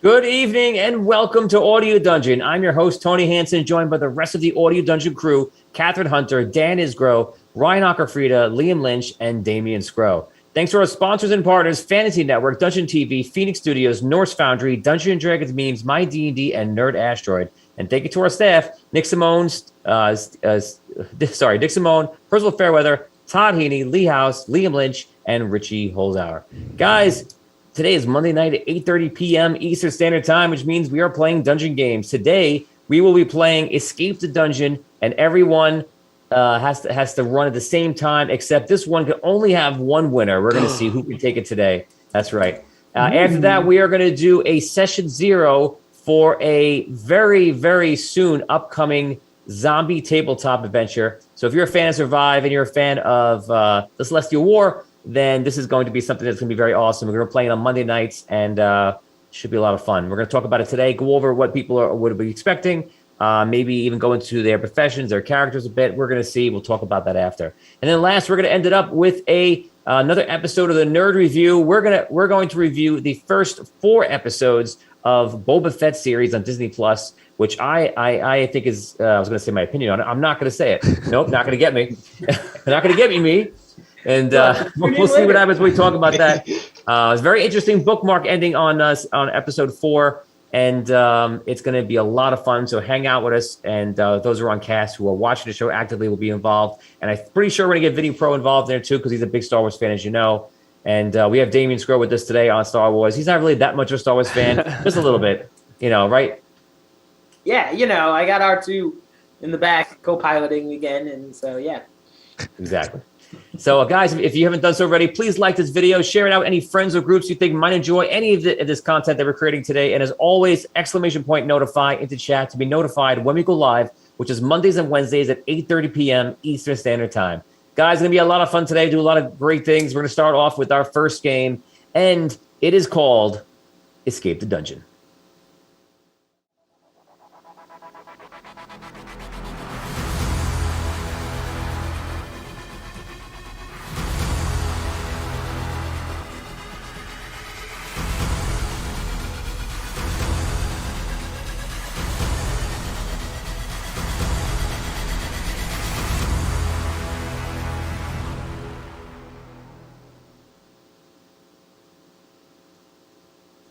Good evening and welcome to Audio Dungeon. I'm your host, Tony Hansen, joined by the rest of the Audio Dungeon crew, Catherine Hunter, Dan Isgro, Ryan Ackerfrieda, Liam Lynch, and Damian Scro. Thanks to our sponsors and partners, Fantasy Network, Dungeon TV, Phoenix Studios, Norse Foundry, Dungeons & Dragons Memes, My D&D, and Nerd Asteroid. And thank you to our staff, Nick Simone, Nick Simone, Percival Fairweather, Todd Heaney, Lee House, Liam Lynch, and Richie Holzhauer. Guys, today is Monday night at 8:30 p.m. Eastern Standard Time, which means we are playing dungeon games. Today, we will be playing Escape the Dungeon, and everyone has to run at the same time, except this one can only have one winner. We're going to see who can take it today. That's right. After that, we are going to do a session 0 for a very, very soon upcoming zombie tabletop adventure. So if you're a fan of Survive and you're a fan of the Celestial War, then this is going to be something that's going to be very awesome. We're going to play it on Monday nights, and should be a lot of fun. We're going to talk about it today, go over what people would be expecting, maybe even go into their professions, their characters a bit. We're going to see. We'll talk about that after. And then last, we're going to end it up with another episode of the Nerd Review. We're going to review the first 4 episodes of Boba Fett series on Disney Plus, which I think is I was going to say my opinion on it. I'm not going to say it. Nope, not going to get me. Not going to get me. And we'll see what happens when we talk about that. It's a very interesting bookmark ending on episode 4, and it's going to be a lot of fun. So hang out with us, and those who are on cast who are watching the show actively will be involved. And I'm pretty sure we're going to get Vinny Pro involved there too, because he's a big Star Wars fan, as you know. And we have Damian Scro with us today on Star Wars. He's not really that much of a Star Wars fan, just a little bit, right? Yeah, I got R2 in the back co-piloting again, and so yeah. Exactly. So, guys, if you haven't done so already, please like this video, share it out any friends or groups you think might enjoy any of this content that we're creating today. And as always, !notify into chat to be notified when we go live, which is Mondays and Wednesdays at 8:30 p.m. Eastern Standard Time. Guys, it's going to be a lot of fun today. Do a lot of great things. We're going to start off with our first game, and it is called Escape the Dungeon.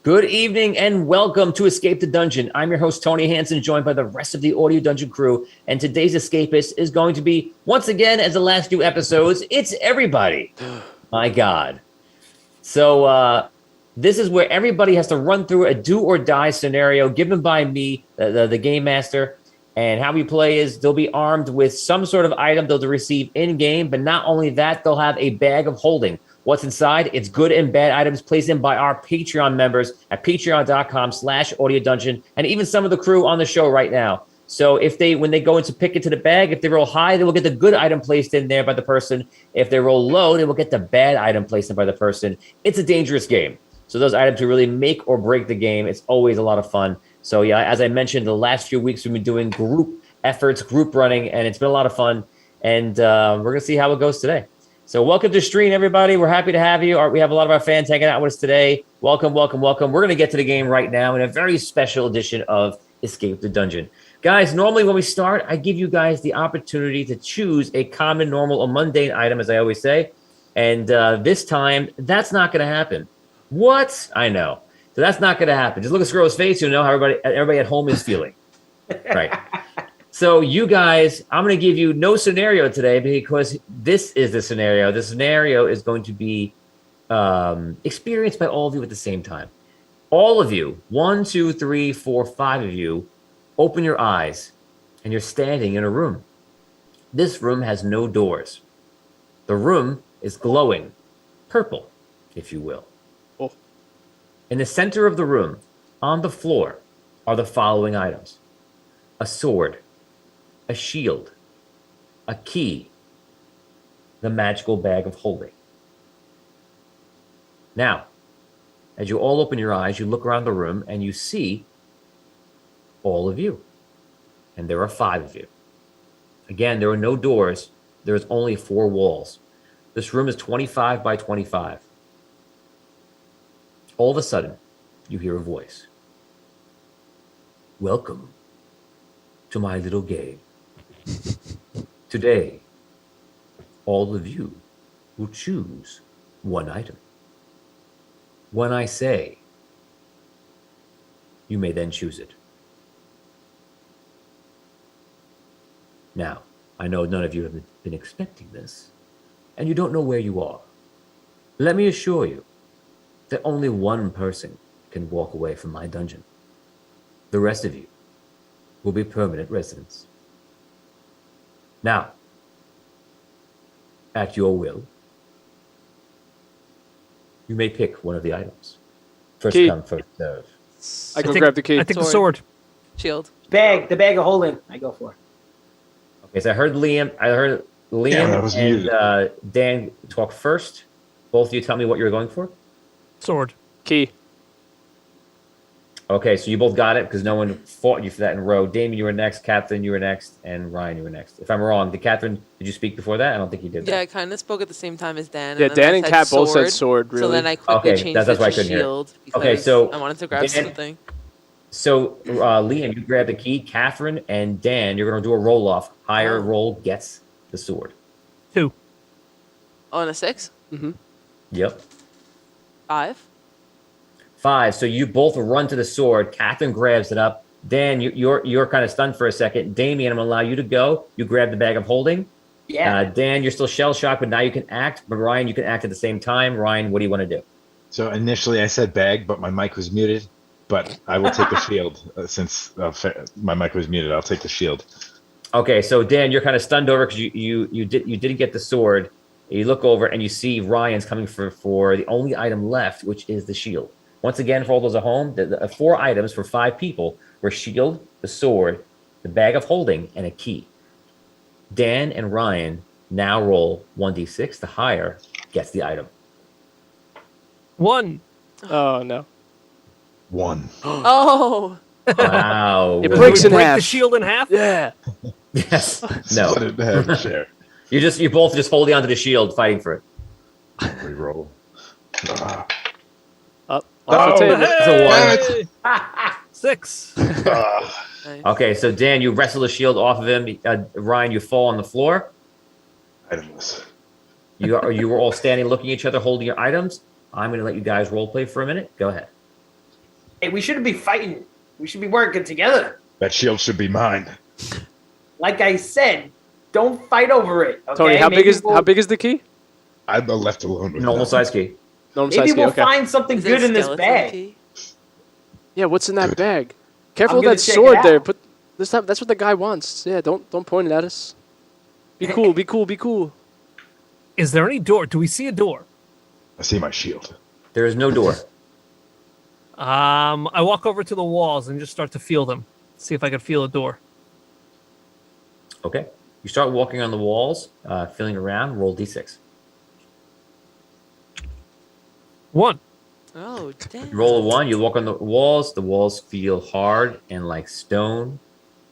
Good evening and welcome to Escape the Dungeon. I'm your host, Tony Hansen, joined by the rest of the Audio Dungeon crew. And today's escapist is going to be, once again, as the last few episodes, it's everybody. My God. So this is where everybody has to run through a do or die scenario given by me, the game master. And how we play is they'll be armed with some sort of item they'll receive in-game. But not only that, they'll have a bag of holding. What's inside? It's good and bad items placed in by our Patreon members at patreon.com/audiodungeon, and even some of the crew on the show right now. So when they go into pick into the bag, if they roll high, they will get the good item placed in there by the person. If they roll low, they will get the bad item placed in by the person. It's a dangerous game. So those items will really make or break the game. It's always a lot of fun. So yeah, as I mentioned, the last few weeks we've been doing group efforts, group running, and it's been a lot of fun. And we're going to see how it goes today. So welcome to stream, everybody. We're happy to have you. We have a lot of our fans hanging out with us today. Welcome, welcome, welcome. We're going to get to the game right now in a very special edition of Escape the Dungeon. Guys, normally when we start, I give you guys the opportunity to choose a common, normal, or mundane item, as I always say. And this time, that's not going to happen. What? I know. So that's not going to happen. Just look at Scroll's face. You'll know how everybody at home is feeling. Right. So you guys, I'm going to give you no scenario today because this is the scenario. The scenario is going to be experienced by all of you at the same time. All of you, 1, 2, 3, 4, 5 of you, open your eyes and you're standing in a room. This room has no doors. The room is glowing purple, if you will. Oh. In the center of the room, on the floor, are the following items: a sword, a shield, a key, the magical bag of holding. Now, as you all open your eyes, you look around the room and you see all of you. And there are 5 of you. Again, there are no doors. There's only 4 walls. This room is 25 by 25. All of a sudden, you hear a voice. Welcome to my little game. Today, all of you will choose one item. When I say, you may then choose it. Now, I know none of you have been expecting this, and you don't know where you are. Let me assure you that only one person can walk away from my dungeon. The rest of you will be permanent residents. Now, at your will, you may pick one of the items. First Key. come, first serve. I go grab the key. I think the sword. Shield. The bag of holding. I go for. Okay, so I heard Liam that was and muted. Dan talk first. Both of you tell me what you're going for. Sword. Key. Okay, so you both got it because no one fought you for that in a row. Damien, you were next. Catherine, you were next. And Ryan, you were next. If I'm wrong, did you speak before that? I don't think you did. Yeah, I That. kind of spoke at the same time as Dan. Yeah, then Dan I and said Kat both said sword, really. So then I quickly Okay, changed that's it why I to couldn't hear it. shield. Okay, because so I wanted to grab Dan- something. So Liam, you grab the key. Catherine and Dan, you're going to do a roll off. Higher Oh. roll gets the sword. 2. Oh, and a 6? Yep. 5? 5. So you both run to the sword. Catherine grabs it up. Dan, you're kind of stunned for a second. Damien, I'm going to allow you to go. You grab the bag of holding. Yeah. Dan, you're still shell shocked, but now you can act. But Ryan, you can act at the same time. Ryan, what do you want to do? So initially I said bag, but my mic was muted. But I will take the shield since my mic was muted. I'll take the shield. Okay, so Dan, you're kind of stunned over because you didn't get the sword. You look over and you see Ryan's coming for the only item left, which is the shield. Once again, for all those at home, the 4 items for 5 people were shield, the sword, the bag of holding, and a key. Dan and Ryan now roll 1d6. The higher gets the item. 1. Oh, no. 1. Oh! Wow. It Do breaks we in break half. the shield in half? Yeah. Yes. No. Split it in half and share. You're both just holding onto the shield, fighting for it. Reroll. Up. Oh, Off the table. That's a 1. Hey! 6. Nice. Okay, so Dan, you wrestle the shield off of him. Ryan, you fall on the floor. Items. You were all standing, looking at each other, holding your items. I'm going to let you guys role play for a minute. Go ahead. Hey, we shouldn't be fighting. We should be working together. That shield should be mine. Like I said, don't fight over it. Okay? Tony, how big Maybe is the key? I'm left alone with Normal nothing. size key. Normal Maybe size key. we'll Okay. find something Is it good a in this skeleton bag. key? Yeah, what's in that bag? Careful I'm with gonna that check it sword out. there. That's what the guy wants. Yeah, don't point it at us. Be cool. Be cool. Be cool. Is there any door? Do we see a door? I see my shield. There is no door. I walk over to the walls and just start to feel them. See if I can feel a door. Okay. You start walking on the walls, feeling around. Roll d6. 1. Oh, damn. You roll a 1. You walk on the walls. The walls feel hard and like stone,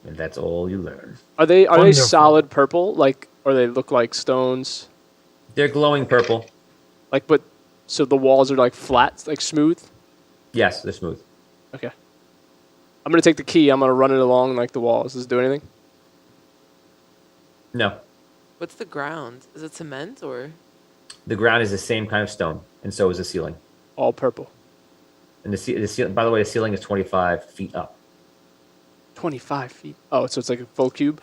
and that's all you learn. Are they Wonderful. solid purple? Or they look like stones? They're glowing purple. So the walls are like flat, like smooth? Yes, they're smooth. Okay. I'm gonna take the key. I'm gonna run it along like the walls. Does it do anything? No, What's the ground? Is it cement or? the ground is the same kind of stone, and so is the ceiling. All purple. And the ceiling. By the way, the ceiling is 25 feet up. 25 feet. Oh, so it's like a full cube?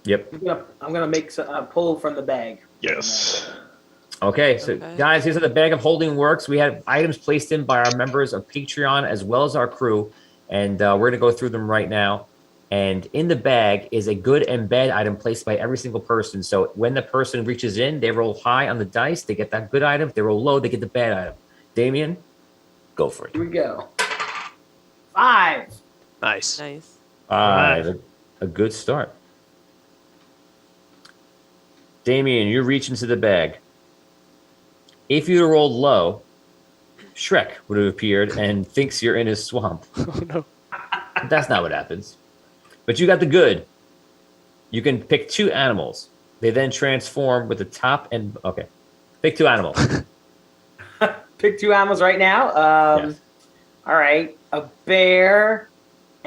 Yep. I'm gonna make pull from the bag. Yes. Okay, so Okay. guys, here's how the bag of holding works. We have items placed in by our members of Patreon as well as our crew, and we're going to go through them right now. And in the bag is a good and bad item placed by every single person. So when the person reaches in, they roll high on the dice, they get that good item. If they roll low, they get the bad item. Damien, go for it. Here we go. 5. Nice. Nice. A good start. Damien, you reach into the bag. If you'd have rolled low, Shrek would have appeared and thinks you're in his swamp. Oh, no. That's not what happens. But you got the good. You can pick 2 animals. They then transform with the top and... Okay. Pick 2 animals. Pick 2 animals right now. Yes. All right. A bear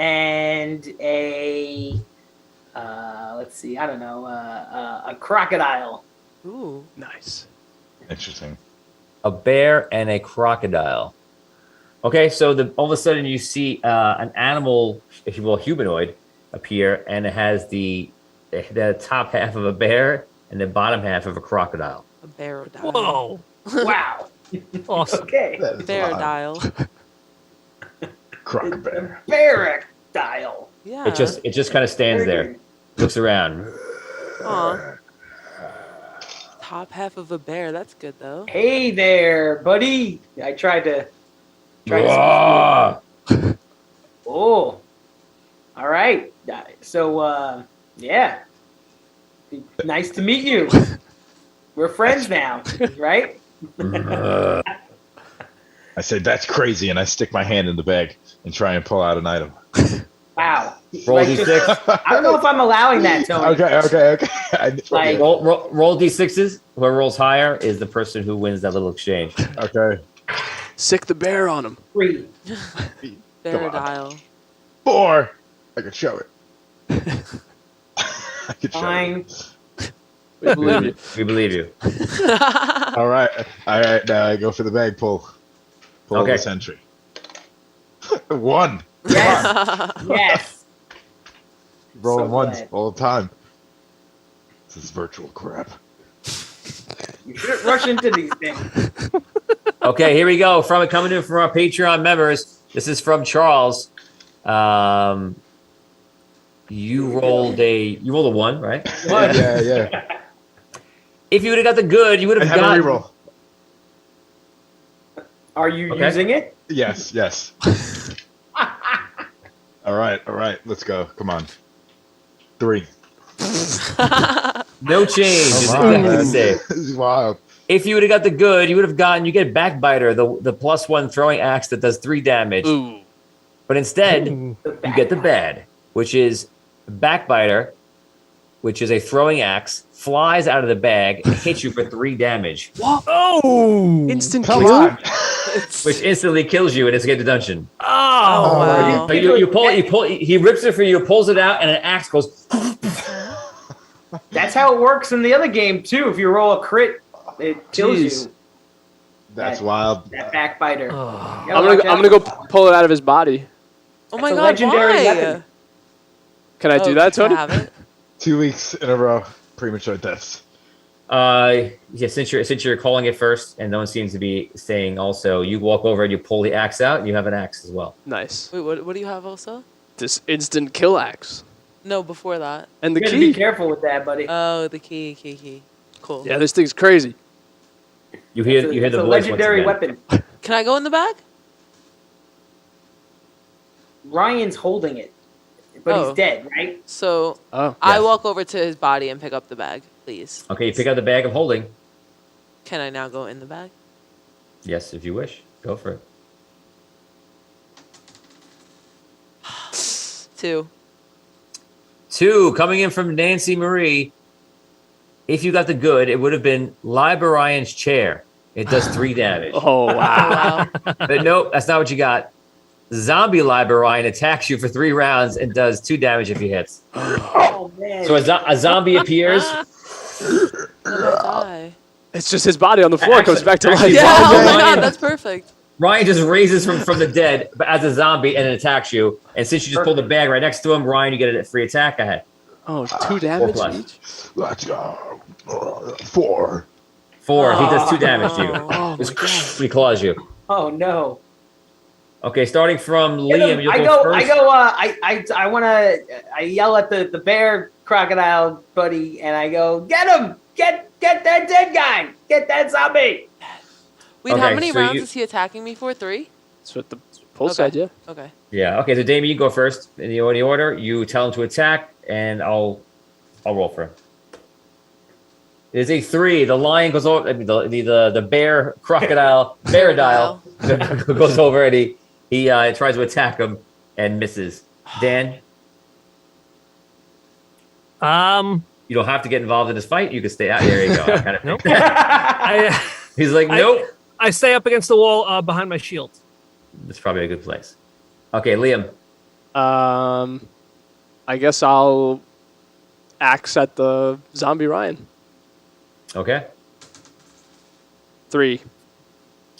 and a let's see, I don't know, a crocodile. Ooh. Nice. Interesting. A bear and a crocodile. Okay, so all of a sudden you see an animal, if you will, humanoid, appear, and it has the top half of a bear and the bottom half of a crocodile. A barrel. Whoa. Wow. Awesome. Okay. That is Bear wild. dial. Crocodile. Barrackdile. Yeah. It just kind of stands there, looks around. Aw. Top half of a bear. That's good though. Hey there, buddy. I tried to Ah! Oh. All right. So yeah. Nice to meet you. We're friends now, right? Uh, I say that's crazy, and I stick my hand in the bag and try and pull out an item. Wow. roll Like, d6. I don't know if I'm allowing that, Tony. Okay. Like- Roll d6s. Whoever rolls higher is the person who wins that little exchange. Okay. Sick the bear on him. 3. Bear dial. 4. I can show it. I can show Fine. it. We believe you. We believe you. All right. Now I go for the bag. Pull Okay. this entry. 1. Yes. Yes. Rolling So ones glad. all the time. This is virtual crap. You shouldn't rush into these things. Okay, here we go. Coming in from our Patreon members. This is from Charles. You rolled a 1, right? Yeah. If you would have got the good, you would I have have a got. reroll. Are you Okay. using it? Yes. All right. Let's go. Come on. 3. No change. is Come on, exactly the man. same. This is wild. If you would have got the good, you would have gotten. You get Backbiter, the +1 throwing axe that does 3 damage. Ooh. But instead, Ooh. you get the bad, which is Backbiter, which is a throwing axe, flies out of the bag and hits you for 3 damage, Oh. Instant Come kill. on. which instantly kills you and escape the dungeon. Oh, Oh. wow. So you pull. He rips it for you, pulls it out, and an axe goes. That's how it works in the other game too. If you roll a crit, it kills Jeez. you. That's wild. That backbiter. Oh. You I'm gotta watch gonna out. go pull it out of his body. Oh my That's a god, legendary why? weapon. Can I do that, can I Tony? have it? 2 weeks in a row. Premature deaths. Yeah, since you're calling it first, and no one seems to be saying also, you walk over and you pull the axe out, and you have an axe as well. Nice. Wait, what do you have also? This instant kill axe No, before that. and the You gotta be key. careful with that, buddy. Oh, the key. Cool. Yeah, this thing's crazy. You hear It's the a voice legendary once again. weapon. Can I go in the bag? Ryan's holding it, but Oh. he's dead, right? So Oh. I Yes. walk over to his body and pick up the bag, please. Okay, you pick out the bag of holding. Can I now go in the bag? Yes, if you wish, go for it. 2. 2 coming in from Nancy Marie. If you got the good, it would have been Librarian's chair. It does 3 damage. Oh wow. Wow. But nope, that's not what you got. Zombie Librarian attacks you for 3 rounds and does 2 damage if he hits. Oh man. So a zombie appears. I'm gonna die. It's just his body on the floor comes back to actually- life. Yeah, oh my Ryan- god, that's perfect. Ryan just raises from the dead but as a zombie and then attacks you. And since you just pulled the bag right next to him, Ryan, you get a free attack. Go ahead. Oh, 2 damage 4+. each. Let's go. 4. 4. He does 2 damage to you. Oh my Just god. he claws you. Oh no. Okay, starting from Get Liam, him. you'll I go go. first. I wanna. I yell at the bear crocodile buddy, and I go, get him! Get that dead guy! Get that zombie! Wait, how Okay, many so rounds you- is he attacking me for? 3? That's what the poll Okay. said, yeah. Okay. Yeah. Okay. So Damien, you go first in the order. You tell him to attack, and I'll roll for him. It is a 3. The lion goes over. I mean, the bear crocodile dial goes over, and he tries to attack him and misses. Dan, you don't have to get involved in this fight. You can stay out. There you go. I kind of Nope. think. He's like, nope. I stay up against the wall behind my shield. That's probably a good place. Okay, Liam. I guess I'll axe at the zombie Ryan. Okay. 3.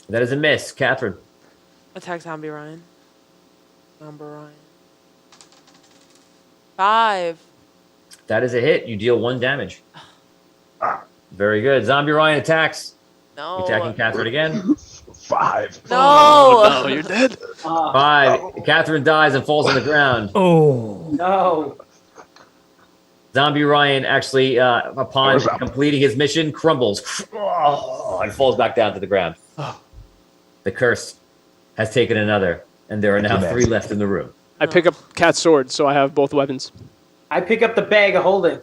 That is a miss. Catherine. Attack zombie Ryan. Zombie Ryan. 5. That is a hit. You deal 1 damage. Very good. Zombie Ryan attacks. No. Attacking Catherine again. 5. No. Oh, no, you're dead. 5. Catherine dies and falls on the ground. Oh. No. Zombie Ryan actually, upon completing his mission, crumbles and falls back down to the ground. The curse has taken another, and there are now 3 left in the room. I pick up Cat's sword, so I have both weapons. I pick up the bag of holding.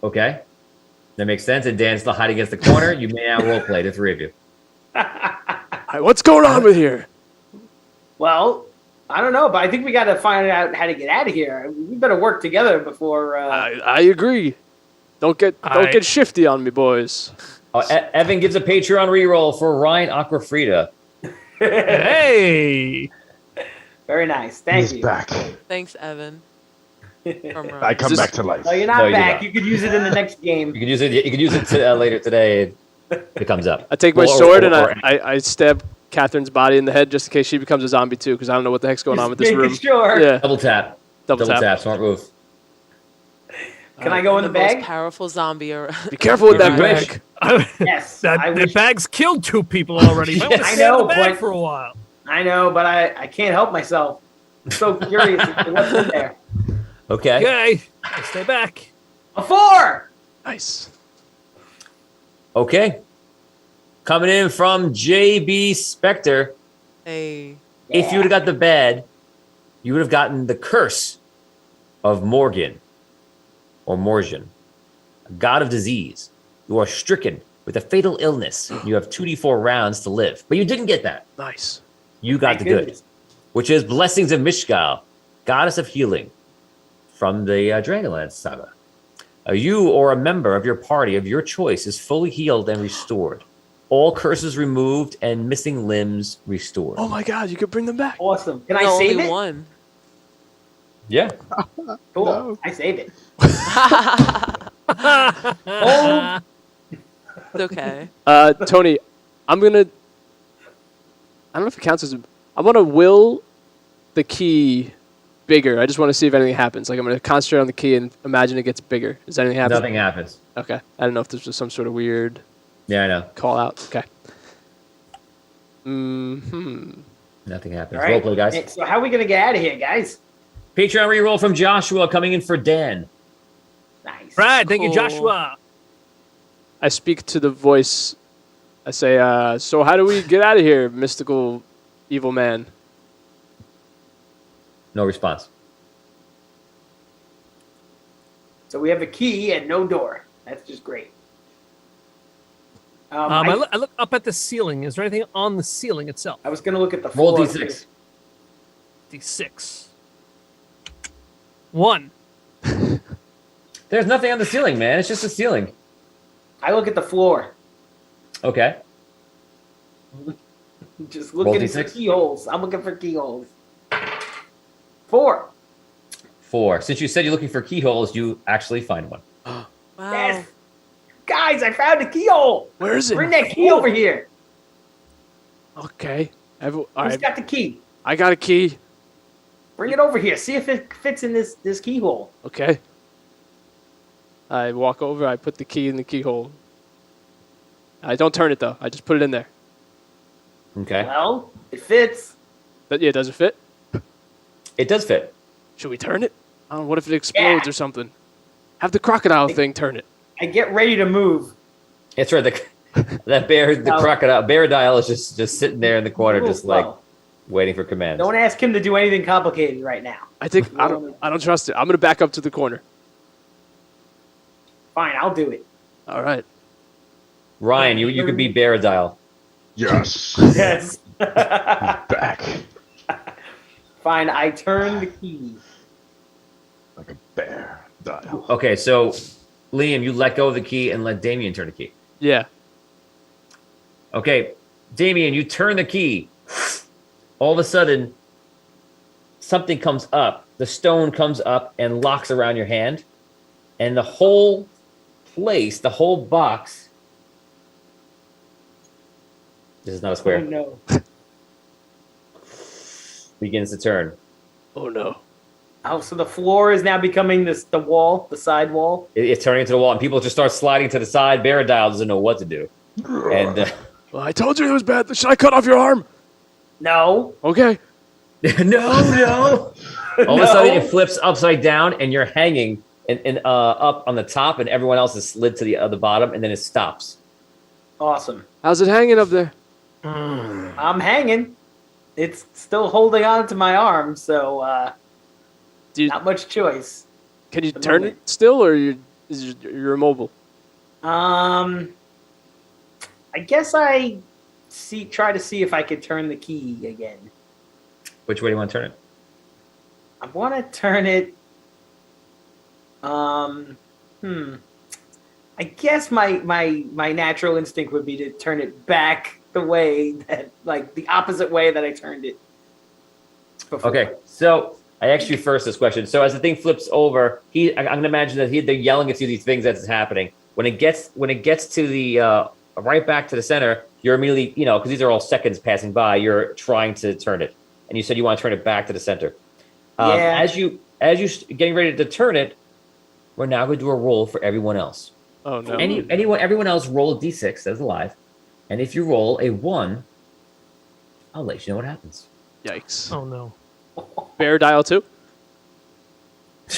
Okay. That makes sense. And Dan's still hiding against the corner. You may now roleplay, the 3 of you. All right, what's going on with here? Well, I don't know, but I think we got to find out how to get out of here. We better work together before. I agree. Don't get shifty on me, boys. Oh, Evan gives a Patreon reroll for Ryan Aquafrida. Hey. Very nice. Thank He's you. back. Thanks, Evan. From I Ryan. come back to life. No, you're not No, you're back. not. You could use it in the next game. You can use it. You can use it later today. It comes up. I take my Or- sword or- and or- I stab Catherine's body in the head just in case she becomes a zombie too, because I don't know what the heck's going on with this Just room. making Sure. Yeah, Double tap. double tap. Smart move. Can I go in the most bag? powerful zombie around. Be careful with that If you wish. bag. Yes. That I the wish. bag's killed 2 people already. You might want to I stay in know, the bag but- for a while. I know, but I can't help myself. I'm so curious as to what's in there. Okay. Okay. I'll stay back. A 4. Nice. Okay. Coming in from JB Spectre. Hey. If you would have got the bed, you would have gotten the curse of Morgan or Morgan, a god of disease. You are stricken with a fatal illness. You have 2d4 rounds to live, but you didn't get that. Nice. You got Thank the good, goodness. which is Blessings of Mishgal, goddess of healing from the Dragonlance saga. You or a member of your party of your choice is fully healed and restored. All curses removed and missing limbs restored. Oh my God, you could bring them back. Awesome. Can I No, save only it? one. Yeah. Cool. No. I save it. Oh. It's okay. Tony, I don't know if it counts as. I'm gonna will the key bigger. I just want to see if anything happens. Like I'm gonna concentrate on the key and imagine it gets bigger. Does anything happen? Nothing happens. Okay. I don't know if this was some sort of weird Yeah, I know. call out. Okay. Hmm. Nothing happens. All right. Roleplay, guys. Hey, so how are we going to get out of here, guys? Patreon reroll from Joshua coming in for Dan. Nice. Right. Thank you, Cool. Joshua. I speak to the voice. I say, so how do we get out of here, mystical evil man? No response. So we have a key and no door. That's just great. I look up at the ceiling. Is there anything on the ceiling itself? I was going to look at the Roll floor. d6. D6. 1. There's nothing on the ceiling, man. It's just the ceiling. I look at the floor. Okay. Just Roll looking for D6. keyholes. I'm looking for keyholes. 4. 4. Since you said you're looking for keyholes, you actually find one. Wow. Yes. Guys, I found a keyhole. Where is it? Bring that key over here. Okay. All Who's right. got the key? I got a key. Bring it over here. See if it fits in this keyhole. Okay. I walk over. I put the key in the keyhole. I don't turn it though. I just put it in there. Okay. Well, it fits. But yeah, does it fit? It does fit. Should we turn it? I don't know. What if it explodes Yeah. or something? Have the crocodile thing turn it. I get ready to move. It's right. That bear, the No. crocodile, Beardile is just sitting there in the corner, Move just like slow. waiting for commands. Don't ask him to do anything complicated right now. I think I don't trust it. I'm gonna back up to the corner. Fine, I'll do it. All right. Ryan, you could be Beardile. Yes. Yes. Back. Fine, I turn the key. Like a bear. Dial. Okay, so Liam, you let go of the key and let Damien turn the key. Yeah. Okay, Damien, you turn the key. All of a sudden, something comes up. The stone comes up and locks around your hand, and the whole place, the whole box. This is not a Oh square. no. Begins to turn. Oh no. Oh, so the floor is now becoming the wall, the side wall. It's turning into the wall, and people just start sliding to the side. Baradile doesn't know what to do, and Well, I told you it was bad. Should I cut off your arm? No. Okay. no. All of a sudden, it flips upside down, and you're hanging and up on the top, and everyone else is slid to the bottom, and then it stops. Awesome. How's it hanging up there? I'm hanging. It's still holding on to my arm, so not much choice. Can you the turn moment. it still, or you're immobile? I guess I try to see if I could turn the key again. Which way do you want to turn it? I want to turn it. I guess my natural instinct would be to turn it back the way that, like, the opposite way that I turned it before. Okay, so I asked you first this question. So as the thing flips over, I'm gonna imagine that they're yelling at you these things that's happening. When it gets to the right back to the center, you're immediately, because these are all seconds passing by, you're trying to turn it, and you said you want to turn it back to the center. Yeah. As you getting ready to turn it, we're now going to do a roll for everyone else. Oh no. Everyone else roll a d6 that's alive, and if you roll a 1, I'll let you know what happens. Yikes. Oh no. Bear dial too?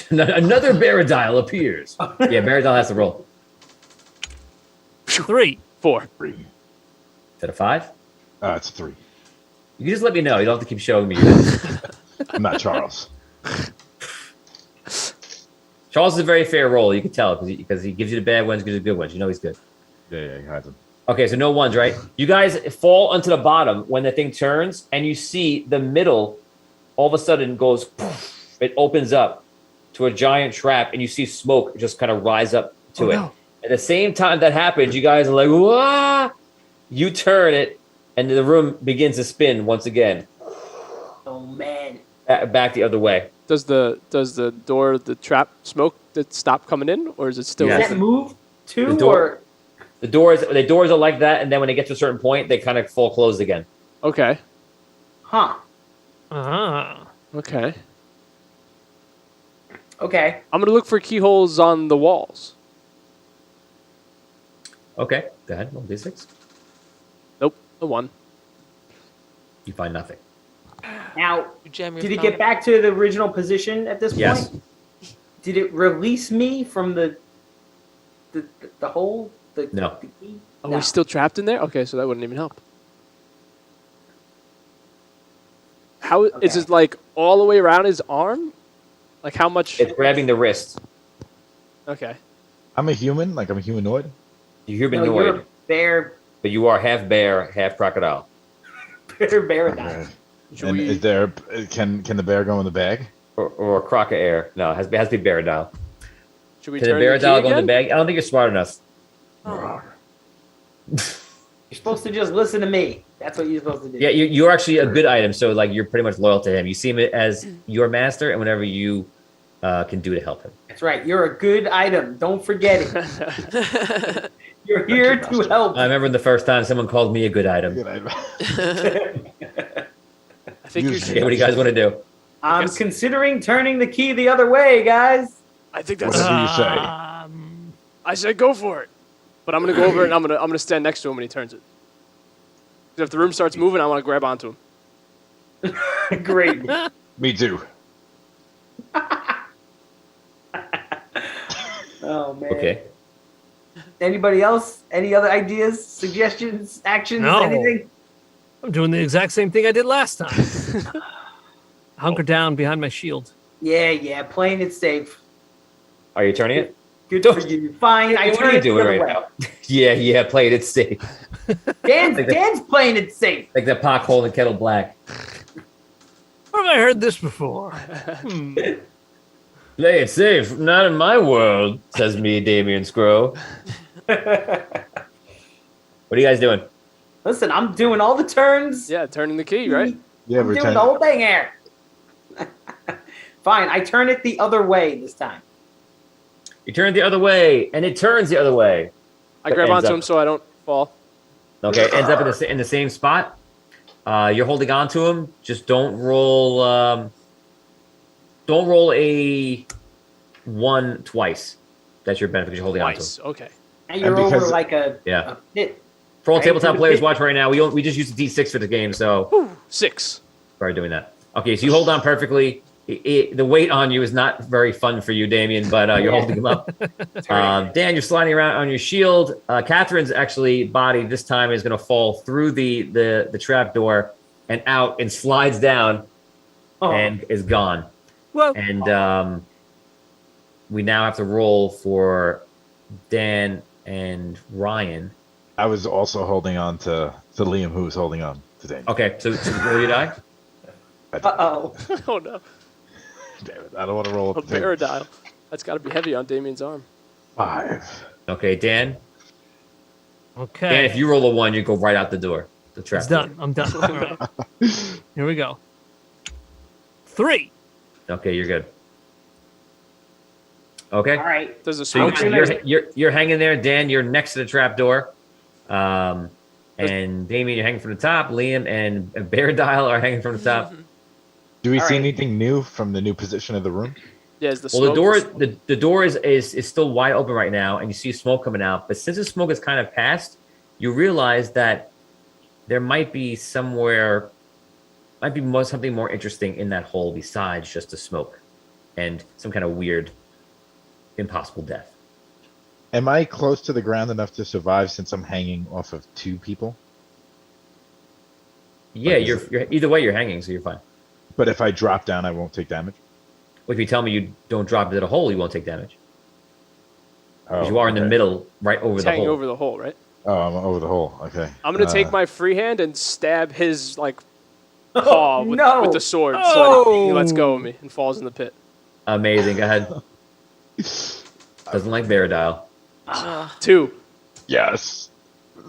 Another Baradile appears. Yeah, Baradile has to roll. 3. 4. Is that a 5? It's 3. You can just let me know. You don't have to keep showing me. I'm not Charles. Charles is a very fair roll. You can tell because he gives you the bad ones, gives you the good ones. You know he's good. Yeah, he has them. Okay, so no ones, right? You guys fall onto the bottom when the thing turns, and you see the middle all of a sudden goes, poof, it opens up to a giant trap, and you see smoke just kind of rise up to it. No. At the same time that happens, you guys are like, "Wah!" You turn it, and the room begins to spin once again, Oh man. back the other way. Does the door, the trap smoke that stop coming in, or is it still Yeah. Does open? that move too, The door- or The doors are like that, and then when they get to a certain point, they kind of full closed again. Okay. huh? Ah. Okay. Okay. I'm gonna look for keyholes on the walls. Okay, go ahead. Roll d6. Nope. A 1. You find nothing. Now, You jam your did it thumb. get back to the original position at this Yes. point? Did it release me from the hole? No. The key? Oh, No. he's still trapped in there? Okay, so that wouldn't even help. How is Okay. it, like, all the way around his arm? Like, how much? It's grabbing the wrist. Okay. I'm a human, like I'm a humanoid. You're No, humanoid, you're a bear but you are half bear, half crocodile. paradise. Should And we- is there? Can the bear go in the bag? Or crocodile. No, it has to be Baradile. Should we Can the turn the key Baradile go in the again? bag? I don't think you're smart enough. Oh. You're supposed to just listen to me. That's what you're supposed to do. Yeah, you're actually a good item, so like you're pretty much loyal to him. You see him as your master, and whatever you can do to help him. That's right. You're a good item. Don't forget it. You're here to help. I remember the first time someone called me a good item. Good idea. I think you Usually. should. Okay, what do you guys want to do? I'm Yes. considering turning the key the other way, guys. I think that's. Whatever you say. I said go for it, but I'm gonna go over and I'm gonna stand next to him when he turns it. 'Cause if the room starts moving, I want to grab onto him. Great. Me too. Oh man. Okay. Anybody else? Any other ideas, suggestions, actions, No. anything? I'm doing the exact same thing I did last time. Hunker down behind my shield. Yeah, playing it safe. Are you turning it? Good for you. Fine, I What turn are you it the doing other right way. now? Yeah, playing it safe. Dan's playing it safe. Like that pot hole in kettle black. Where have I heard this before? Play it safe. Not in my world, says me, Damien Scrow. What are you guys doing? Listen, I'm doing all the turns. Yeah, turning the key, right? Yeah, I'm we're doing the whole thing here. Fine. I turn it the other way this time. You turn it the other way, and it turns the other way. I grab Ends onto up- him so I don't fall. Okay, ends up in the same spot. You're holding on to him. Just don't roll. Don't roll a 1 twice. That's your benefit because you're holding on to him. Twice. Okay. And you're And because- over like a Yeah. pit. For all Right, tabletop for the players pit. watch right now, we just used the D6 for the game, so 6. sorry doing that. Okay, so you hold on perfectly. The weight on you is not very fun for you, Damien, but you're Yeah. holding him up. That's right. Dan, you're sliding around on your shield. Catherine's actually body this time is going to fall through the trap door and out and slides down Oh. and is gone. Well, And we now have to roll for Dan and Ryan. I was also holding on to Liam, who was holding on to Daniel. Okay, so roll your die. Uh-oh. Oh no. Damn it, I don't want to roll A up the table. Baradile. That's got to be heavy on Damien's arm. 5. Okay, Dan. okay. Dan, if you roll a 1, you go right out the door. The trap. It's done. I'm done. All right. Here we go. 3. Okay, you're good. Okay. All right. Does the So smoke? Okay. you're hanging there, Dan. You're next to the trap door, and Damien, you're hanging from the top. Liam and Baradile are hanging from the top. Do we All see right. anything new from the new position of the room? Yeah, is the Well, smoke? the door is still wide open right now, and you see smoke coming out. But since the smoke is kind of passed, you realize that there might be something more interesting in that hole besides just the smoke, and some kind of weird, impossible death. Am I close to the ground enough to survive since I'm hanging off of 2 people? Yeah, Like, you're either way. You're hanging, so you're fine. But if I drop down, I won't take damage? Well, if you tell me you don't drop into the hole, you won't take damage. Because Oh, you are in the okay. middle, right over He's the hanging hole. over the hole, right? Oh, I'm over the hole. Okay. I'm gonna take my free hand and stab his paw with, no. with the sword, so Oh. he lets go of me and falls in the pit. Amazing. Go ahead. Doesn't like Baradile. 2. Yes.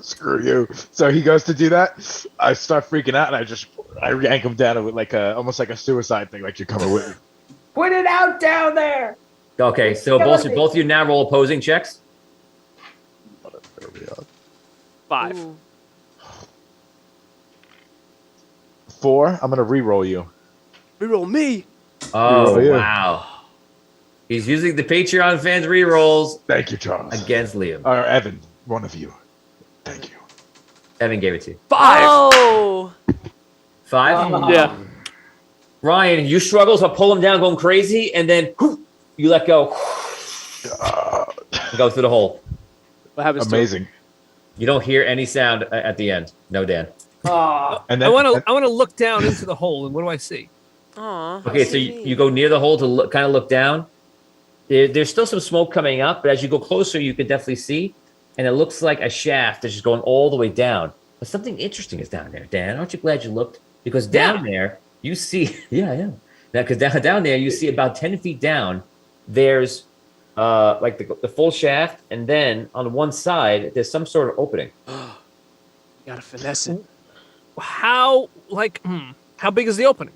Screw you. So he goes to do that. I start freaking out, and I yank him down with almost like a suicide thing, like you're coming with me. Put it out down there. Okay, so both of you now roll opposing checks. There we are. 5. Ooh. 4. I'm gonna re-roll you. Reroll me. Oh, Yeah. wow. He's using the Patreon fans rerolls Thank you, Charles. against Liam. Or Evan, one of you. Thank you. Evan gave it to you. 5. Oh. 5? Oh. Yeah. Ryan, you struggle to pull him down, going crazy, and then you let go. Go through the hole. What happens Amazing. You don't hear any sound at the end. No, Dan. Oh. And I then want to look down into the hole, and what do I see? Aw. Okay, so you go near the hole to kind of look down. There's still some smoke coming up, but as you go closer, you can definitely see, and it looks like a shaft that's just going all the way down. But something interesting is down there, Dan. Aren't you glad you looked? Because down there, you see, yeah. Because down there, you see about 10 feet down, there's like the full shaft, and then on one side, there's some sort of opening. You gotta finesse it. How big is the opening?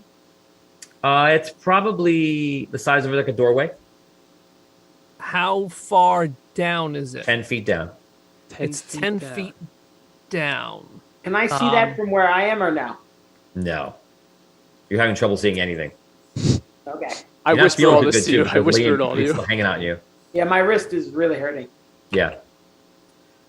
It's probably the size of like a doorway, How far down is it? 10 feet down. It's 10 feet down. Can I see that from where I am or no? No. You're having trouble seeing anything. Okay. I You're not whisper feeling all too this good, to you. too, I because whisper Liam it all to is you. still hanging out on you. Yeah, my wrist is really hurting. Yeah.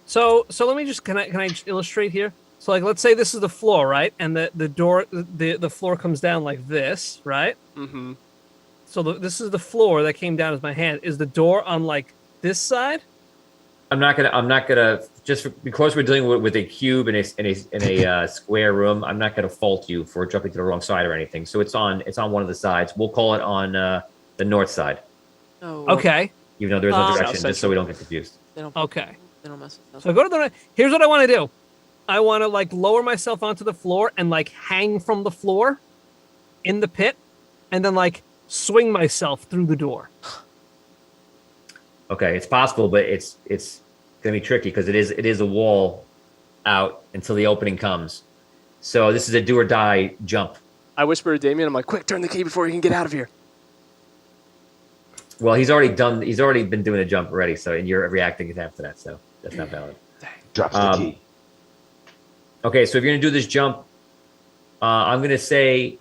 So let me just can I illustrate here? So like let's say this is the floor, right? And the door the floor comes down like this, right? Mm-hmm. So this is the floor that came down as my hand. Is the door on like this side? I'm not gonna because we're dealing with a cube in a square room. I'm not gonna fault you for jumping to the wrong side or anything. So it's on one of the sides. We'll call it on the north side, No. Okay. even though there's no South direction, just so we don't get confused. They don't. Okay. They don't mess with So I go to the here's what I want to do. I want to like lower myself onto the floor and like hang from the floor in the pit and then like swing myself through the door. Okay, it's possible, but it's gonna be tricky because it is a wall out until the opening comes. So this is a do or die jump. I whisper to Damien, I'm like, quick, turn the key before you can get out of here. Well, he's already been doing a jump already. So, and you're reacting after that. So that's not valid. Drops the key. Okay, so if you're gonna do this jump, I'm gonna say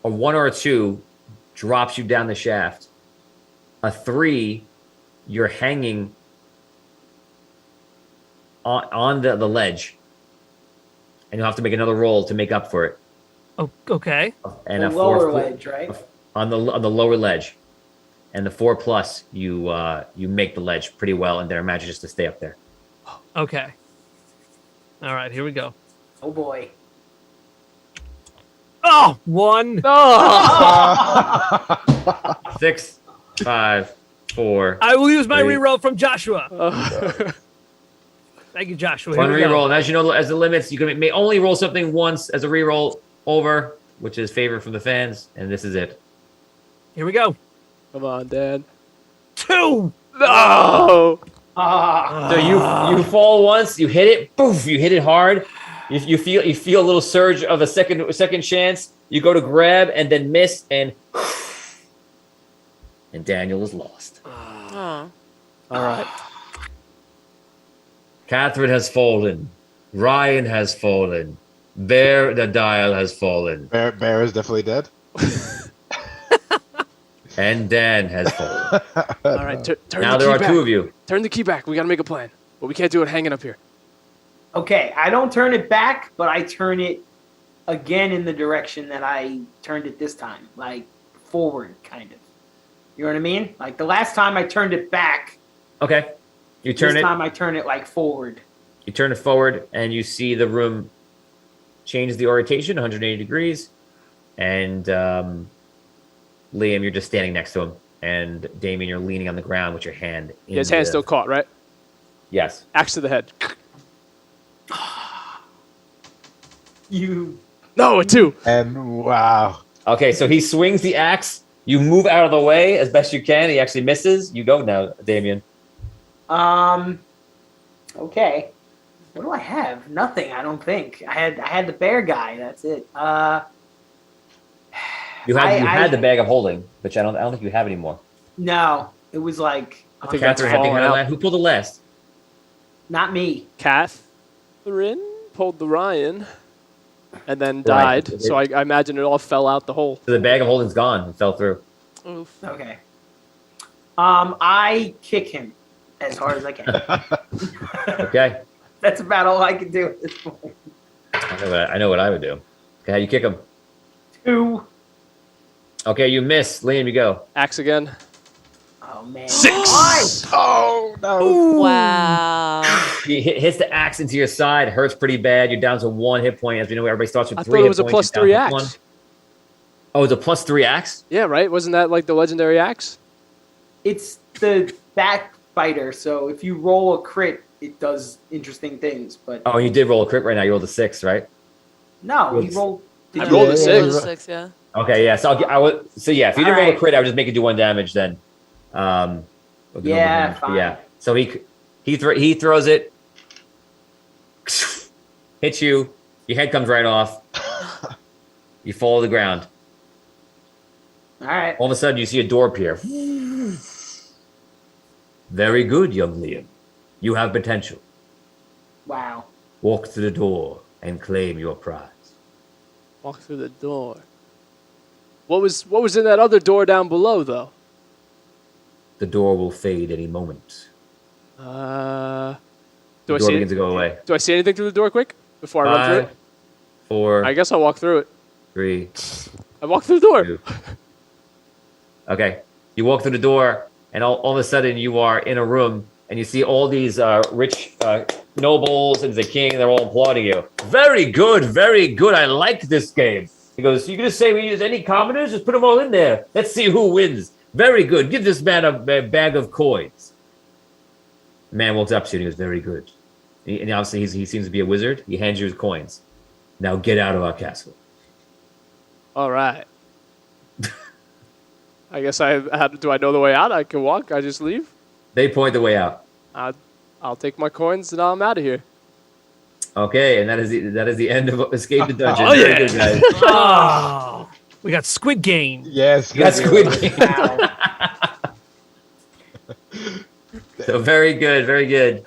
a 1 or a 2 drops you down the shaft. A 3, you're hanging on the ledge, and you'll have to make another roll to make up for it. Oh, okay. And The a lower 4 ledge, right? on the lower ledge, and the 4+, you make the ledge pretty well, and then imagine just to stay up there. Okay. All right, here we go. Oh boy. Oh, 1. Oh! 6, 5, 4. I will use my 3. reroll from Joshua. Thank you, Joshua. Here One we go. reroll, and as you know, as the limits, you may only roll something once as a reroll over, which is favor from the fans, and this is it. Here we go. Come on, Dad. 2. No! So you fall once, you hit it, poof, you hit it hard. You feel a little surge of a second chance. You go to grab and then miss, and Daniel is lost. Oh. All right. Catherine has fallen. Ryan has fallen. Bear the dial has fallen. Bear is definitely dead. And Dan has fallen. All right. Turn Now the there key are back. 2 of you. Turn the key back. We got to make a plan. But we can't do it hanging up here. Okay, I don't turn it back, but I turn it again in the direction that I turned it this time, like forward, kind of. You know what I mean? Like the last time I turned it back. Okay. You turn This it. time I turn it like forward. You turn it forward, and you see the room change the orientation 180 degrees. And Liam, you're just standing next to him, and Damien, you're leaning on the ground with your hand. Yeah, his hand's still caught, right? Yes. Axe to the head. You. No, a 2. And wow. Okay, so he swings the axe. You move out of the way as best you can. He actually misses. You go now, Damien. Okay. What do I have? Nothing. I don't think. I had the bear guy. That's it. You had the bag of holding, which I don't think you have anymore. No. It was like I think that's Catherine had the falling hand out. last. Who pulled the last? not me. Catherine pulled the Ryan and then Right. died. So I imagine it all fell out the hole. So the bag of holding's gone. It fell through. Oof. Okay. I kick him as hard as I can. Okay. That's about all I can do at this point. I know what I would do. Okay, how you kick him? 2. Okay, you miss. Liam, you go. Axe again. Oh man. 6. Oh no. Wow. He hits the axe into your side. Hurts pretty bad. You're down to 1 hit point. As we know, everybody starts with I 3 thought it hit was a points. plus You're down 3 to axe. 1. Oh, it's a +3 axe? Yeah, right? Wasn't that like the legendary axe? It's the backbiter, so if you roll a crit, it does interesting things. But Oh, you did roll a crit right now. You rolled a 6, right? no, you roll. I you rolled a roll- 6. 6, yeah. Okay, yeah. So if you didn't roll a Alright. crit, I would just make it do 1 damage then. We'll do Yeah, 1 damage, but fine. yeah. So he throws it, hits you. Your head comes right off. You fall to the ground. All right. All of a sudden, you see a door appear. Very good, young Liam. You have potential. Wow. Walk through the door and claim your prize. Walk through the door. What was in that other door down below, though? The door will fade any moment. Do The I door see? begins to go away. Do I see anything through the door quick before I run through 5, it? 4, I guess I'll walk through it. 3, I walk through the door. 2. Okay. You walk through the door, and all of a sudden you are in a room, and you see all these rich nobles and the king. They're all applauding you. Very good, very good. I like this game. He goes, "You gonna say we use any commoners? Just put them all in there. Let's see who wins. Very good. Give this man a bag of coins." The man walks up to you and he goes, "Very good." And obviously he seems to be a wizard. He hands you his coins. Now get out of our castle. All right. I guess do I know the way out? I can walk. I just leave. They point the way out. I'll take my coins and I'm out of here. Okay, and that is the end of Escape the Dungeon. Oh, Very yeah. good, guys. Oh. We got Squid Game. Yes, You got Squid Game. Wow. So very good, very good.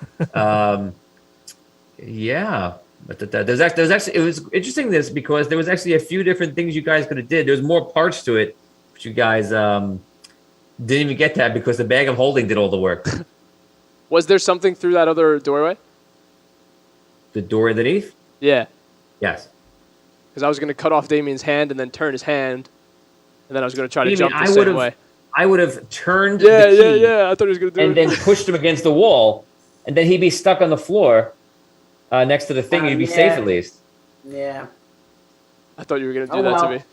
Yeah, but there's actually it was interesting this because there was actually a few different things you guys could have did. There's more parts to it, but you guys didn't even get that because the bag of holding did all the work. Was there something through that other doorway? The door underneath? Yeah. Yes. Because I was going to cut off Damien's hand and then turn his hand, and then I was going to try to Damien, jump the same way. I would have turned Yeah, the key yeah. I thought he was going to do and it. then pushed him against the wall, and then he'd be stuck on the floor next to the thing. You'd be safe Yeah. at least. Yeah. I thought you were going to do Oh, that to well. me.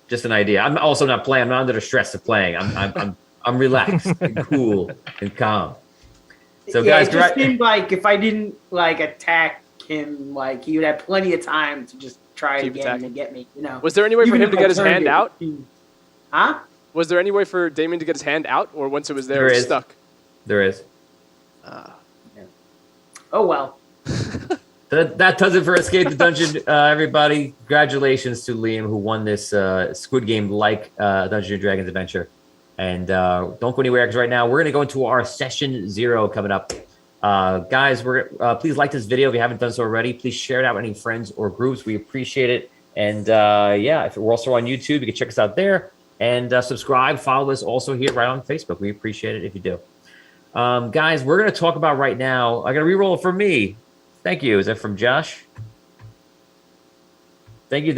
Just an idea. I'm also not playing. I'm not under the stress of playing. I'm relaxed and cool and calm. So yeah, guys, it just seemed like if I didn't like attack him, like he would have plenty of time to just try Keep again attacking. and get me. You know. Was there any way for Even him if to I get his turned hand it, out? Huh? Was there any way for Damien to get his hand out, or once it was there, There it was is. stuck? there is. Oh well. That does it for Escape the Dungeon, everybody. Congratulations to Liam, who won this Squid Game like Dungeons and Dragons adventure. And don't go anywhere because right now we're going to go into our session 0 coming up. Guys, please like this video if you haven't done so already. Please share it out with any friends or groups. We appreciate it. And yeah, if we're also on YouTube, you can check us out there. And subscribe, follow us also here right on Facebook. We appreciate it if you do. Guys, we're going to talk about right now. I got to re-roll it for me. Thank you. Is that from Josh? Thank you.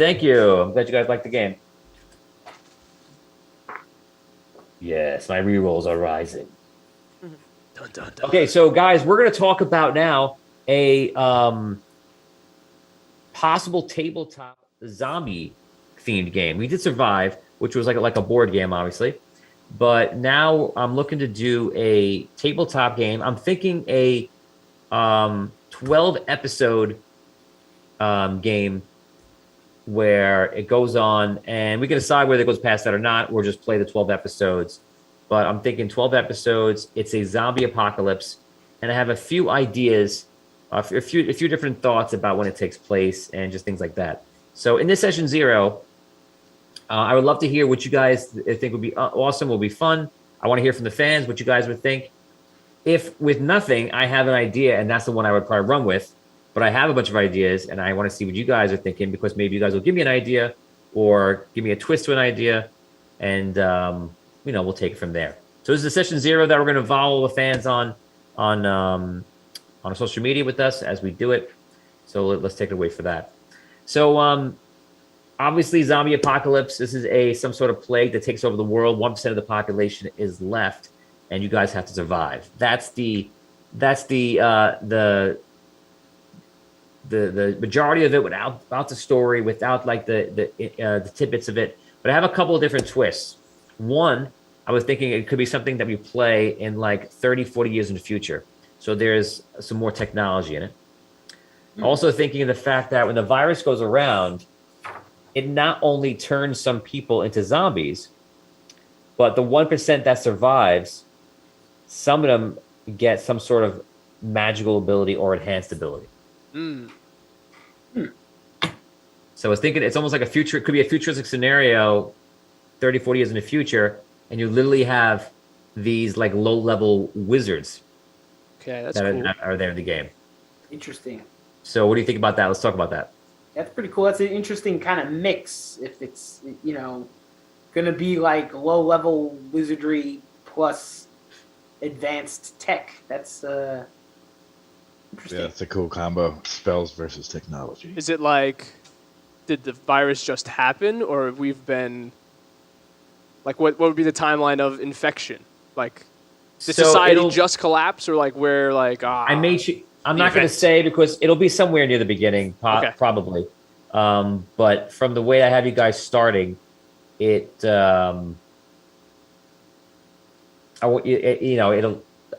I'm glad you guys like the game. Yes, my re-rolls are rising. Dun, dun, dun. Okay, so guys, we're going to talk about now a possible tabletop zombie themed game. We did Survive, which was like a board game, obviously. But now I'm looking to do a tabletop game. I'm thinking a 12 episode game where it goes on, and we can decide whether it goes past that or not, or just play the 12 episodes. But I'm thinking 12 episodes. It's a zombie apocalypse, and I have a few ideas, a few different thoughts about when it takes place and just things like that. So in this session 0, I would love to hear what you guys think would be awesome, will be fun. I want to hear from the fans what you guys would think. If with nothing, I have an idea, and that's the one I would probably run with. But I have a bunch of ideas, and I want to see what you guys are thinking, because maybe you guys will give me an idea or give me a twist to an idea, and we'll take it from there. So this is the session 0 that we're going to follow the fans on social media with us as we do it. So let's take it away for that. So obviously, zombie apocalypse. This is some sort of plague that takes over the world. 1% of the population is left, and you guys have to survive. That's the majority of it, without the story, without like the tidbits of it. But I have a couple of different twists. One, I was thinking it could be something that we play in like 30, 40 years in the future. So there's some more technology in it. Also thinking of the fact that when the virus goes around, it not only turns some people into zombies, but the 1% that survives, some of them get some sort of magical ability or enhanced ability. So I was thinking it's almost like it could be a futuristic scenario 30, 40 years in the future, and you literally have these like low-level wizards Okay, that's that cool. are there in the game. Interesting. So what do you think about that? Let's talk about that. That's pretty cool. That's an interesting kind of mix. If it's gonna be like low level wizardry plus advanced tech. That's interesting. Yeah, it's a cool combo. Spells versus technology. Is it like, did the virus just happen, or we've been, like, what would be the timeline of infection? Like, did So society it'll- just collapse, or like we're like, I'm the not going to events. say because it'll be somewhere near the beginning, Okay. probably. But from the way I have you guys starting, I'm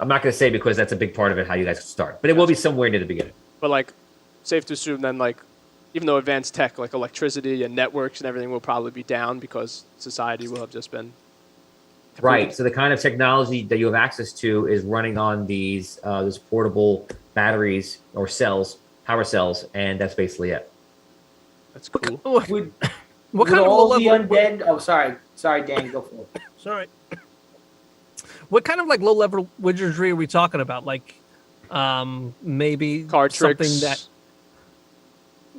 not going to say because that's a big part of it how you guys start, but it will be somewhere near the beginning. But like, safe to assume then, like, even though advanced tech like electricity and networks and everything will probably be down because society will have just been Right. So the kind of technology that you have access to is running on these portable batteries or power cells, and that's basically it. That's cool. Would What Would kind of all low the level? undead? Oh, sorry, Dan, go for it. Sorry. What kind of like low level wizardry are we talking about? Like, maybe Card something tricks. that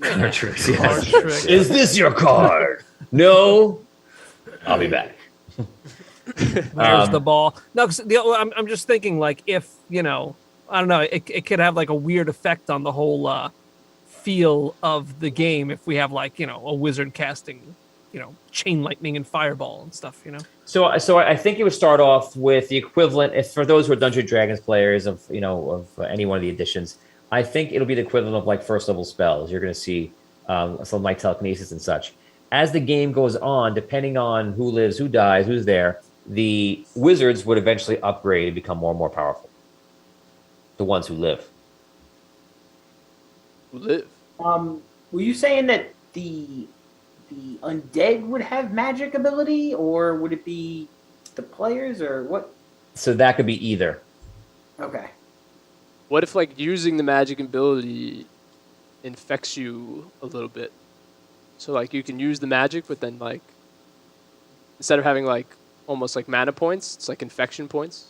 Card tricks, Card yes. tricks. Is this your card? No. I'll be back. There's the ball. No, 'cause I'm just thinking like if I don't know, it could have like a weird effect on the whole feel of the game if we have like a wizard casting chain lightning and fireball and stuff. So I think it would start off with the equivalent. If for those who are Dungeons and Dragons players of any one of the editions, I think it'll be the equivalent of like first level spells. You're going to see something like telekinesis and such. As the game goes on, depending on who lives, who dies, who's there, the wizards would eventually upgrade and become more and more powerful. The ones who live. Live. Were you saying that the undead would have magic ability, or would it be the players, or what? So that could be either. Okay. What if like using the magic ability infects you a little bit? So like you can use the magic, but then like instead of having like almost like mana points, it's like infection points,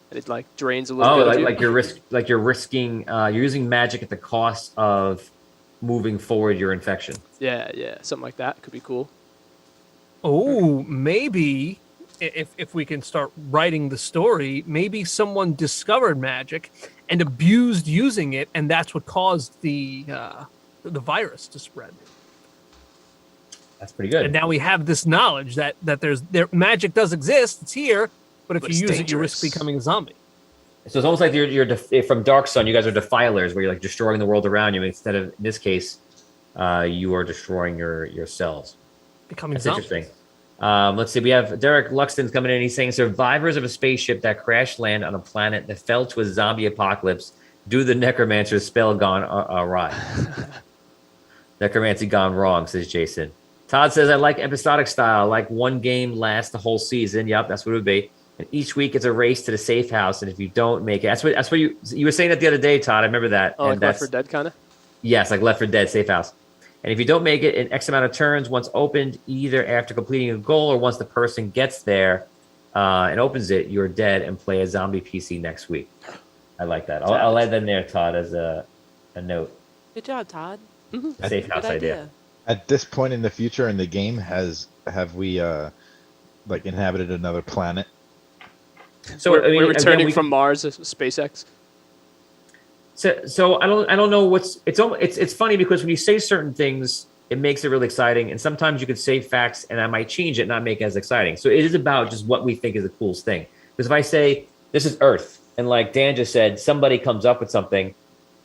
and it like drains a little bit. Oh, you're risking you're using magic at the cost of moving forward your infection. Yeah, something like that could be cool. Oh, maybe if we can start writing the story, maybe someone discovered magic and abused using it, and that's what caused the virus to spread. That's pretty good. And now we have this knowledge that magic does exist. It's here, but if But you it's use it, you risk dangerous. becoming a zombie. So it's almost like you're from Dark Sun. You guys are defilers, where you're like destroying the world around you. Instead of in this case, you are destroying yourselves. Becoming That's zombies. interesting. Let's see. We have Derek Luxton's coming in. He's saying survivors of a spaceship that crash land on a planet that fell to a zombie apocalypse due to the necromancer's spell gone awry. Necromancy gone wrong, says Jason. Todd says, I like episodic style, like one game lasts the whole season. Yep, that's what it would be. And each week it's a race to the safe house, and if you don't make it, that's what you were saying that the other day, Todd. I remember that. Oh, and like Left 4 Dead kind of. Yes, like Left 4 Dead, safe house. And if you don't make it in X amount of turns, once opened, either after completing a goal or once the person gets there and opens it, you're dead and play a zombie PC next week. I like that. I'll add that in there, Todd, as a note. Good job, Todd. A safe house Good idea. At this point in the future in the game, have we like inhabited another planet? So we're, I mean, we're returning again, from Mars, SpaceX. So I don't know it's funny because when you say certain things, it makes it really exciting, and sometimes you could say facts and I might change it and not make it as exciting. So it is about just what we think is the coolest thing. Because if I say this is Earth, and like Dan just said, somebody comes up with something,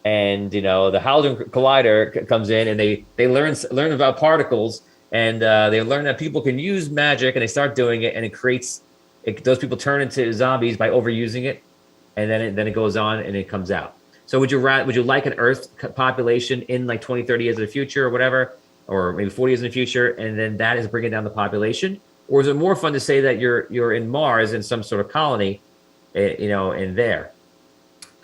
and the Hadron Collider comes in and they learn about particles, and they learn that people can use magic, and they start doing it, and those people turn into zombies by overusing it, and then it goes on and it comes out. So would you like an Earth population in like 20, 30 years in the future or whatever, or maybe 40 years in the future, and then that is bringing down the population? Or is it more fun to say that you're in Mars in some sort of colony, in there?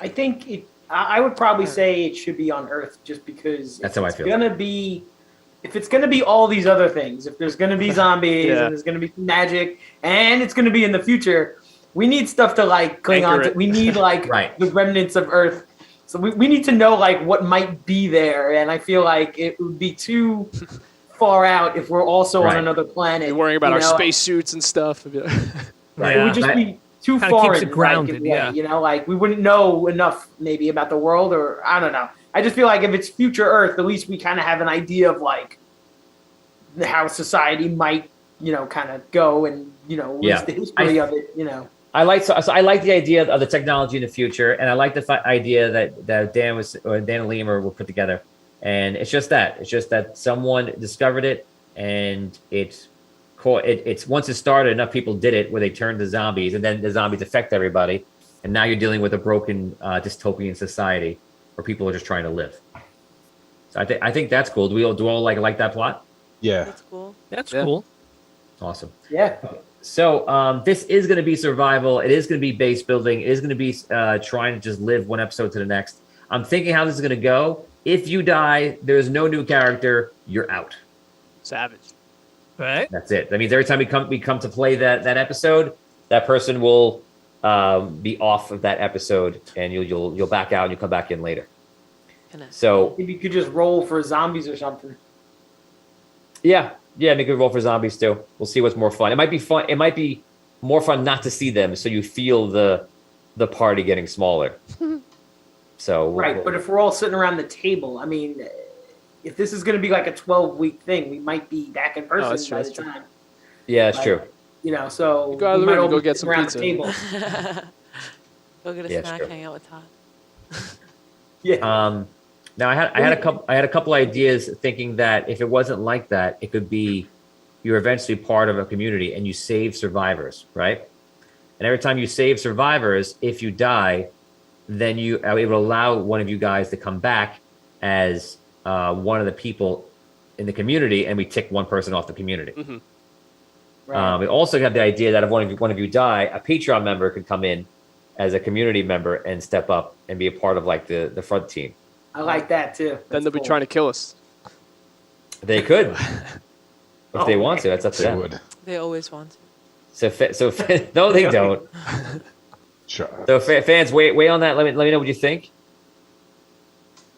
I think I would probably say it should be on Earth, just because That's how I feel. If it's gonna be all these other things, if there's gonna be zombies Yeah. and there's gonna be magic and it's gonna be in the future, we need stuff to like cling on Anchor to. it. We need like Right. the remnants of Earth. So we need to know like what might be there, and I feel like it would be too far out if we're also Right. on another planet. You're worrying about our know? spacesuits and stuff. It would just be too Kinda foreign. keeps it grounded, like, like we wouldn't know enough maybe about the world, or I don't know. I just feel like if it's future Earth, at least we kind of have an idea of like how society might, kind of go, and what's the history of it, I like the idea of the technology in the future, and I like the idea that Dan and Liam were put together, and it's just that someone discovered it, and it's once it started, enough people did it where they turned to zombies, and then the zombies affect everybody, and now you're dealing with a broken dystopian society where people are just trying to live. So I think that's cool. Do we all like that plot? Yeah. That's cool. That's Yeah. cool. Awesome. yeah. So this is going to be survival. It is going to be base building. It is going to be trying to just live one episode to the next. I'm thinking how this is going to go. If you die, there's no new character. You're out. Savage. Right. That's it. That means every time we come to play that episode, that person will be off of that episode, and you'll back out and you'll come back in later. So Maybe you could just roll for zombies or something. yeah, make a roll for zombies too. We'll see what's more fun. It might be fun. It might be more fun not to see them, so you feel the party getting smaller. So Right, but if we're all sitting around the table, I mean, if this is going to be like a 12-week thing, we might be back in person that's by true, the time. yeah, it's true. You know, so You go out of the we might room, all go be get sitting some around pizza. the table. Go get a Yeah, it's snack, true. hang out with Todd. Yeah. Now I had a couple ideas, thinking that if it wasn't like that, it could be you're eventually part of a community and you save survivors, right? And every time you save survivors, if you die, then you are able to allow one of you guys to come back as one of the people in the community, and we tick one person off the community. Mhm. Right. We also have the idea that if one of you die, a Patreon member could come in as a community member and step up and be a part of like the front team. I like that too. Then That's they'll be cool. trying to kill us. They could, if they Oh, want to. That's up to They them. would. They always want to. No, they don't. Sure. So fans, wait on that. Let me know what you think.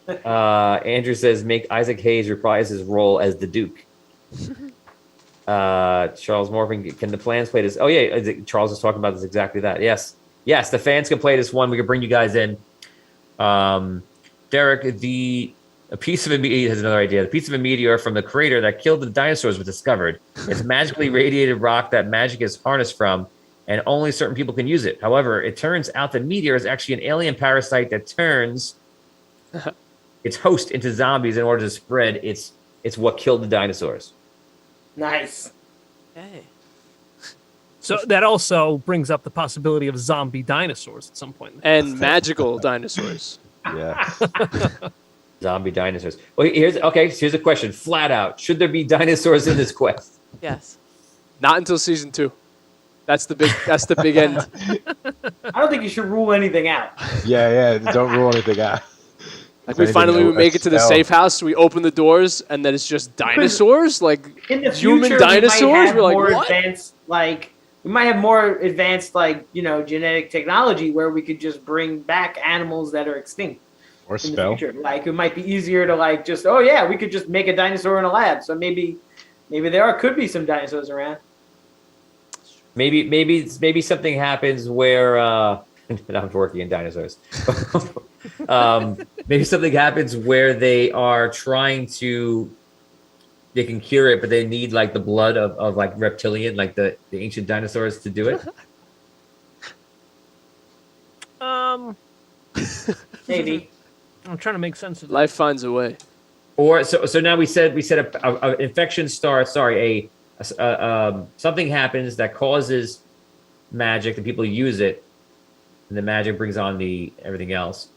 Andrew says make Isaac Hayes reprise his role as the Duke. Charles Morgan, can the plans play this? Oh yeah, Charles is talking about this exactly that. Yes, the fans can play this one. We can bring you guys in. Derek, a piece of a meteor has another idea. The piece of a meteor from the crater that killed the dinosaurs was discovered. It's a magically radiated rock that magic is harnessed from, and only certain people can use it. However, it turns out the meteor is actually an alien parasite that turns its host into zombies in order to spread. It's what killed the dinosaurs. Nice. Okay. So that also brings up the possibility of zombie dinosaurs at some point. And magical dinosaurs. Yeah. Zombie dinosaurs. Well, here's a question. Flat out, should there be dinosaurs in this quest? Yes. Not until season 2. That's the big end. I don't think you should rule anything out. Yeah. Don't rule anything out. Like If anything, we make it to the spell. safe house, we open the doors, and then it's just dinosaurs, like In the human future, dinosaurs. we might have We're like, more what? advanced, we might have more advanced, genetic technology where we could just bring back animals that are extinct Or in spell. the future. Like, it might be easier to we could just make a dinosaur in a lab. So maybe there could be some dinosaurs around. Maybe something happens where I'm working in dinosaurs. Maybe something happens where they are trying to. They can cure it, but they need like the blood of like reptilian, like the ancient dinosaurs to do it. Maybe. I'm trying to make sense of that. Life finds a way. Or so now we said a infection starts. Sorry, something happens that causes magic, and people use it, and the magic brings on everything else.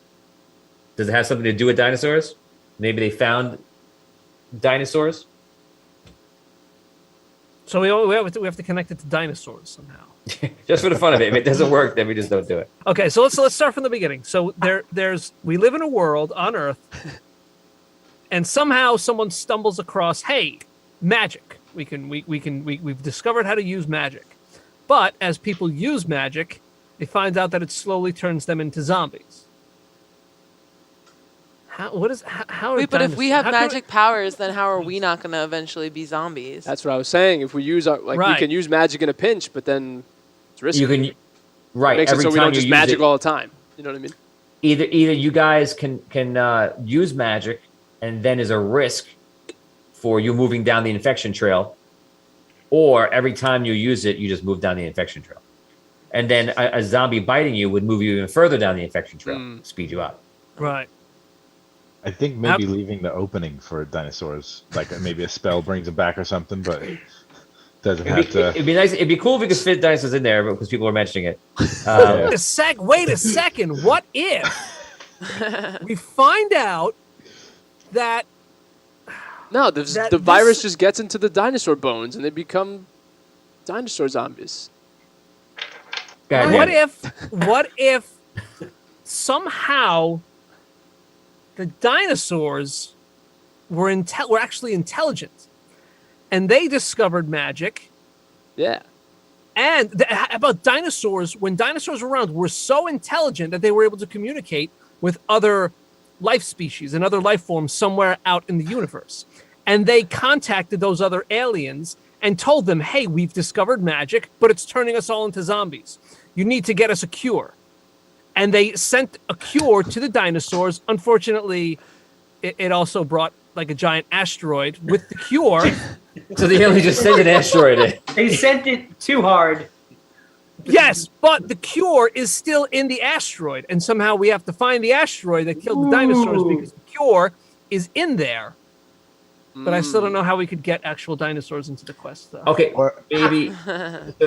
Does it have something to do with dinosaurs? Maybe they found dinosaurs. So we have to connect it to dinosaurs somehow. Just for the fun of it. If it doesn't work, then we just don't do it. Okay, so let's start from the beginning. So we live in a world on Earth, and somehow someone stumbles across, hey, magic. We've discovered how to use magic, but as people use magic, they find out that it slowly turns them into zombies. How Wait, but if we have magic powers, then how are we not going to eventually be zombies? That's what I was saying. If we use we Right. can use magic in a pinch, but then it's risky. You can, right? Makes it every so we time don't you just use magic it, all the time. You know what I mean? either you guys can use magic, and then is a risk for you moving down the infection trail, or every time you use it, you just move down the infection trail, and then a zombie biting you would move you even further down the infection trail, speed you up. right? I think maybe leaving the opening for dinosaurs, like maybe a spell brings them back or something, but doesn't have to. It'd be nice. It'd be cool if we could fit dinosaurs in there because people are mentioning it. Yeah. Wait a second. What if we find out that No, That- the virus this- just gets into the dinosaur bones, and they become dinosaur zombies. God what damn it. what if somehow the dinosaurs were actually intelligent, and they discovered magic. Yeah. And about dinosaurs, when dinosaurs were around, were so intelligent that they were able to communicate with other life species and other life forms somewhere out in the universe. And they contacted those other aliens and told them, hey, we've discovered magic, but it's turning us all into zombies. You need to get us a cure. And they sent a cure to the dinosaurs. Unfortunately, it also brought like a giant asteroid with the cure. So the aliens just sent an asteroid in. They sent it too hard. Yes, but the cure is still in the asteroid. And somehow we have to find the asteroid that killed the dinosaurs because the cure is in there. But I still don't know how we could get actual dinosaurs into the quest, though. Okay, maybe.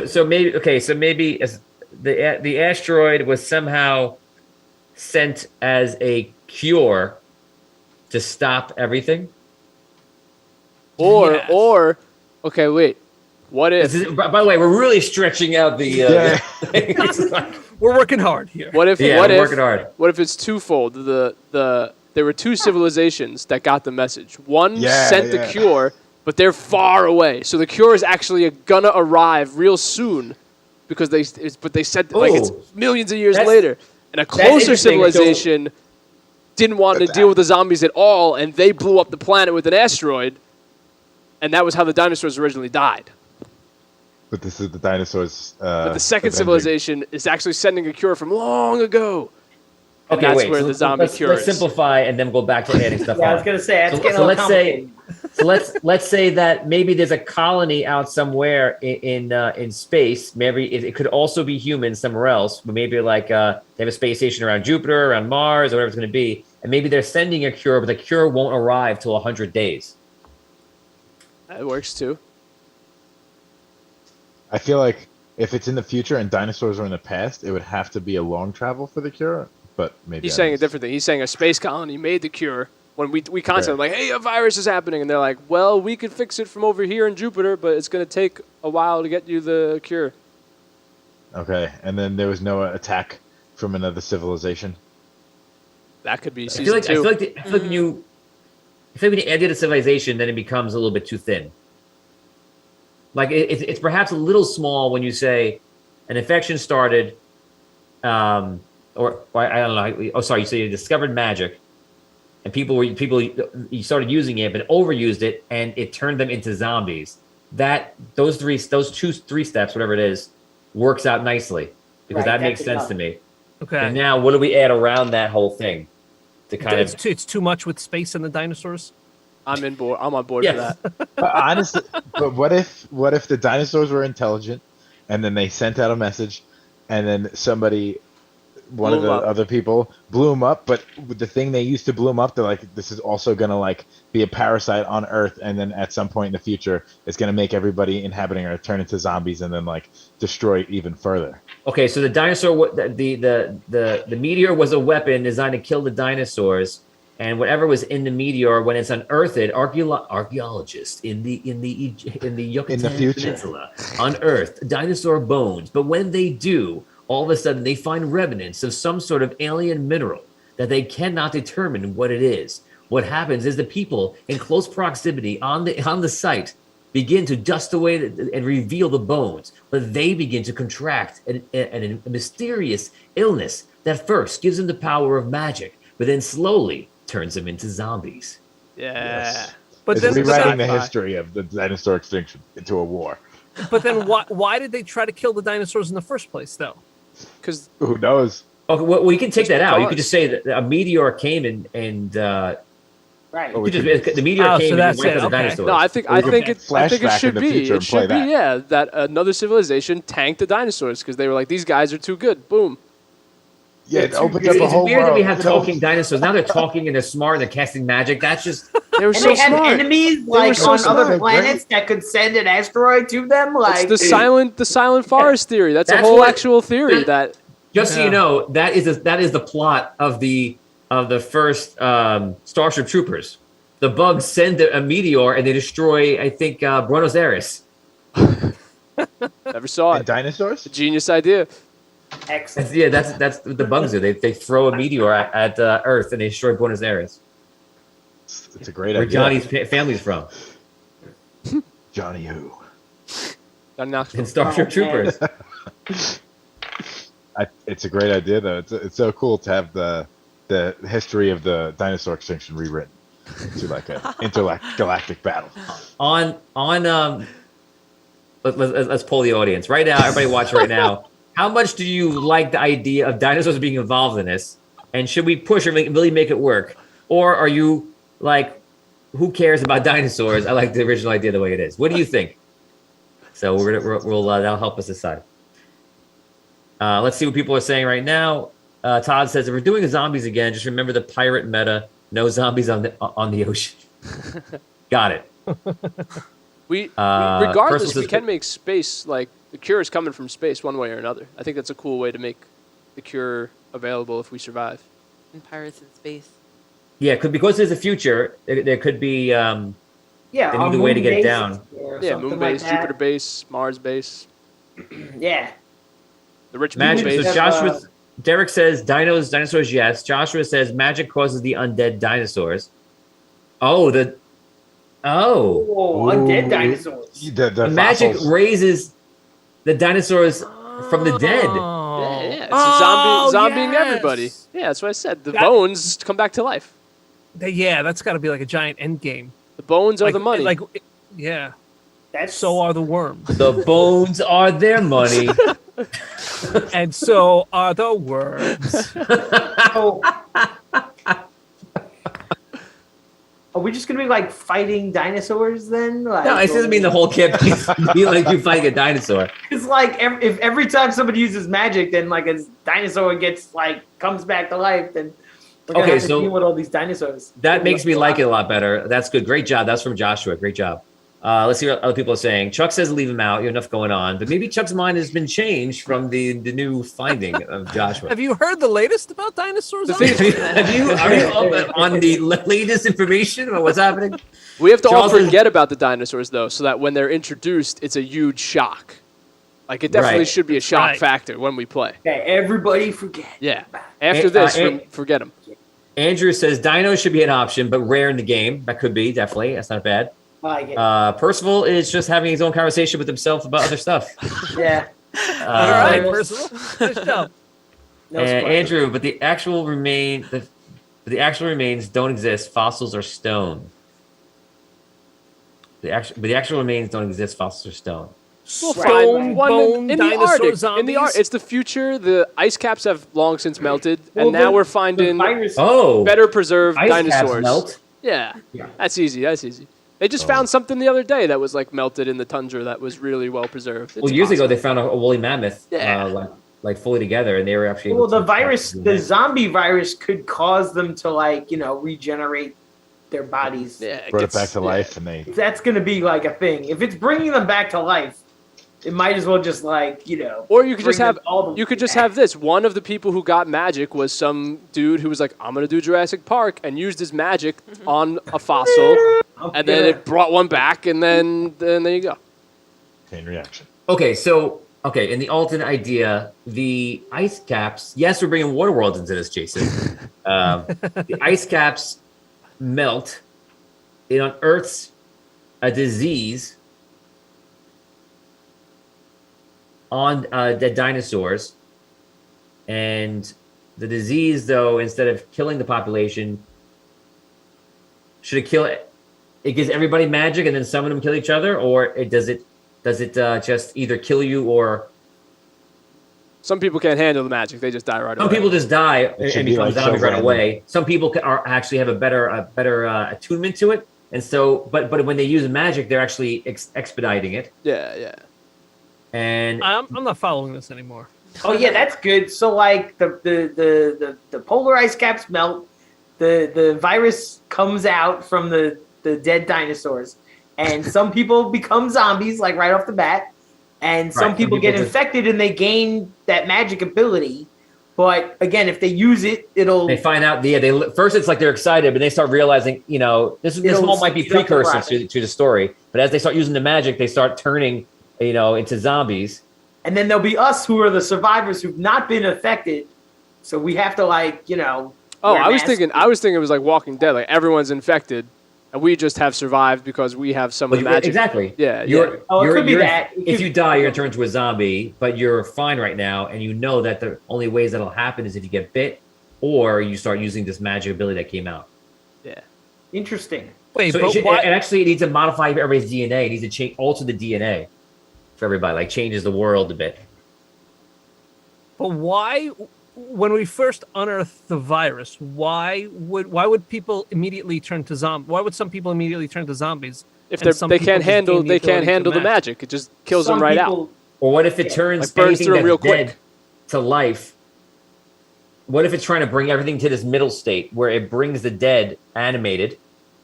So maybe as the asteroid was somehow sent as a cure to stop everything. Or, okay, wait. What if? By the way, we're really stretching out the. We're working hard here. What if? Yeah, what we're if? working hard. What if it's twofold? There were two civilizations that got the message. One sent the cure, but they're far away. So the cure is actually gonna arrive real soon, because they said like it's millions of years later. And a closer civilization didn't want to deal with the zombies at all, and they blew up the planet with an asteroid, and that was how the dinosaurs originally died. But this is the dinosaurs. But the second civilization is actually sending a cure from long ago. And Okay, that's wait. where So the zombie cure let's is. simplify and then go back to adding stuff. Yeah, I was gonna say that's getting a little complicated. Let's say that maybe there's a colony out somewhere in space. Maybe it could also be humans somewhere else, but maybe like they have a space station around Jupiter, around Mars, or whatever it's going to be, and maybe they're sending a cure, but the cure won't arrive till 100 days. That works too. I feel like if it's in the future and dinosaurs are in the past, it would have to be a long travel for the cure. But maybe He's saying a different thing. He's saying a space colony made the cure. When we constantly like, hey, a virus is happening, and they're like, well, we could fix it from over here in Jupiter, but it's going to take a while to get you the cure. Okay, and then there was no attack from another civilization. That could be I season feel like 2. when you add it to civilization, then it becomes a little bit too thin. Like it's perhaps a little small when you say an infection started, or I don't know. Oh, sorry. You say you discovered magic, and you started using it, but overused it, and it turned them into zombies. Those three steps, whatever it is, works out nicely because that makes sense to me. Okay. And now, what do we add around that whole thing to kind of? It's too much with space and the dinosaurs. I'm on board Yes. for that. Honestly, but what if the dinosaurs were intelligent, and then they sent out a message, and then one of the other people blew them up, but with the thing they used to blow them up, they're like, this is also gonna like be a parasite on Earth, and then at some point in the future, it's gonna make everybody inhabiting Earth turn into zombies, and then like destroy it even further. Okay, so the dinosaur, the meteor was a weapon designed to kill the dinosaurs, and whatever was in the meteor, when it's unearthed, archaeologists in the Yucatan Peninsula unearthed dinosaur bones. But when they do, all of a sudden they find remnants of some sort of alien mineral that they cannot determine what it is. What happens is the people in close proximity on the site begin to dust away and reveal the bones, but they begin to contract a mysterious illness that first gives them the power of magic, but then slowly turns them into zombies. Yeah. Yes. But It's then, rewriting the history of the dinosaur extinction into a war. but then why did they try to kill the dinosaurs in the first place, though? Because Who knows? Okay, well, we can take that out. You could because. just say that a meteor came and Right. Oh, the meteor came so and that's wiped it, out the okay. dinosaurs. no, I think it flashback should in the be. future It and play should be, that another civilization tanked the dinosaurs because they were like, these guys are too good. Boom. Yeah, it opens up It's a whole weird that we world. have talking dinosaurs. Now they're talking and they're smart and they're casting magic. That's just They were And so they had smart. enemies were like so on smart. other They're planets that could send an asteroid to them. Like It's the silent forest theory. That's a That's whole what- actual theory that just so you know, that is the plot of the first Starship Troopers. The bugs send a meteor and they destroy, I think, Buenos Aires. never saw And it. dinosaurs? Genius idea. excellent. Yeah, that's what the bugs do. They throw a meteor at Earth and they destroy Buenos Aires, It's a great where idea. Johnny's family's from. Johnny Who. Johnny Knoxville. And Starship Troopers. It's a great idea, though. It's so cool to have the history of the dinosaur extinction rewritten to like an intergalactic battle. Let's poll the audience right now. Everybody watch right now. How much do you like the idea of dinosaurs being involved in this? And should we push or really make it work? Or are you like, who cares about dinosaurs? I like the original idea the way it is. What do you think? So we'll that'll help us decide. Let's see what people are saying right now. Todd says, if we're doing zombies again, just remember the pirate meta. No zombies on the ocean. Got it. Regardless, we can make space, like, the cure is coming from space one way or another. I think that's a cool way to make the cure available if we survive. And pirates in space. Yeah, because there's a future, there could be they need a way to get it down. Yeah, moon base, like Jupiter base, Mars base. Yeah. The rich magic base. So Joshua, Derek says dinosaurs, yes. Joshua says magic causes the undead dinosaurs. Undead dinosaurs. The magic raises the dinosaurs from the dead. Yeah. It's zombieing everybody. Yeah, that's what I said. The bones come back to life. Yeah, that's got to be like a giant end game. The bones are the money. Yeah. So are the worms. The bones are their money. And so are the worms. Are we just gonna be like fighting dinosaurs then? Like, no, it doesn't mean the whole campaign be like you fighting a dinosaur. It's like if every time somebody uses magic, then like a dinosaur comes back to life, then we're gonna have to deal with all these dinosaurs. That makes me like it a lot better. That's good. Great job. That's from Joshua. Great job. Let's see what other people are saying. Chuck says leave him out. You have enough going on. But maybe Chuck's mind has been changed from the new finding of Joshua. Have you heard the latest about dinosaurs? Are you up on the latest information about what's happening? We have to all forget about the dinosaurs, though, so that when they're introduced, it's a huge shock. Like, it definitely should be a shock factor when we play. Okay, everybody forget. Yeah. After this, forget them. Andrew says dinos should be an option, but rare in the game. That could be, definitely. That's not bad. I like it. Percival is just having his own conversation with himself about other stuff. Yeah. All right, Percival. Nice job. Andrew, but the actual remains don't exist. Fossils are stone. The actual remains don't exist. Fossils are stone. Bone in dinosaur the zombies. It's the future. The ice caps have long since melted, and now we're finding better preserved ice dinosaurs. Caps melt. Yeah, that's easy. They just found something the other day that was like melted in the tundra that was really well preserved. Years ago they found a woolly mammoth, like fully together, and they were actually. Well, the zombie virus could cause them to regenerate their bodies. Yeah, brought it back to life, and that's going to be like a thing. If it's bringing them back to life, it might as well just Or you could just have this. One of the people who got magic was some dude who was like, I'm gonna do Jurassic Park, and used his magic on a fossil, and then it brought one back, and then there you go. Chain reaction. Okay, in the alternate idea, the ice caps. Yes, we're bringing water worlds into this, Jason. The ice caps melt. It unearths a disease on dead dinosaurs, and the disease, though, instead of killing the population, should it kill it? It gives everybody magic, and then some of them kill each other, or does it just either kill you or? Some people can't handle the magic; they just die right away. Some people just die and become zombies right away. Some people actually have a better attunement to it, and so, but when they use magic, they're actually expediting it. Yeah. And I'm not following this anymore. Oh yeah, that's good. So like the polar ice caps melt, the virus comes out from the dead dinosaurs, and some people become zombies like right off the bat, and some people get infected and they gain that magic ability. But again, if they use it, they find out. First it's like they're excited, but they start realizing, this all might be precursors to the story. But as they start using the magic, they start turning into zombies. And then there'll be us who are the survivors who've not been affected. So we have to Oh, I was thinking it was like Walking Dead, like everyone's infected, and we just have survived because we have some of the magic. Exactly. Yeah, You're, Oh, it you're, could be you're- that. It if could- you die, you're gonna turn into a zombie, but you're fine right now, and you know that the only ways that'll happen is if you get bit, or you start using this magic ability that came out. Yeah. Interesting. Wait, So but it why? actually needs to modify everybody's DNA. It needs to change, alter the DNA for everybody, like changes the world a bit. But why, when we first unearthed the virus, why would people immediately turn to zombies? Why would some people immediately turn to zombies? If And some they people can't just handle gain the ability to the magic. It just kills them Some right out. people- Or what if it Yeah. turns Like burns anything through that's real dead quick. to life? What if it's trying to bring everything to this middle state where it brings the dead animated,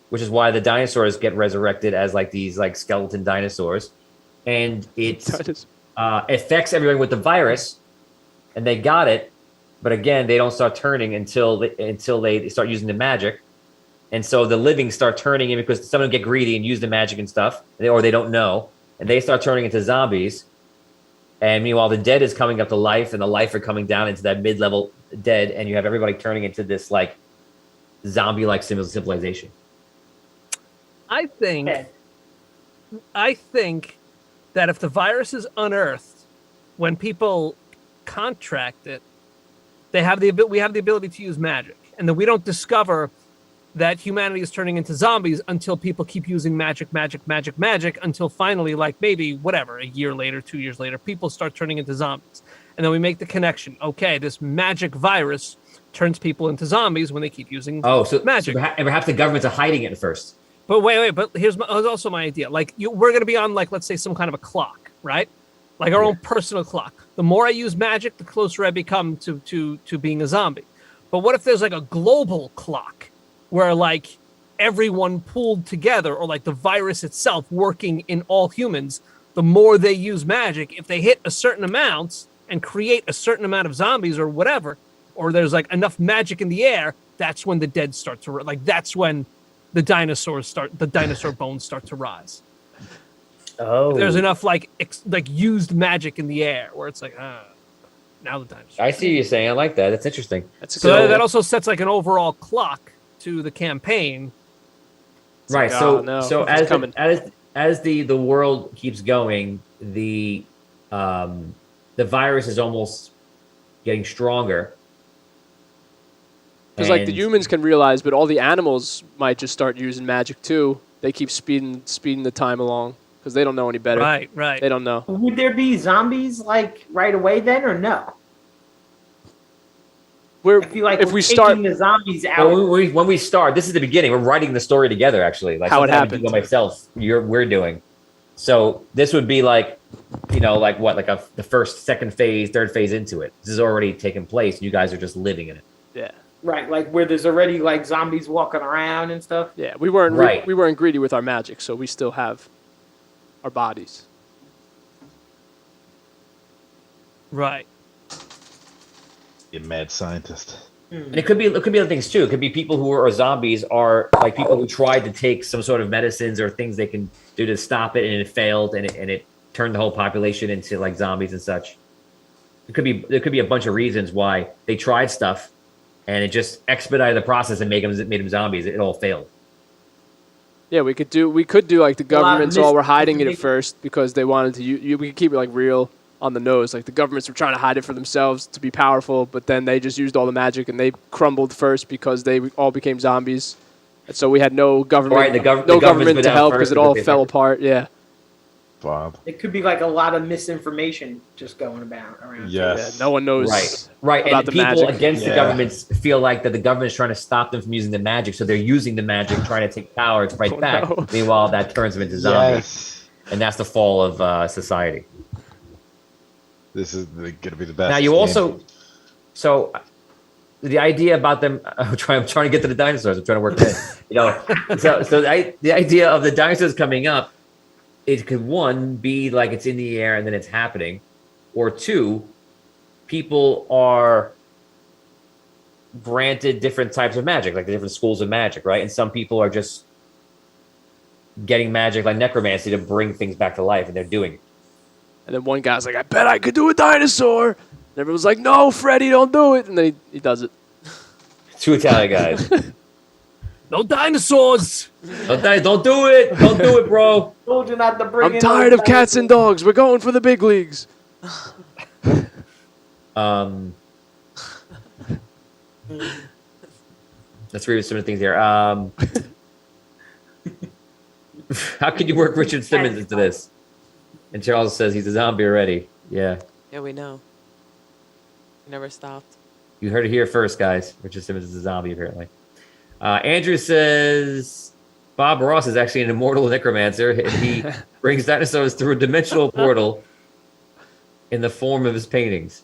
which is why the dinosaurs get resurrected as like these like skeleton dinosaurs, and it affects everyone with the virus, and they got it, but again they don't start turning until they start using the magic, and so the living start turning in because some of them get greedy and use the magic and stuff, or they don't know, and they start turning into zombies. And meanwhile, the dead is coming up to life, and the life are coming down into that mid-level dead, and you have everybody turning into this like zombie-like civilization. I think Yeah. that if the virus is unearthed, when people contract it, we have the ability to use magic, and that we don't discover that humanity is turning into zombies until people keep using magic until finally, like maybe whatever, a year later, 2 years later, people start turning into zombies, and then we make the connection. Okay, this magic virus turns people into zombies when they keep using magic. So perhaps the governments are hiding it at first. But wait. But here's also my idea. Like, we're going to be on, like, let's say some kind of a clock, right? Like our own personal clock. The more I use magic, the closer I become to being a zombie. But what if there's like a global clock where like everyone pooled together, or like the virus itself working in all humans? The more they use magic, if they hit a certain amount and create a certain amount of zombies or whatever, or there's like enough magic in the air, that's when the dead start to like. That's when the dinosaur bones start to rise. Oh, There's enough like used magic in the air where it's like, now the dinosaur. I see what you're saying. I like that. That's interesting. So that also sets like an overall clock to the campaign. Right. like, So oh, no, so it's as the world keeps going, the virus is almost getting stronger. Because like the And- humans can realize, but all the animals might just start using magic too. They keep speeding the time along because they don't know any better. Right. They don't know. Would there be zombies like right away then, or no? I feel like if we're we taking start the zombies out. Well, when we start, this is the beginning. We're writing the story together, actually. Like How it something I would happened. do by myself. We're doing. So this would be like, like what, like the first, second phase, third phase into it. This is already taken place. You guys are just living in it. yeah. Right, like where there's already like zombies walking around and stuff. Yeah, we weren't Right. we weren't greedy with our magic, so we still have our bodies. Right. You mad scientist. And it could be other things too. It could be people who are zombies are like people who tried to take some sort of medicines or things they can do to stop it, and it failed, and it turned the whole population into like zombies and such. There could be a bunch of reasons why they tried stuff, and it just expedited the process and made them zombies. It all failed. Yeah, we could do like the A lot of governments all were hiding it at misinformation. first because they wanted to. We could keep it like real on the nose. Like the governments were trying to hide it for themselves to be powerful, but then they just used all the magic and they crumbled first because they all became zombies. And so we had no government, Right, the government's no go government to down help first because it all because they fell affected- apart. Yeah. Bob. It could be like a lot of misinformation just going about around. Yes. Yeah, no one knows. Right. About And the people magic. against the Yeah. governments feel like that the government's trying to stop them from using the magic, so they're using the magic, trying to take power to fight Oh, back. no. Meanwhile, that turns them into zombies, Yes. and that's the fall of society. This is going to be the best. Now you game. also, so the idea about them. I'm trying to get to the dinosaurs. I'm trying to work that. So the idea of the dinosaurs coming up, it could one be like it's in the air and then it's happening, or two, people are granted different types of magic, like the different schools of magic, right? And some people are just getting magic like necromancy to bring things back to life, and they're doing it. And then one guy's like, I bet I could do a dinosaur. And everyone's like, no, Freddy, don't do it. And then he does it. Two Italian guys. No dinosaurs. Don't do it. Don't do it, bro. Told you not to bring I'm in tired those of cats and dinosaurs. dogs. We're going for the big leagues. Let's read some of the things here. How can you work Richard Simmons into this? And Charles says he's a zombie already. Yeah. Yeah, we know. We never stopped. You heard it here first, guys. Richard Simmons is a zombie, apparently. Andrew says Bob Ross is actually an immortal necromancer, and he brings dinosaurs through a dimensional portal in the form of his paintings.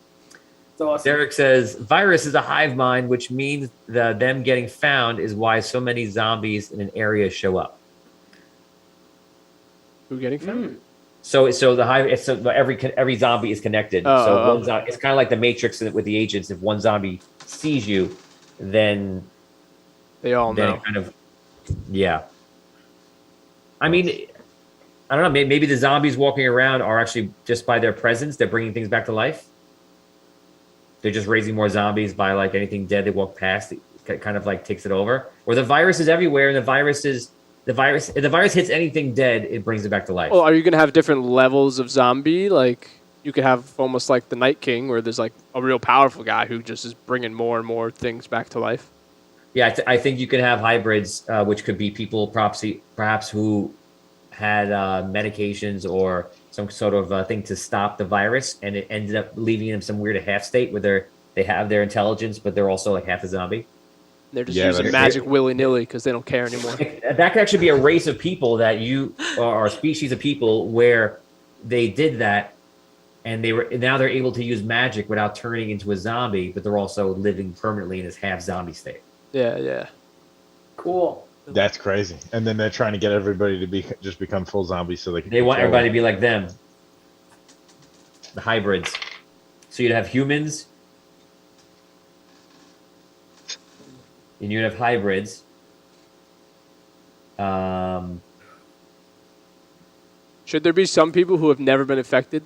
It's awesome. Derek says virus is a hive mind, which means that them getting found is why so many zombies in an area show up. Who getting found? So the hive, so every zombie is connected. Oh. It's kind of like the Matrix with the agents. If one zombie sees you, then They all know. it kind of, yeah. I mean, I don't know. Maybe the zombies walking around are actually just by their presence, they're bringing things back to life. They're just raising more zombies by like anything dead they walk past. It kind of like takes it over. Or the virus is everywhere, and the virus if the virus hits anything dead, it brings it back to life. Well, are you going to have different levels of zombie? Like, you could have almost like the Night King, where there's like a real powerful guy who just is bringing more and more things back to life. Yeah, I think you can have hybrids, which could be people perhaps who had medications or some sort of thing to stop the virus, and it ended up leaving them some weird half state where they have their intelligence, but they're also like half a zombie. They're just Yeah, using but- magic willy-nilly because they don't care anymore. That could actually be a race of people or a species of people where they did that, and now they're able to use magic without turning into a zombie, but they're also living permanently in this half zombie state. Yeah. Cool. That's crazy. And then they're trying to get everybody to just become full zombies so they can. They want control everybody to be like them. The hybrids. So you'd have humans, and you'd have hybrids. Should there be some people who have never been infected?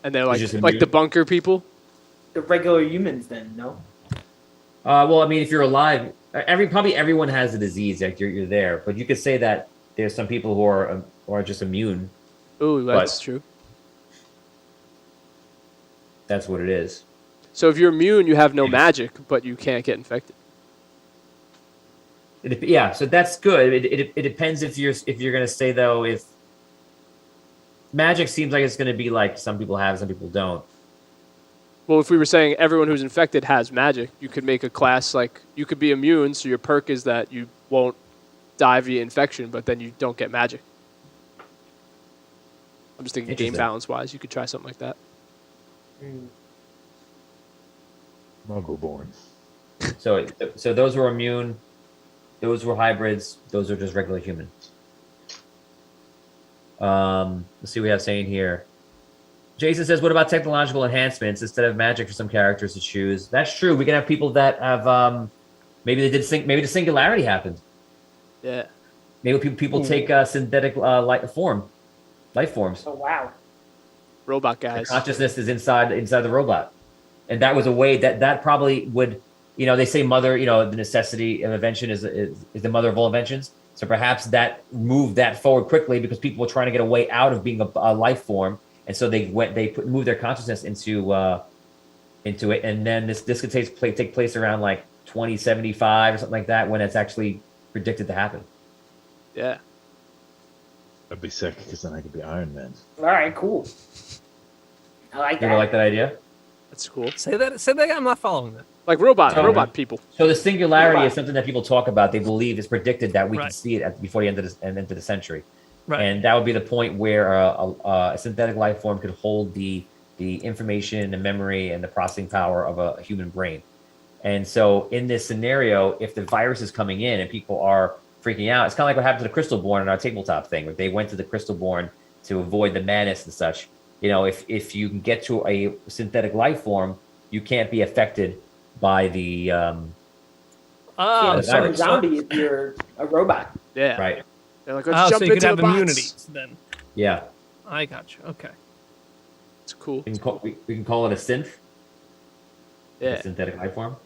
And they're just like the immune? bunker people? The regular humans, then, no? Well, I mean, if you're alive, probably everyone has a disease. Like you're there, but you could say that there's some people who are just immune. Ooh, that's But- true. That's what it is. So if you're immune, you have no magic, but you can't get infected. Yeah, so that's good. It depends if you're gonna say though, if magic seems like it's gonna be like some people have, some people don't. Well, if we were saying everyone who's infected has magic, you could make a class like you could be immune, so your perk is that you won't die via infection, but then you don't get magic. I'm just thinking game Interesting. balance wise, you could try something like that. Muggle born. So those were immune, those were hybrids, those are just regular humans. Let's see what we have saying here. Jason says, what about technological enhancements instead of magic for some characters to choose? That's true. We can have people that have maybe the singularity happened. Yeah. Maybe people take synthetic life forms. Oh, wow. Robot The guys. consciousness is inside the robot, and that was a way that probably would, they say the necessity of invention is the mother of all inventions. So perhaps that moved that forward quickly because people were trying to get a way out of being a life form, and so they moved their consciousness into it, and then this could take place around like 2075 or something like that when it's actually predicted to happen. Yeah. That'd be sick because then I could be Iron Man. All right, cool. I like You that. ever like that idea? That's cool. Say that again. I'm not following that. Like robot Oh. people. So the singularity Right. is something that people talk about. They believe is predicted that we can Right. see it before the end of the century. Right. And that would be the point where a synthetic life form could hold the information, the memory, and the processing power of a human brain. And so in this scenario, if the virus is coming in and people are freaking out, it's kind of like what happened to the Crystalborn in our tabletop thing, where they went to the Crystalborn to avoid the madness and such. If you can get to a synthetic life form, you can't be affected by the Can't the become a virus. zombie if you're a robot. Yeah. right. They're like, let's So jump you could into have the bots. immunity then. Yeah. I got you. Okay. It's cool. We can call it a synth. Yeah. A synthetic life form.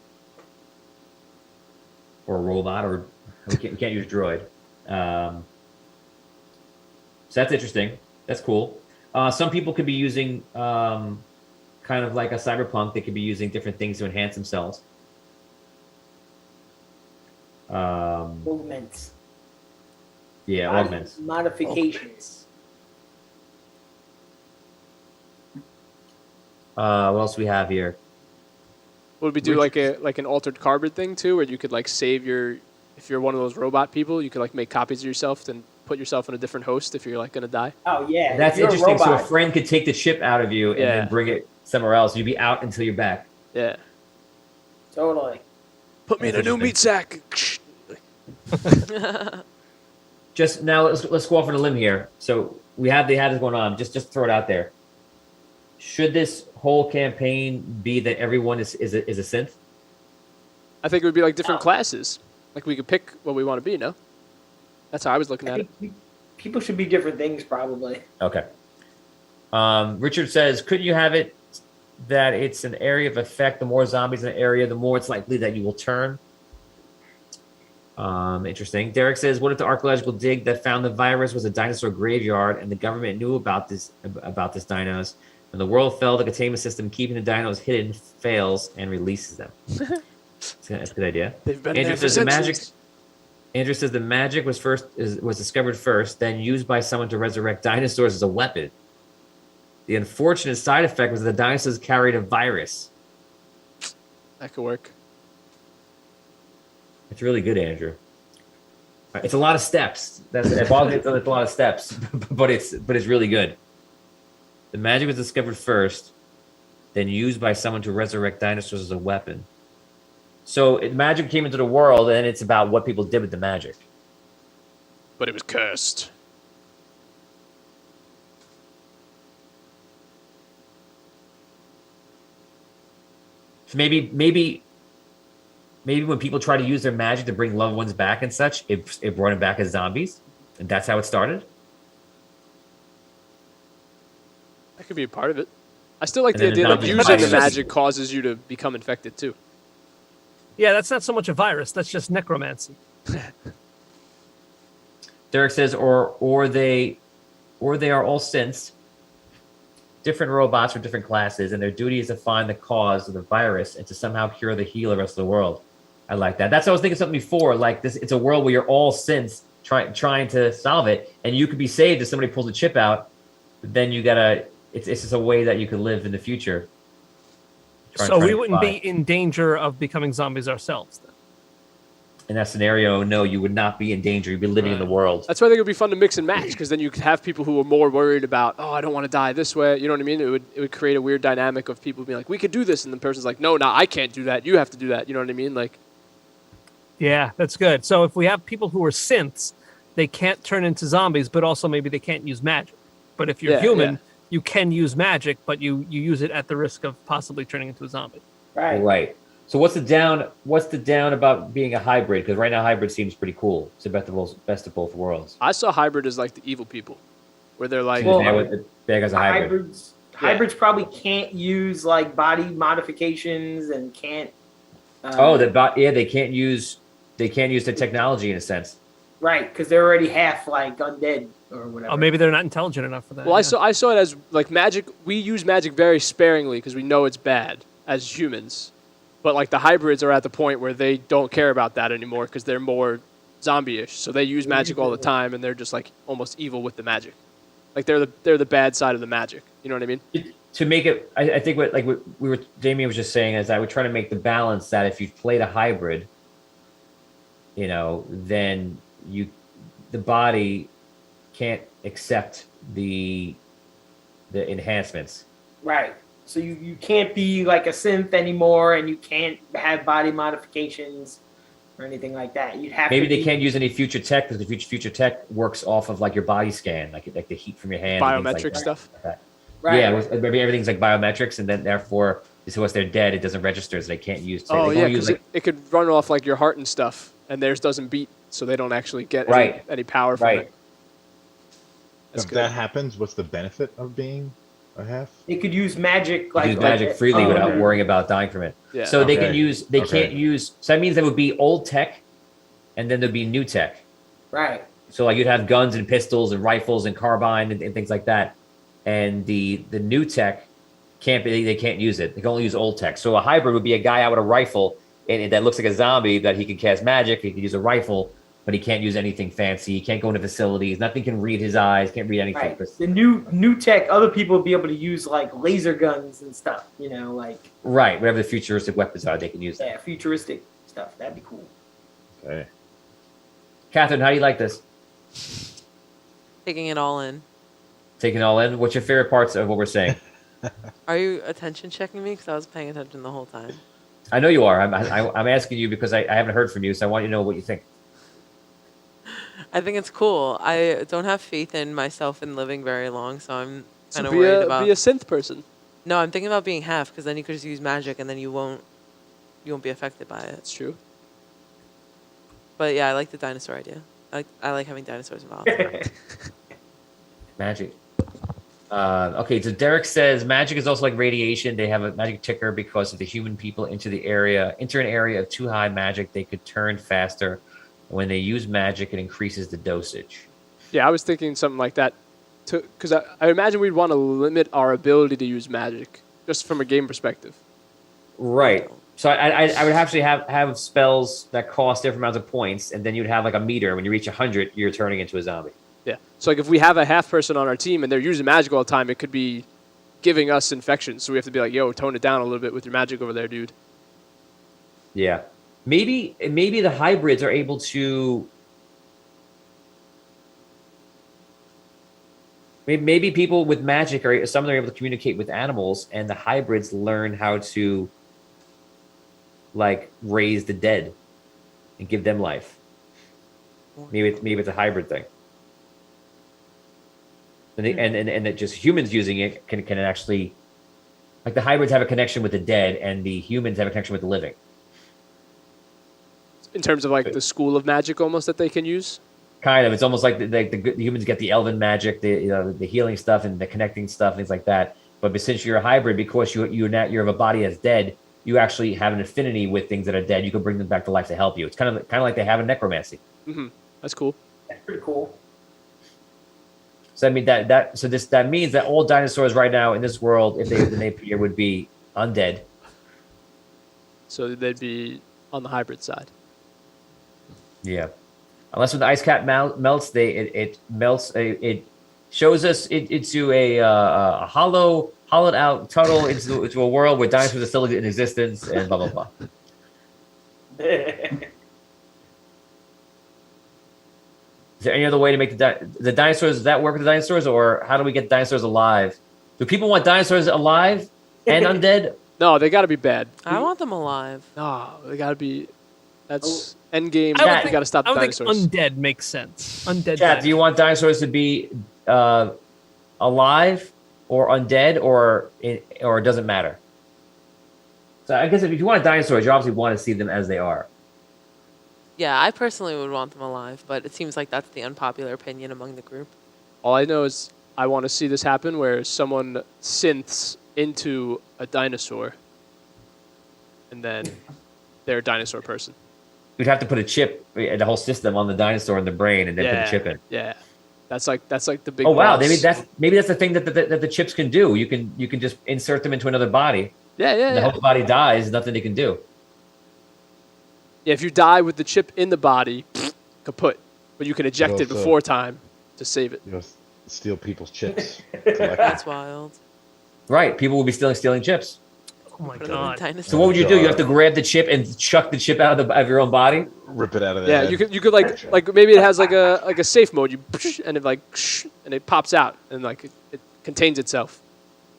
or a robot, or we can't use droid. So that's interesting. That's cool. Some people could be using kind of like a cyberpunk. They could be using different things to enhance themselves. Movements. Yeah, augments. Modifications. What else we have here? Would we do like an altered carbon thing too, where you could like save your, if you're one of those robot people, you could like make copies of yourself and put yourself in a different host if you're like gonna die. Oh yeah, That's you're interesting. So a robot. friend could take the chip out of you and then bring it somewhere else. You'd be out until you're back. Yeah. Totally. Put me in a new meat sack. Just now, let's go off on a limb here. So they have this going on. Just throw it out there. Should this whole campaign be that everyone is a synth? I think it would be like different classes. Like we could pick what we want to be. No, that's how I was looking at it. People should be different things, probably. Okay. Richard says, couldn't you have it that it's an area of effect? The more zombies in an area, the more it's likely that you will turn. Interesting. Derek says, what if the archaeological dig that found the virus was a dinosaur graveyard and the government knew about this dinos? When the world fell, the containment system keeping the dinos hidden fails and releases them. That's a good idea. They've been Andrew there for says the centuries. magic. Andrew says the magic was discovered first, then used by someone to resurrect dinosaurs as a weapon. The unfortunate side effect was that the dinosaurs carried a virus. That could work. It's really good, Andrew. It's a lot of steps. It's a lot of steps, but it's really good. The magic was discovered first, then used by someone to resurrect dinosaurs as a weapon. So magic came into the world, and it's about what people did with the magic. But it was cursed. So maybe when people try to use their magic to bring loved ones back and such, it brought them back as zombies, and that's how it started. That could be a part of it. I still like And the then idea the that zombies using the virus. magic causes you to become infected too. Yeah, that's not so much a virus. That's just necromancy. Derek says, or they are all synths, different robots for different classes, and their duty is to find the cause of the virus and to somehow cure the heal the rest of the world. I like that. That's what I was thinking something before. Like this, it's a world where you're all synths trying to solve it, and you could be saved if somebody pulls a chip out. But then you gotta. It's just a way that you could live in the future. So we wouldn't be in danger of becoming zombies ourselves then. In that scenario, no, you would not be in danger. You'd be living in the world. That's why I think it would be fun to mix and match, because then you could have people who are more worried about, oh, I don't want to die this way. You know what I mean? It would create a weird dynamic of people being like, we could do this, and the person's like, no, I can't do that. You have to do that. You know what I mean? Like, Yeah, that's good. So if we have people who are synths, they can't turn into zombies, but also maybe they can't use magic. But if you're human, you can use magic, but you use it at the risk of possibly turning into a zombie. Right. So what's the down about being a hybrid? Because right now hybrid seems pretty cool. It's the best of both worlds. I saw hybrid as like the evil people, where they're like, So the bad guy's a hybrid. Hybrids probably can't use like body modifications and can't. They can't use the technology in a sense. Right, because they're already half like undead or whatever. Oh, maybe they're not intelligent enough for that. well, I saw it as like magic. We use magic very sparingly because we know it's bad as humans. But like the hybrids are at the point where they don't care about that anymore because they're more zombie-ish. So they use magic all the time, and they're just like almost evil with the magic. Like they're the bad side of the magic. You know what I mean? To make it, I think Damien was just saying is I would try to make the balance that if you played a hybrid, then the body can't accept the enhancements. Right. So you can't be like a synth anymore, and you can't have body modifications or anything like that. You'd have Maybe they can't use any future tech because the future tech works off of like your body scan, like the heat from your hand, Biometric stuff. Like that. Right. Yeah, maybe everything's like biometrics, and then therefore, once they're dead, it doesn't register, so they can't use. Oh yeah, because it could run off like your heart and stuff, and theirs doesn't beat, so they don't actually get any power from it. If that happens, what's the benefit of being a half? They could use magic freely without worrying about dying from it. Yeah. So they can't use. So that means there would be old tech and then there'd be new tech. Right. So like you'd have guns and pistols and rifles and carbine and things like that, and the new tech they can't use it. They can only use old tech. So a hybrid would be a guy out with a rifle and that looks like a zombie that he can cast magic. He can use a rifle, but he can't use anything fancy. He can't go into facilities. Nothing can read his eyes. Can't read anything. Right. The new tech, other people will be able to use like laser guns and stuff. You know, like Right. Whatever the futuristic weapons are, they can use that. yeah, futuristic stuff. That'd be cool. Okay. Catherine, how do you like this? Taking it all in. Taking it all in. What's your favorite parts of what we're saying? Are you attention checking me? Because I was paying attention the whole time. I know you are. I'm asking you because I haven't heard from you, so I want you to know what you think. I think it's cool. I don't have faith in myself in living very long, so I'm So kind of worried about. be a synth person. No, I'm thinking about being half, because then you could just use magic, and then you won't be affected by it. That's true. But yeah, I like the dinosaur idea. I like having dinosaurs involved. Magic. Okay, so Derek says magic is also like radiation. They have a magic ticker because if the human people enter an area of too high magic, they could turn faster. When they use magic, it increases the dosage. Yeah, I was thinking something like that. Because I imagine we'd want to limit our ability to use magic, just from a game perspective. Right. So I would actually have spells that cost different amounts of points, and then you'd have like a meter. When you reach 100, you're turning into a zombie. Yeah. So like if we have a half person on our team and they're using magic all the time, it could be giving us infections. So we have to be like, yo, tone it down a little bit with your magic over there, dude. Yeah. Maybe the hybrids are able to. Maybe people with magic some of them are able to communicate with animals, and the hybrids learn how to like raise the dead and give them life. Maybe it's a hybrid thing. And that just humans using it can actually, like the hybrids have a connection with the dead and the humans have a connection with the living. In terms of like the school of magic almost that they can use? Kind of. It's almost like the humans get the elven magic, the healing stuff and the connecting stuff, things like that. But since you're a hybrid, because you have a body that's dead, you actually have an affinity with things that are dead. You can bring them back to life to help you. It's kind of like they have a necromancy. Mm-hmm. That's cool. That's pretty cool. So I mean that means that all dinosaurs right now in this world, if they appear, would be undead. So they'd be on the hybrid side. Yeah, unless when the ice cap melts, it melts. It shows us into a hollowed out tunnel into a world where dinosaurs are still in existence and blah blah blah. Is there any other way to make the dinosaurs? Does that work with the dinosaurs, or how do we get dinosaurs alive? Do people want dinosaurs alive and undead? No, they got to be bad. I want them alive. No, they got to be. That's end game. I You got to stop the would dinosaurs. think undead makes sense. Undead. Chat, do you want dinosaurs to be alive or undead, or it doesn't matter? So I guess if you want dinosaurs, you obviously want to see them as they are. Yeah, I personally would want them alive, but it seems like that's the unpopular opinion among the group. All I know is I want to see this happen where someone synths into a dinosaur and then they're a dinosaur person. You'd have to put a chip, the whole system on the dinosaur in the brain, and then put a chip in. Yeah, that's like the big. Oh wow, boss. maybe that's the thing that the chips can do. You can just insert them into another body. Yeah. The whole body dies. There's nothing they can do. Yeah, if you die with the chip in the body, kaput. But you can eject it before time to save it. You know, steal people's chips. That's wild. Right, people will be stealing chips. Oh my Put 'em in god. dinosaurs. So what would you do? You have to grab the chip and chuck the chip out of your own body. Rip it out of there. Yeah, you could like maybe it has like a safe mode. You and it and it pops out and like it contains itself.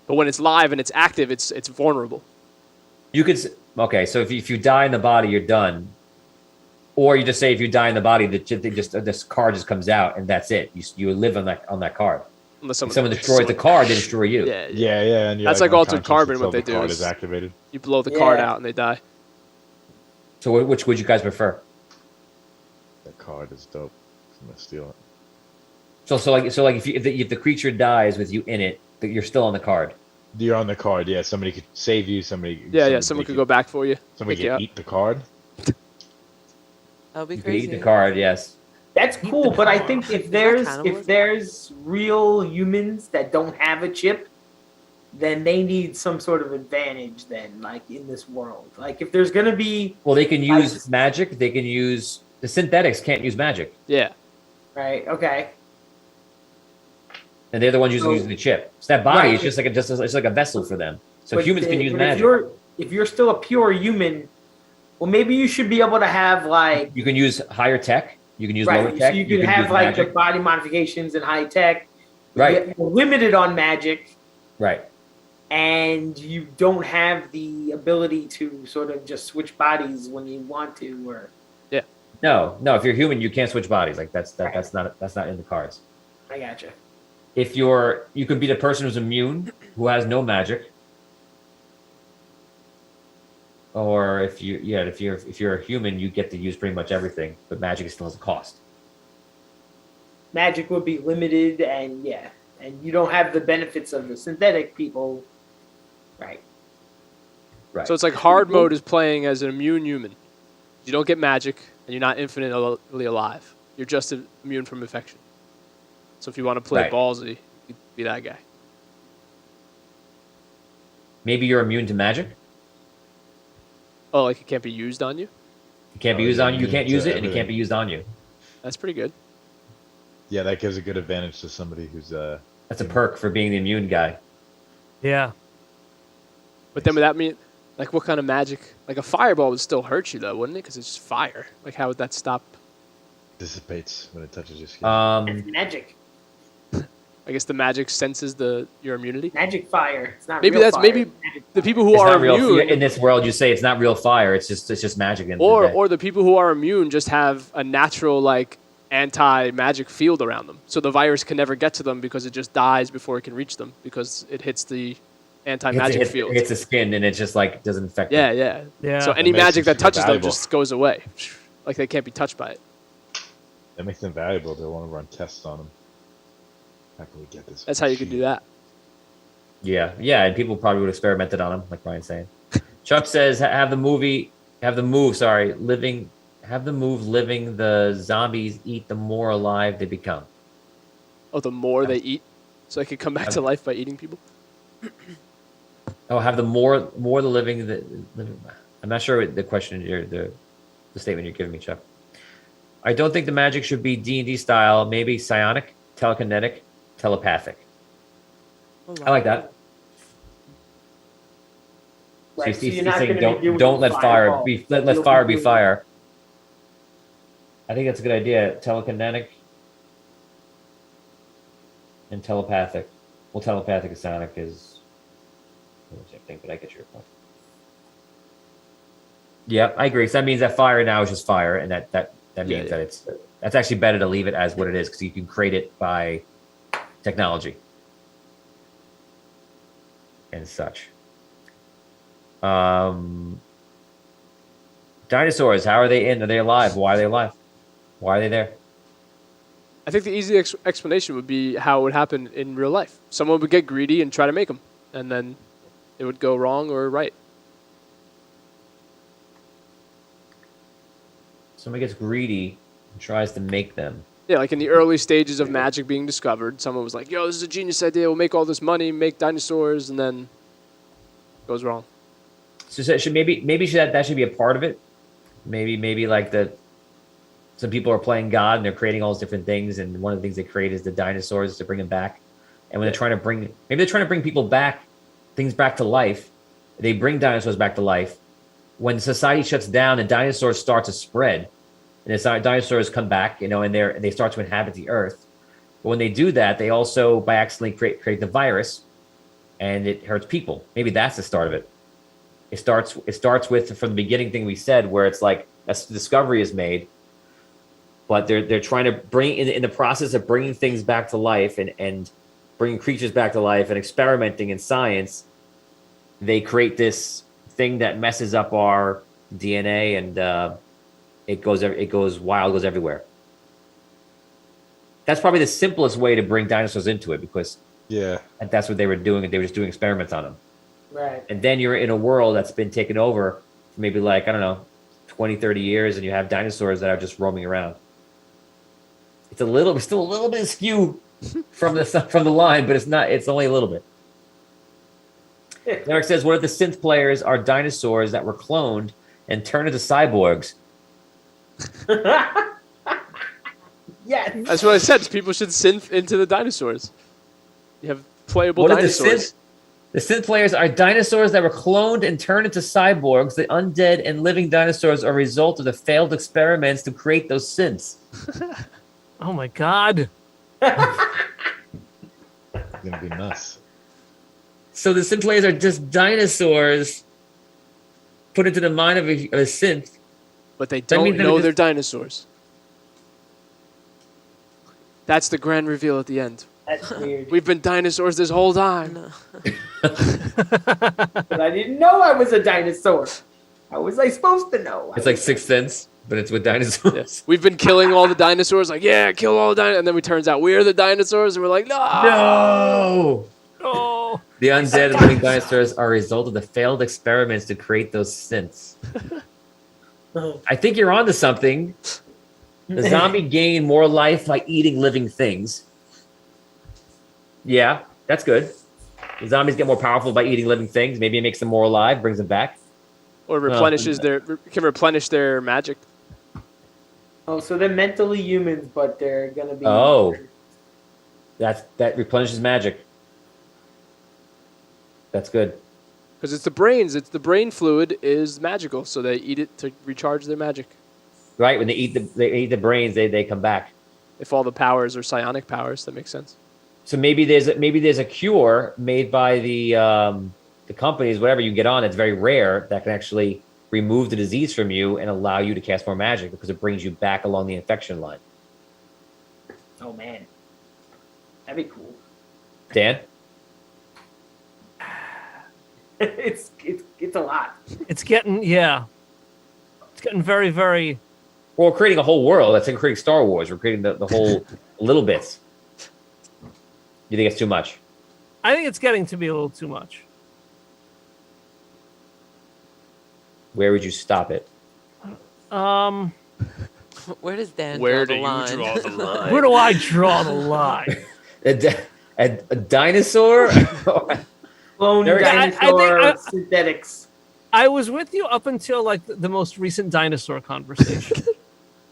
But when it's live and it's active, it's vulnerable. You could so if you die in the body, you're done. Or you just say if you die in the body, this card just comes out and that's it. You live on that card. Unless if someone destroys the card, they destroy you. Yeah. And that's like altered carbon. What they the do card is activated. You blow the card out and they die. So which would you guys prefer? That card is dope. I'm gonna steal it. So like if the creature dies with you in it, you're still on the card. You're on the card. Yeah, somebody could save you. Somebody Someone could go back for you. Somebody pick you could up. eat the card. That would be You could eat crazy. the card, yes. That's Eat cool, the but I car. think Is that cannibalism? if there's real humans that don't have a chip, then they need some sort of advantage. Then, like in this world, like if there's gonna be Well, they can use magic. They can use the synthetics. Can't use magic, Yeah. right, okay, and they're the ones So- using the chip. So that body Right. is just it's like a vessel for them. So But humans can the- use but magic. If you're still a pure human, well, maybe you should be able to have like You can use higher tech. You can use lower right. tech. So you can have use like the magic. body modifications and high tech. Right. You're limited on magic, Right. and you don't have the ability to sort of just switch bodies when you want to, or No. If you're human, you can't switch bodies. Like that's not in the cards. I gotcha. If you could be the person who's immune, who has no magic, or if you're a human, you get to use pretty much everything, but magic still has a cost. Magic would be limited, and you don't have the benefits of the synthetic people, right? Right. So it's like hard mode is playing as an immune human. You don't get magic, and you're not infinitely alive. You're just immune from infection. So if you want to play Right. ballsy, you be that guy. Maybe you're immune to magic. Oh, like it can't be used on you? It can't be Oh, used yeah, on you. You immune can't to use it, and it everything. can't be used on you. That's pretty good. Yeah, that gives a good advantage to somebody who's That's a perk for being the immune guy. Yeah. But then would that mean, like, what kind of magic? Like a fireball would still hurt you, though, wouldn't it? Because it's just fire. Like, how would that stop? dissipates when it touches your skin. It's magic, I guess the magic senses your immunity. magic fire. It's not Maybe real that's fire. maybe It's magic the fire. people who It's are not real. immune, In this world, you say it's not real fire. It's just magic. In or the people who are immune just have a natural like anti-magic field around them, so the virus can never get to them because it just dies before it can reach them because it hits the anti-magic field. It hits the skin, and it just like doesn't affect. Yeah, them. yeah, Yeah. So any makes magic them that super touches valuable. them just goes away, like they can't be touched by it. That makes them valuable. They'll want to run tests on them. How can we get this? That's how you could do that. Yeah, and people probably would experiment it on him, like Ryan's saying. Chuck says, have the move living the zombies eat the more alive they become. Oh, the more they eat, so they could come back to life by eating people. Oh, have the more the living the living. I'm not sure what the question the statement you're giving me, Chuck. I don't think the magic should be D&D style. Maybe psionic, telekinetic, telepathic. I like that. Right, So so he's you're not saying gonna be doing don't let fire fireball. be let You'll fire be be doing- fire. I think that's a good idea. Telekinetic and telepathic. Well, telepathic and psionic is the same thing, but I get your point. Yep, I agree. So that means that fire now is just fire, and that means that that's actually better to leave it as what it is because you can create it by technology and such. Dinosaurs, how are they in? Are they alive? Why are they alive? Why are they there? I think the easy explanation would be how it would happen in real life. Someone would get greedy and try to make them, and then it would go wrong or right. Somebody gets greedy and tries to make them. Yeah, like in the early stages of magic being discovered, someone was like, yo, this is a genius idea. We'll make all this money, make dinosaurs, and then it goes wrong. So that should that should be a part of it. Maybe like some people are playing God and they're creating all these different things, and one of the things they create is the dinosaurs to bring them back. And when they're trying to bring people back, things back to life, they bring dinosaurs back to life. When society shuts down and dinosaurs start to spread, and dinosaurs come back, and they start to inhabit the earth. But when they do that, they also by accidentally create the virus, and it hurts people. Maybe that's the start of it. It starts with from the beginning thing we said, where it's like a discovery is made, but they're trying to bring in the process of bringing things back to life and bringing creatures back to life and experimenting in science. They create this thing that messes up our DNA, and it goes wild, goes everywhere. That's probably the simplest way to bring dinosaurs into it, because that's what they were doing, and they were just doing experiments on them. Right. And then you're in a world that's been taken over for maybe like, I don't know, 20, 30 years, and you have dinosaurs that are just roaming around. It's still a little bit askew from the line, but it's not. It's only a little bit. Derek says, "What if the synth players are dinosaurs that were cloned and turned into cyborgs?" Yes. That's what I said. People should synth into the dinosaurs. You have playable dinosaurs. The synth players are dinosaurs that were cloned and turned into cyborgs. The undead and living dinosaurs are a result of the failed experiments to create those synths. Oh my god. It's gonna be nuts. So the synth players are just dinosaurs put into the mind of a synth. But they That don't means know they're dinosaurs. That's the grand reveal at the end. That's weird. We've been dinosaurs this whole time. But I didn't know I was a dinosaur. How was I supposed to know? It's like Sixth Sense, but it's with dinosaurs. Yes. We've been killing all the dinosaurs. Like, yeah, kill all the dinosaurs. And then it turns out we're the dinosaurs. And we're like, no. No! Oh. The undead and living dinosaurs are a result of the failed experiments to create those synths. I think you're onto something. The zombie gain more life by eating living things. Yeah, that's good. The zombies get more powerful by eating living things. Maybe it makes them more alive, brings them back. Or replenishes can replenish their magic. Oh, so they're mentally humans, but they're gonna be. Oh. That replenishes magic. That's good. Because it's the brains. It's the brain fluid is magical, so they eat it to recharge their magic. Right, when they eat the brains, they come back. If all the powers are psionic powers, that makes sense. So maybe there's a cure made by the companies, whatever you get on, that's very rare, that can actually remove the disease from you and allow you to cast more magic because it brings you back along the infection line. Oh man, that'd be cool. Dan? it's a lot. It's getting very, very. Well, we're creating a whole world. That's like creating Star Wars. We're creating the whole little bits. You think it's too much? I think it's getting to be a little too much. Where would you stop it? Where does Dan Where draw do the line? you draw the line? Where do I draw the line? A dinosaur? Clone There we go. dinosaur synthetics. I was with you up until like the most recent dinosaur conversation.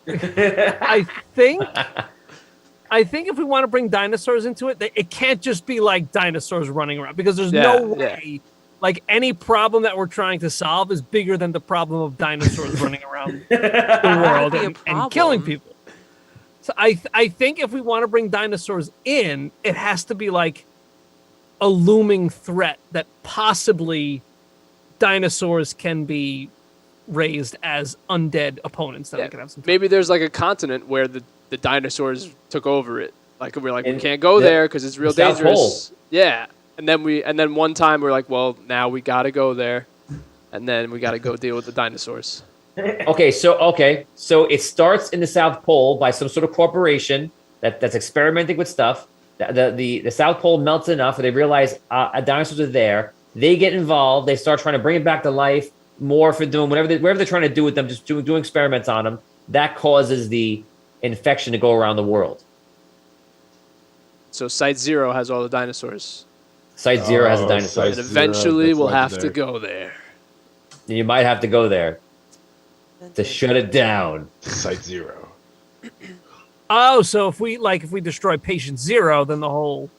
I think if we want to bring dinosaurs into it, it can't just be like dinosaurs running around because there's no way like any problem that we're trying to solve is bigger than the problem of dinosaurs running around the world and killing people. So I think if we want to bring dinosaurs in, it has to be like a looming threat that possibly dinosaurs can be raised as undead opponents that we can have some. Maybe there's like a continent where the dinosaurs took over it. Like we're like, we can't go there because it's real dangerous. Yeah. And then one time we're like, well, now we gotta go there. And then we gotta go deal with the dinosaurs. Okay, so it starts in the South Pole by some sort of corporation that's experimenting with stuff. The South Pole melts enough, and they realize dinosaurs are there. They get involved. They start trying to bring it back to life. More for doing whatever they're trying to do with them, just doing experiments on them. That causes the infection to go around the world. So Site Zero has all the dinosaurs. Site Zero has a dinosaur. And eventually we'll have to go there. You might have to go there to shut it down. Site Zero. Oh, so if we destroy Patient Zero, then the whole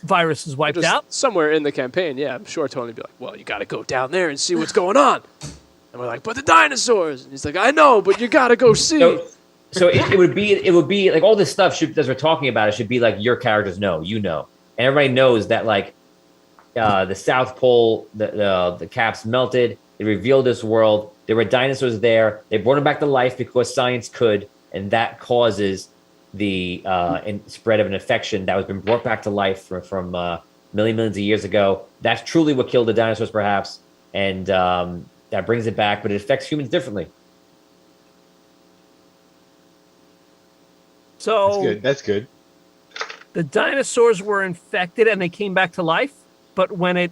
virus is wiped Just out? somewhere in the campaign, yeah. I'm sure Tony would be like, well, you got to go down there and see what's going on. And we're like, but the dinosaurs. And he's like, I know, but you got to go see. So it would be like all this stuff as we're talking about it should be like your characters know, and everybody knows that like the South Pole, the caps melted. They revealed this world. There were dinosaurs there. They brought them back to life because science could, and that causes the spread of an infection that has been brought back to life from millions of years ago. That's truly what killed the dinosaurs, perhaps, and that brings it back, but it affects humans differently. So That's good. the dinosaurs were infected and they came back to life, but when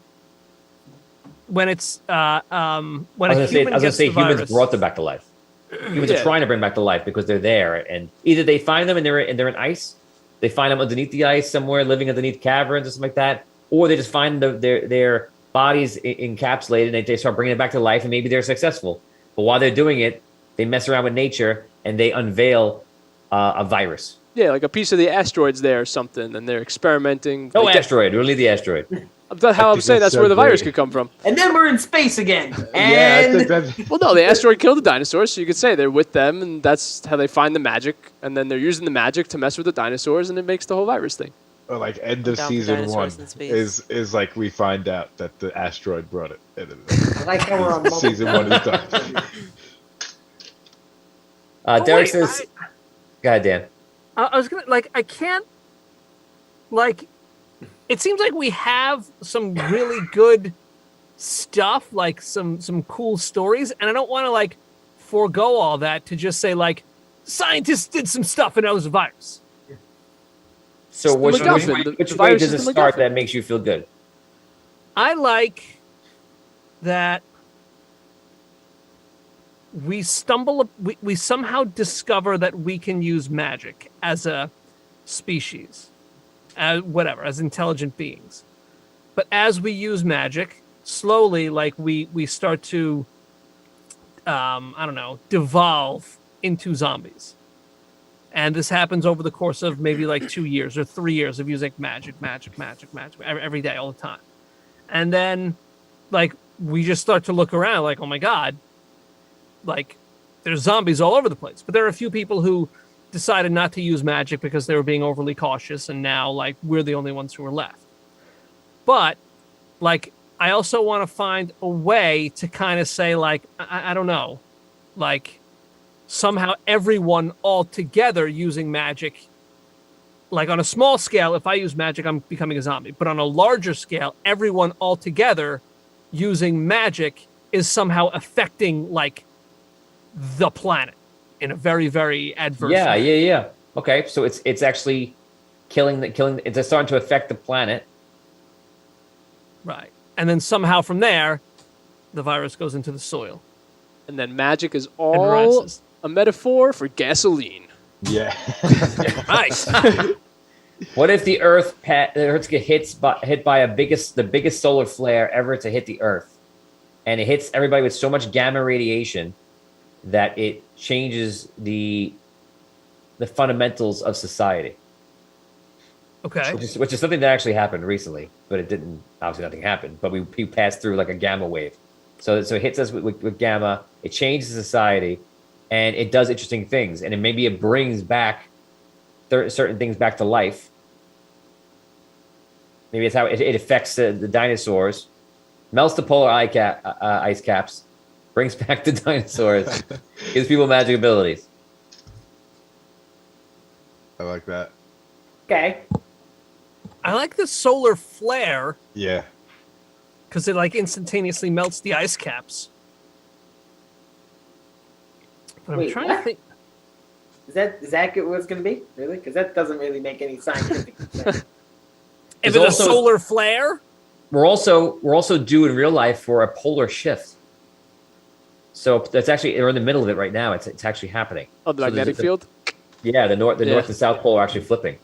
when it's when I a was human going to gets say the humans virus. brought them back to life. Humans are trying to bring back to life because they're there, and either they find them and they're in ice, they find them underneath the ice somewhere, living underneath caverns or something like that, or they just find their bodies encapsulated and they start bringing it back to life, and maybe they're successful. But while they're doing it, they mess around with nature and they unveil a virus. Yeah, like a piece of the asteroid's there or something, and they're experimenting. No asteroid. We'll leave the asteroid. That's how I'm saying that's where the virus could come from. And then we're in space again. Yeah, And Well, no, the asteroid killed the dinosaurs, so you could say they're with them, and that's how they find the magic, and then they're using the magic to mess with the dinosaurs, and it makes the whole virus thing. Or like end of Down for season 1 dinosaurs in space. is like we find out that the asteroid brought it. I like how we're on Season 1 is done. Derek says, "Go ahead, Dan." I was gonna I can't it seems like we have some really good stuff, like some cool stories, and I don't want to forego all that to just say scientists did some stuff and that was a virus. So which MacGuffin. which The way virus does it is the start MacGuffin. that makes you feel good? I like that we somehow discover that we can use magic as a species, as intelligent beings. But as we use magic, slowly, we start to, devolve into zombies. And this happens over the course of maybe 2 years or 3 years of using magic every day, all the time. And then, we just start to look around oh my God, there's zombies all over the place. But there are a few people who decided not to use magic because they were being overly cautious, and now we're the only ones who are left. But I also want to find a way to kind of say I don't know, somehow everyone all together using magic. On a small scale, if I use magic, I'm becoming a zombie. But on a larger scale, everyone all together using magic is somehow affecting the planet in a very, very adverse way. Yeah. Okay, so it's actually killing. It's starting to affect the planet. Right. And then somehow from there, the virus goes into the soil. And then magic is And all rises. a metaphor for gasoline. Yeah. Nice. What if the Earth get hit by the biggest solar flare ever to hit the Earth, and it hits everybody with so much gamma radiation that it changes the fundamentals of society? Okay. Which is something that actually happened recently, but it didn't. Obviously, nothing happened. But we passed through a gamma wave, so it hits us with gamma. It changes society, and it does interesting things. And maybe it brings back certain things back to life. Maybe it's how it affects the dinosaurs, melts the polar ice caps, brings back the dinosaurs, gives people magic abilities. I like that. okay. I like the solar flare Yeah. because it instantaneously melts the ice caps. But I'm Wait, trying what? to think. Is that what it's going to be? Really? Because that doesn't really make any scientific sense. If There's it's a also- solar flare, We're also due in real life for a polar shift. So that's actually we're in the middle of it right now. It's actually happening. Oh, the So magnetic there's field? Yeah, the north and south pole are actually flipping.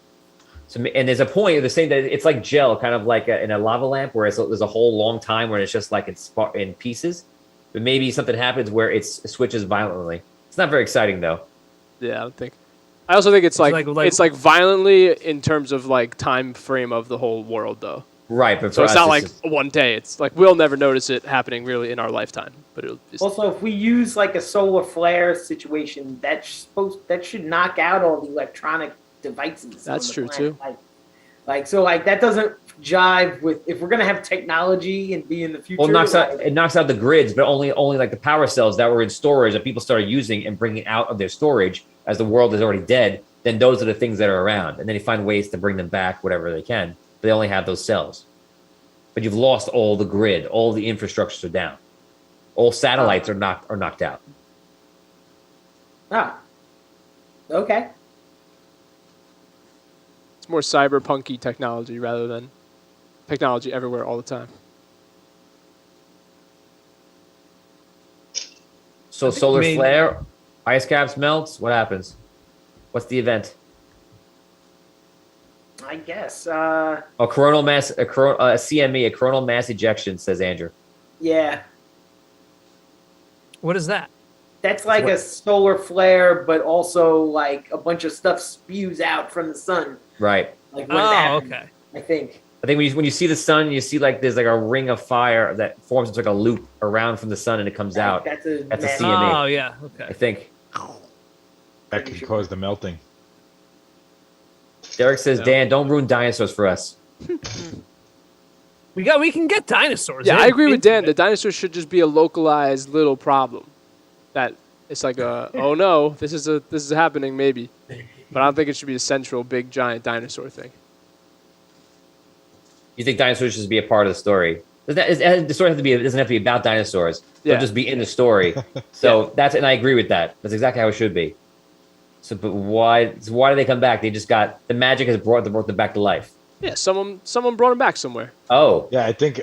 So, and there's a point they're saying that it's like gel, kind of like in a lava lamp, where there's a whole long time where it's just in pieces. But maybe something happens where it switches violently. It's not very exciting though. Yeah, I don't think. I also think it's like- violently in terms of time frame of the whole world though. Right, but So for it's us, not just- one day. It's we'll never notice it happening really in our lifetime. But it'll just, Also, if we use a solar flare situation, that should knock out all the electronic devices. That's on the true, planet. too. That doesn't jive with if we're gonna have technology and be in the future. Well, it knocks out the grids, but only the power cells that were in storage that people started using and bringing out of their storage as the world is already dead. Then those are the things that are around, and then they find ways to bring them back, whatever they can. But they only have those cells. But you've lost all the grid, all the infrastructures are down, all satellites are knocked out. Ah. Okay. it's more cyberpunky technology rather than technology everywhere all the time. So solar mean- flare, ice caps melts. What happens? What's the event? I guess. A coronal mass, a CME, a coronal mass ejection, says Andrew. Yeah. What is that? That's like a solar flare, but also like a bunch of stuff spews out from the sun. Right. Like when it Oh, happens, okay. I think. I think when you see the sun, you see like there's like a ring of fire that forms into like a loop around from the sun and it comes out. That's a That's a mass- CME. Oh, yeah. I Okay. think. That can cause the melting. Derek says, No. Dan, don't ruin dinosaurs for us. We can get dinosaurs. Yeah, in- I agree with into Dan. it. The dinosaurs should just be a localized little problem. That it's like oh no, this is happening maybe, but I don't think it should be a central big giant dinosaur thing. You think dinosaurs should be a part of the story? The story doesn't have to be about dinosaurs. They'll Yeah. just be in the story. So and I agree with that. That's exactly how it should be. So, but why? So why do they come back? They just got the magic has brought them back to life. Yeah, someone brought him back somewhere. Oh, Yeah, I think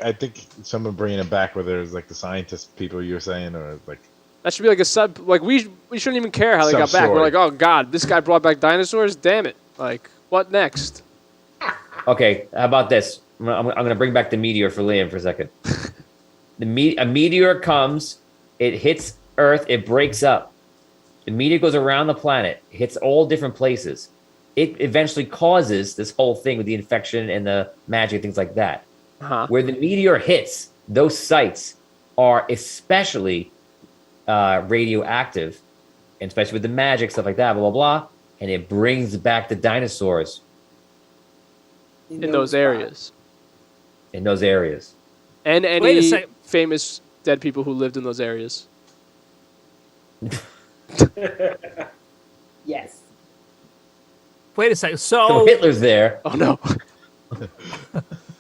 someone bringing it back, whether it's like the scientist people you're saying, or like That should be like a sub. Like we shouldn't even care how they Some got back. We're story. like, oh god, this guy brought back dinosaurs. Damn it! Like what next? okay. How about this? I'm going to bring back the meteor for Liam for a second. A meteor comes, it hits Earth, it breaks up. The meteor goes around the planet, hits all different places. It eventually causes this whole thing with the infection and the magic, things like that. Huh? Where the meteor hits, those sites are especially radioactive, and especially with the magic, stuff like that, blah, blah, blah. And it brings back the dinosaurs In those areas, in those areas. and Wait a any second. famous dead people who lived in those areas. Yes. Wait a second. So So Hitler's there Oh no!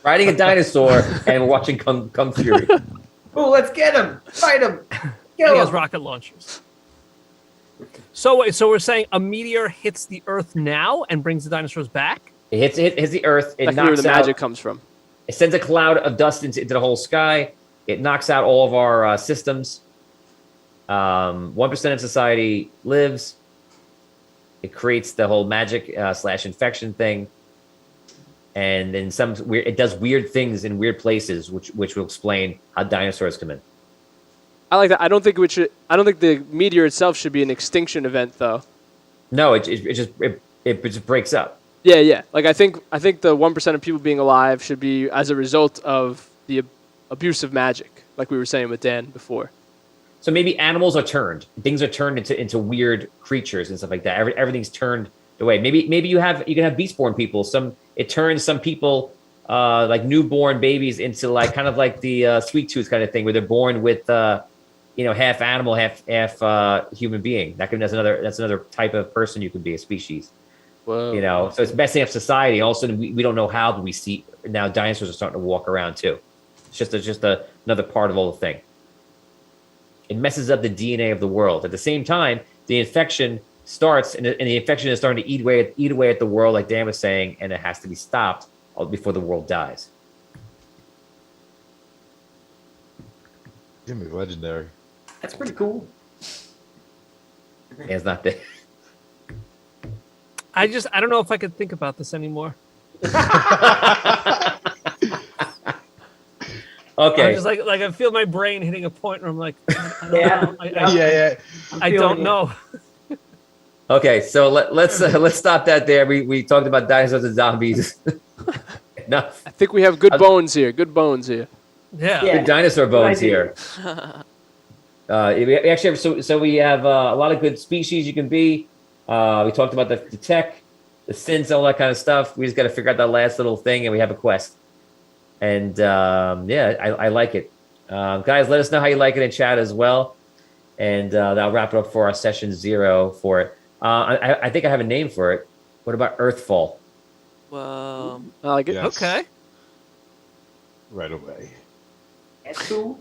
riding a dinosaur and watching Kung Fury. Oh, let's get him! Fight him! he Kill has him! rocket launchers. So wait, so we're saying a meteor hits the Earth now and brings the dinosaurs back? It hits the Earth. It That's where knocks the out. magic comes from. It sends a cloud of dust into the whole sky. It knocks out all of our systems. 1% of society lives. It creates the whole magic / infection thing, and then it does weird things in weird places, which will explain how dinosaurs come in. I like that. I don't think the meteor itself should be an extinction event, though. No, it just breaks up. Yeah. Like I think the 1% of people being alive should be as a result of the abuse of magic, like we were saying with Dan before. So maybe animals are turned. Things are turned into weird creatures and stuff like that. Everything's turned away. Maybe you can have beast-born people. It turns some people like newborn babies into like kind of like the sweet tooth kind of thing, where they're born with half animal, half human being. That's another type of person you could be, a species. Whoa. So it's messing up society. All of a sudden we don't know how, but we see now dinosaurs are starting to walk around too. It's just another part of the whole thing. It messes up the DNA of the world. At the same time, the infection starts, and the infection is starting to eat away at the world, like Dan was saying, and it has to be stopped before the world dies. Jimmy's legendary. That's pretty cool. And it's not there. I don't know if I could think about this anymore. Okay. I'm just like I feel my brain hitting a point where I'm like, I don't Yeah. know. Yeah. I don't know. Okay, so let's stop that there. We talked about dinosaurs and zombies. Enough. I think we have good bones here. Good bones here. Yeah. Yeah. Good dinosaur bones idea. here. We actually have we have a lot of good species you can be. We talked about the tech, the sins, all that kind of stuff. We just got to figure out that last little thing, and we have a quest. And I like it. Guys, let us know how you like it in chat as well. And that'll wrap it up for our session 0 for it. I think I have a name for it. What about Earthfall? Whoa. I like it. Yes. Okay. Right away. That's cool.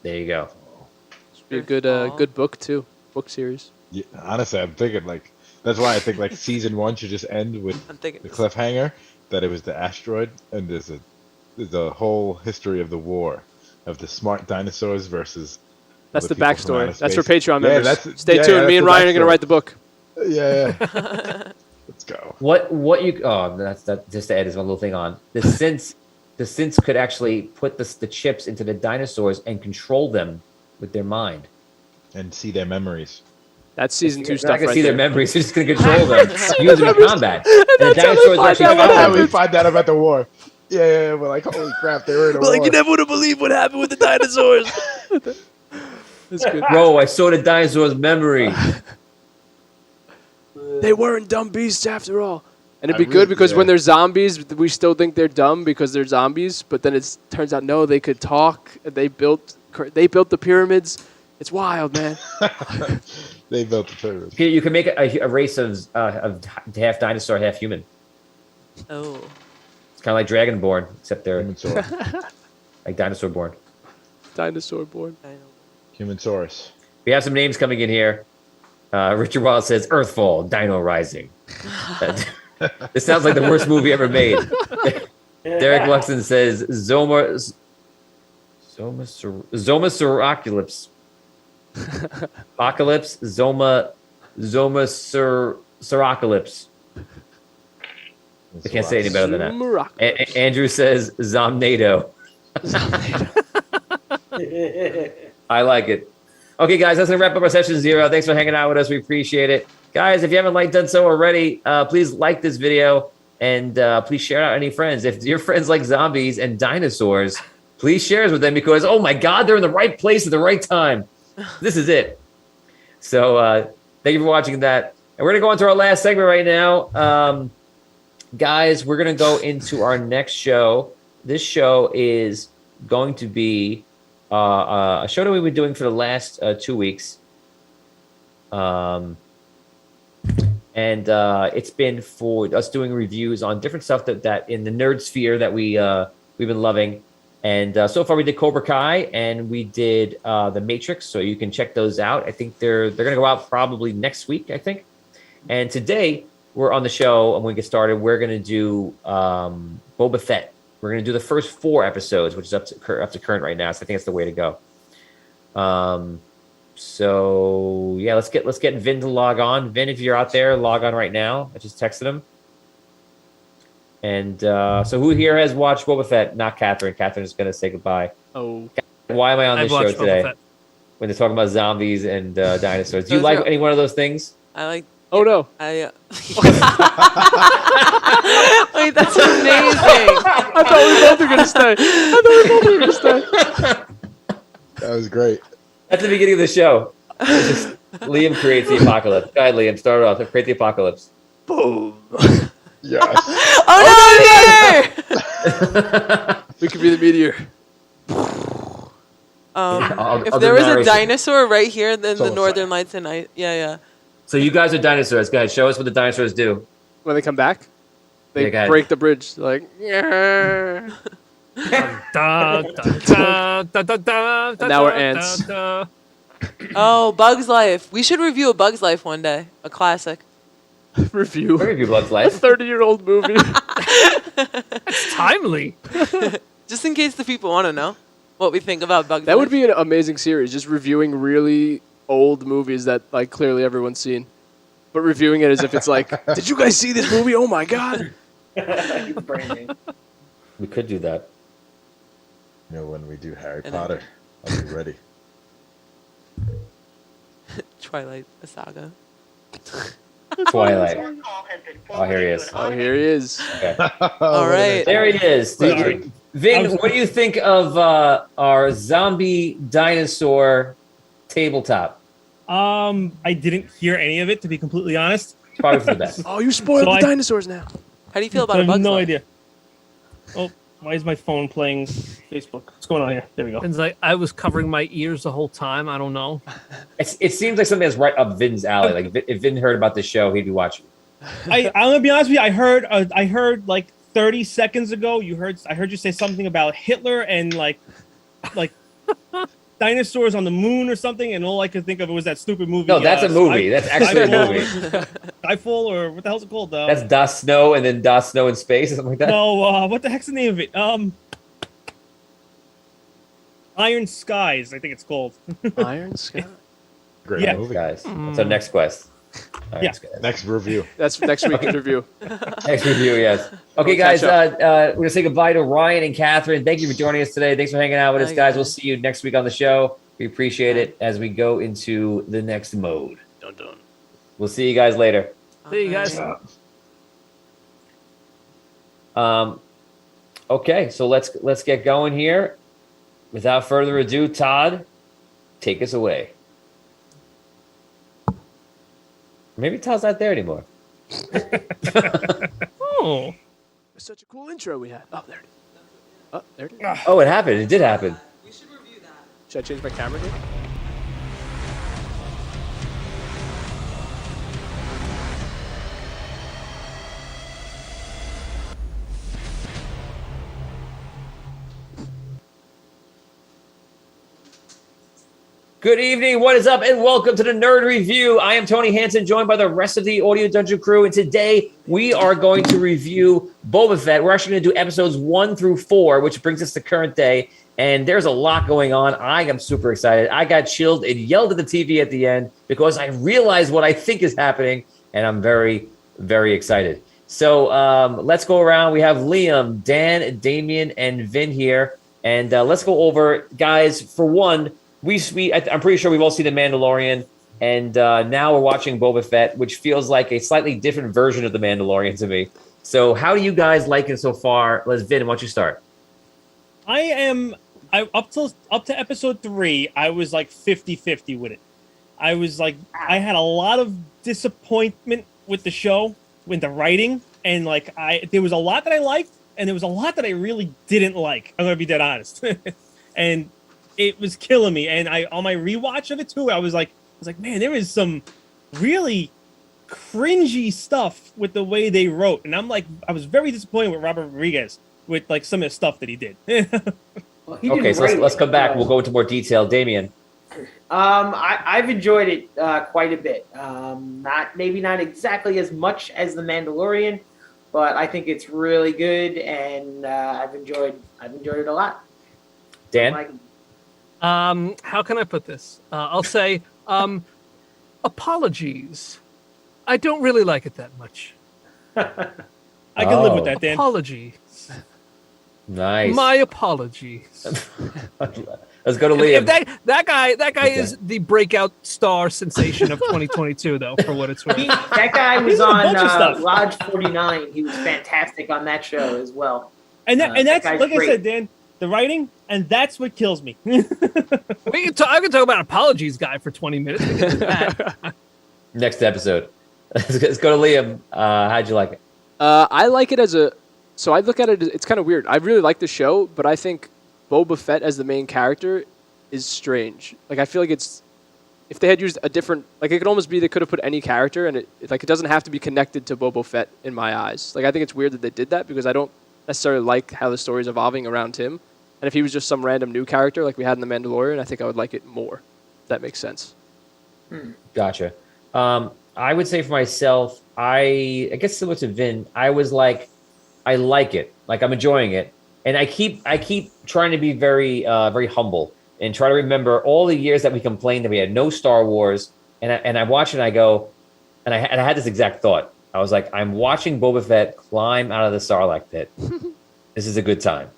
There you go. Should be a good good book too. Book series. Yeah, honestly, I'm thinking like that's why I think season 1 should just end with I'm thinking the cliffhanger that it was the asteroid and there's a the whole history of the war of the smart dinosaurs versus. That's other the people from outer backstory. That's for space. Patreon Yeah, members. Stay tuned. that's Me and the Ryan are gonna backstory. write the book. Yeah. Let's go. What you? Oh, that's just to add this one little thing on. The synths could actually put the chips into the dinosaurs and control them with their mind. And see their memories. That's season 2 They're stuff not gonna right see there. their memories. They're just gonna control them, use them in combat. And the That's how they dinosaurs find actually out what That's how follow we them. find out about the war. Yeah. We're like, holy crap, they were in a war. never would have believed what happened with the dinosaurs. That's good. Bro, I saw the dinosaurs' memory. They weren't dumb beasts after all. And it'd I be good really- because yeah. when they're zombies, we still think they're dumb because they're zombies. But then it turns out no, they could talk. They built the pyramids. It's wild, man. They built the pyramids. You can make a race of half dinosaur, half human. Oh. It's kind of like Dragonborn, except they're Human sword. like dinosaur born. Dinosaur born. I know. Humansaurus. We have some names coming in here. Richard Wild says Earthfall, Dino Rising. This sounds like the worst movie ever made. Derek Luxon says Zomasauroccalypse. Apocalypse, Zomasauroccalypse. I can't say any better than that. that. Andrew says Zomnado. I like it. Okay, guys, that's going to wrap up our session 0. Thanks for hanging out with us. We appreciate it. Guys, if you haven't done so already, please like this video and please share it out to any friends. If your friends like zombies and dinosaurs, please share it with them because, oh my God, they're in the right place at the right time. This is it. So thank you for watching that. And we're going to go into our last segment right now. Guys, we're going to go into our next show. This show is going to be a show that we've been doing for the last 2 weeks. And it's been for us doing reviews on different stuff that in the nerd sphere that we've been loving. And so far we did Cobra Kai and we did The Matrix. So you can check those out. I think they're going to go out probably next week, I think. And today we're on the show and when we get started, we're going to do Boba Fett. We're going to do the first 4 episodes, which is up to current right now. So I think that's the way to go. So yeah, let's get Vin to log on. Vin, if you're out there, log on right now. I just texted him. And so who here has watched Boba Fett? Not Catherine. Catherine is going to say goodbye. Oh. Why am I on this show watched Boba today? Fett. When they're talking about zombies and dinosaurs. Do you Those like are- any one of those things? I like. Oh no. Wait, that's amazing. I thought we both were gonna stay. That was great. At the beginning of the show, it's just Liam creates the apocalypse. Go ahead, Liam. Start it off. Create the apocalypse. Boom. Yes. Oh no, I'm here. We could be the meteor. If there was a dinosaur right here, then the Solar Northern Lights and I. Yeah. So you guys are dinosaurs. Go ahead. Show us what the dinosaurs do. When they come back, they Yeah, go ahead. break the bridge. Like, yeah. Now we're ants. Oh, Bug's Life. We should review a Bug's Life one day. A classic. Review. Where have you Blood's A life? 30-year-old movie. Timely. Just in case the people want to know what we think about Bug's That Life. would be an amazing series. Just reviewing really old movies that like clearly everyone's seen, but reviewing it as if it's like, did you guys see this movie? Oh my God. We could do that. You know, when we do Harry And Potter, I'll be ready. Twilight, a saga. Twilight. Oh, here he is. Oh, here he is. Okay. All right. There he is. Sorry. Vin, what do you think of our zombie dinosaur tabletop? I didn't hear any of it, to be completely honest. Probably for the best. Oh, you spoiled So the I- dinosaurs now. How do you feel I about a have Bug's no Life? idea. Oh, why is my phone playing Facebook? What's going on here? There we go. It's like I was covering my ears the whole time. I don't know. It seems like something that's right up Vin's alley. Like if Vin heard about this show, he'd be watching. I'm gonna be honest with you. I heard like 30 seconds ago. I heard you say something about Hitler and like dinosaurs on the moon or something, and all I could think of was that stupid movie. No, that's a movie. That's actually a movie. Skyfall, or what the hell's it called? That's Das Snow and then Das Snow in Space or something like that. No, what the heck's the name of it? Iron Skies, I think it's called. Iron Sky. Great Yeah. movie. Guys, that's our next quest. All right, Yeah. guys. Next review. That's next week's review. Next review, yes. Okay, We'll guys, catch we're gonna say goodbye to Ryan and Catherine. Thank you for joining us today. Thanks for hanging out with us, Bye, guys. We'll guys. see you next week on the show. We appreciate it as we go into the next mode. Dun dun. We'll see you guys later. See you guys. Okay, so let's get going here. Without further ado, Todd, take us away. Maybe Todd's not there anymore. Oh. It's such a cool intro we had. Oh, there it is. Oh, there it is. Oh, it happened. It did happen. We should review that. Should I change my camera here? Good evening, what is up, and welcome to the Nerd Review. I am Tony Hansen, joined by the rest of the Audio Dungeon crew, and today we are going to review Boba Fett. We're actually going to do episodes 1 through 4, which brings us to current day, and there's a lot going on. I am super excited. I got chilled and yelled at the TV at the end because I realized what I think is happening, and I'm very, very excited. So let's go around. We have Liam, Dan, Damien, and Vin here, and let's go over, guys, for one, I'm pretty sure we've all seen The Mandalorian, and now we're watching Boba Fett, which feels like a slightly different version of The Mandalorian to me. So how do you guys like it so far? Vin, why don't you start? Up to episode 3, I was like 50-50 with it. I was like, I had a lot of disappointment with the show, with the writing, and like there was a lot that I liked, and there was a lot that I really didn't like. I'm gonna be dead honest. And it was killing me, and on my rewatch of it too, I was like, man, there is some really cringy stuff with the way they wrote, and I was very disappointed with Robert Rodriguez with like some of the stuff that he did. Well, he Okay, didn't so write let's it. come back. We'll go into more detail. Damien. I've enjoyed it quite a bit. Maybe not exactly as much as The Mandalorian, but I think it's really good, and I've enjoyed it a lot. Dan? Like, How can I put this? I'll say, apologies. I don't really like it that much. I can live with that, Dan. Apologies. Nice. My apologies. Let's go to If Liam. that guy Okay. is the breakout star sensation of 2022, though, for what it's worth. that guy was He's in a on bunch of stuff. Lodge 49. He was fantastic on that show as well. And that's guy's like I great. said, Dan, the writing, and that's what kills me. I can talk about apologies, guy, for 20 minutes. We can do that. Next episode. Let's go to Liam. How'd you like it? I like it so I look at it, it's kind of weird. I really like the show, but I think Boba Fett as the main character is strange. Like, I feel like if they had used a different, like, it could almost be they could have put any character, and it doesn't have to be connected to Boba Fett in my eyes. Like, I think it's weird that they did that because I don't necessarily like how the story's evolving around him. And if he was just some random new character like we had in The Mandalorian, I think I would like it more. If that makes sense. Gotcha. I would say for myself, I guess similar to Vin, I was like, I like it. Like, I'm enjoying it. And I keep trying to be very, very humble and try to remember all the years that we complained that we had no Star Wars. And I watch it and I go, and I had this exact thought. I was like, I'm watching Boba Fett climb out of the Sarlacc pit. This is a good time.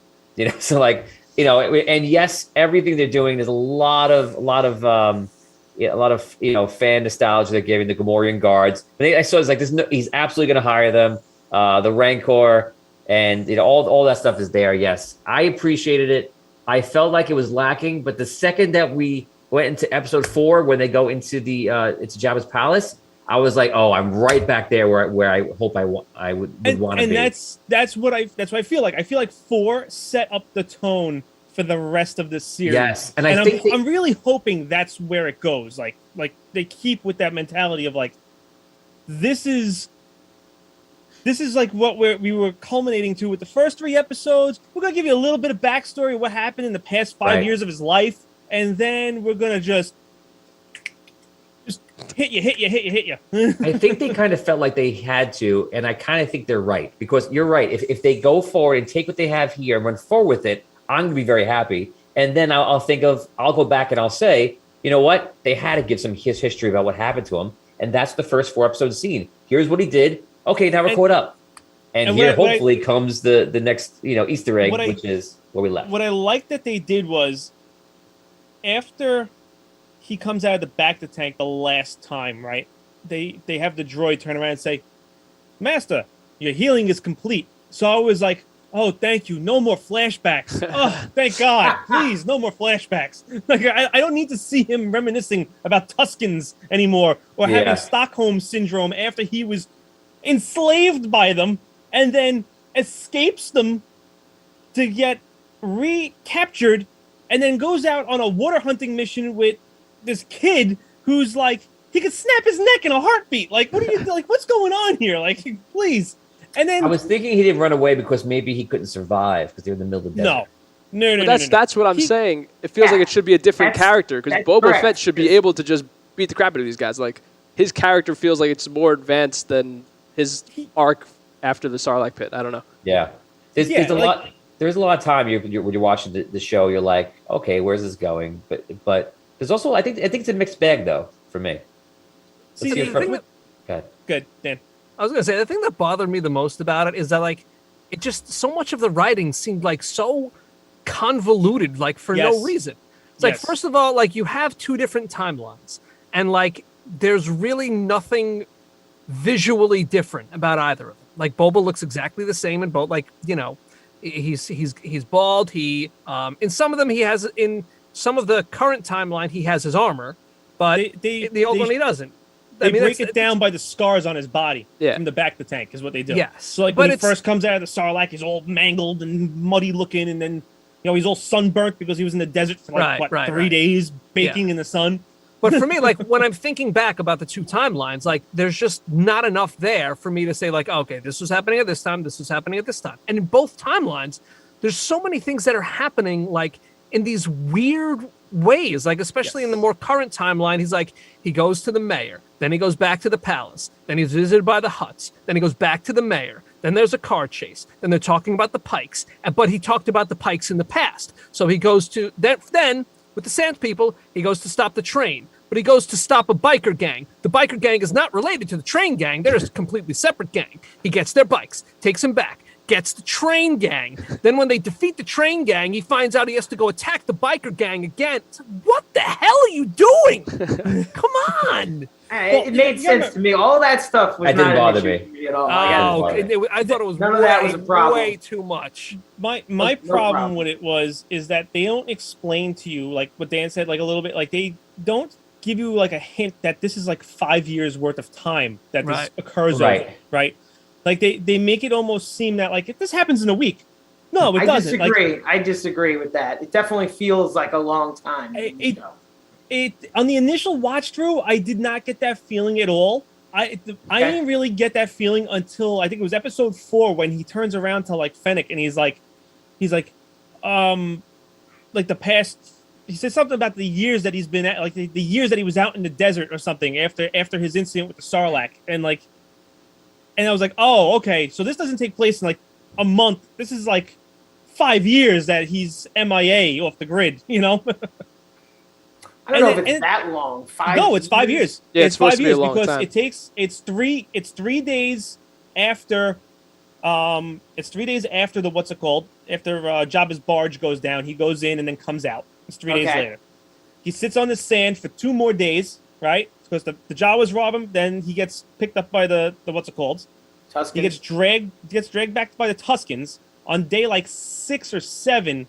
So like, and yes, everything they're doing, there's a lot of fan nostalgia they're giving the Gamorrean guards. But I saw it's like he's absolutely going to hire them. The Rancor and all that stuff is there. Yes, I appreciated it. I felt like it was lacking, but the second that we went into episode 4, when they go into it's Jabba's palace, I was like, oh, I'm right back there where I hope I would want to be. And that's what I feel like. I feel like 4 set up the tone for the rest of the series. Yes, and I think I'm really hoping that's where it goes. Like they keep with that mentality of like, this is like what we were culminating to with the first 3 episodes. We're gonna give you a little bit of backstory of what happened in the past 5 years of his life, and then we're gonna just hit you. I think they kind of felt like they had to, and I kind of think they're right, because you're right. If they go forward and take what they have here and run forward with it, I'm going to be very happy. And then I'll go back and I'll say, you know what? They had to give some his history about what happened to him. And that's the first 4 episodes scene. Here's what he did. Okay, now we're caught up. And here, hopefully, comes the next, Easter egg, which is where we left. What I liked that they did was, after he comes out of the back of the tank the last time, right? They have the droid turn around and say, "Master, your healing is complete." So I was like, "Oh, thank you. No more flashbacks. Oh, thank God. Please, no more flashbacks." Like I don't need to see him reminiscing about Tuskens anymore or having Stockholm syndrome after he was enslaved by them and then escapes them to get recaptured and then goes out on a water hunting mission with this kid who's like, he could snap his neck in a heartbeat. Like, what are you like? What's going on here? Like, please. And then I was thinking he didn't run away because maybe he couldn't survive because they were in the middle of the desert. No. That's what I'm saying. It feels like it should be a different character because Boba Fett should be able to just beat the crap out of these guys. Like, his character feels like it's more advanced than his arc after the Sarlacc pit. I don't know. Yeah. There's a lot. There's a lot of time when you're watching the show. You're like, okay, where's this going? But there's also I think it's a mixed bag though for me. Good, Dan. I was gonna say the thing that bothered me the most about it is that like it just so much of the writing seemed like so convoluted, like for no reason. It's like first of all, like you have 2 different timelines, and like there's really nothing visually different about either of them. Like Boba looks exactly the same in both. Like he's bald. He in some of them in some of the current timeline he has his armor, but the old one he doesn't. They break it down by the scars on his body from the back of the tank is what they do. Yes. So like when he first comes out of the Sarlacc, he's all mangled and muddy looking, and then he's all sunburnt because he was in the desert for 3 days baking in the sun. But for me, like when I'm thinking back about the 2 timelines, like there's just not enough there for me to say like, okay, this was happening at this time, this was happening at this time. And in both timelines, there's so many things that are happening like in these weird ways, like especially in the more current timeline, he's like, he goes to the mayor, then he goes back to the palace, then he's visited by the Hutts, then he goes back to the mayor, then there's a car chase, then they're talking about the Pikes, but he talked about the Pikes in the past, so he goes to then with the Sand People, he goes to stop the train, but he goes to stop a biker gang. The biker gang is not related to the train gang, they're a completely separate gang. He gets their bikes, takes them back, gets the train gang. Then when they defeat the train gang, he finds out he has to go attack the biker gang again. It's like, what the hell are you doing? Come on. It made sense to me. All that stuff was not an issue to me at all. I thought it was none of that was a problem. Way too much. My problem with it is that they don't explain to you, like what Dan said, like a little bit, like they don't give you like a hint that this is like 5 years worth of time that this occurs over, right? Like they make it almost seem that like if this happens in a week, no, it doesn't. I disagree with that. It definitely feels like a long time. It on the initial watch through, I did not get that feeling at all. I didn't really get that feeling until I think it was episode 4 when he turns around to like Fennec and he's like, like the past. He said something about the years that he's been at, like the years that he was out in the desert or something after his incident with the Sarlacc, and I was like, oh, okay, so this doesn't take place in like a month. This is like 5 years that he's MIA off the grid, I don't know if it's that long. It's 5 years. Yeah, it's 5 years because time. it's 3 days after it's 3 days after the after Jabba's barge goes down. He goes in and then comes out. It's 3 days later. He sits on the sand for 2 more days, right? Because the Jawas rob him, then he gets picked up by the Tuskens. He gets dragged back by the Tuskens. On day like 6 or 7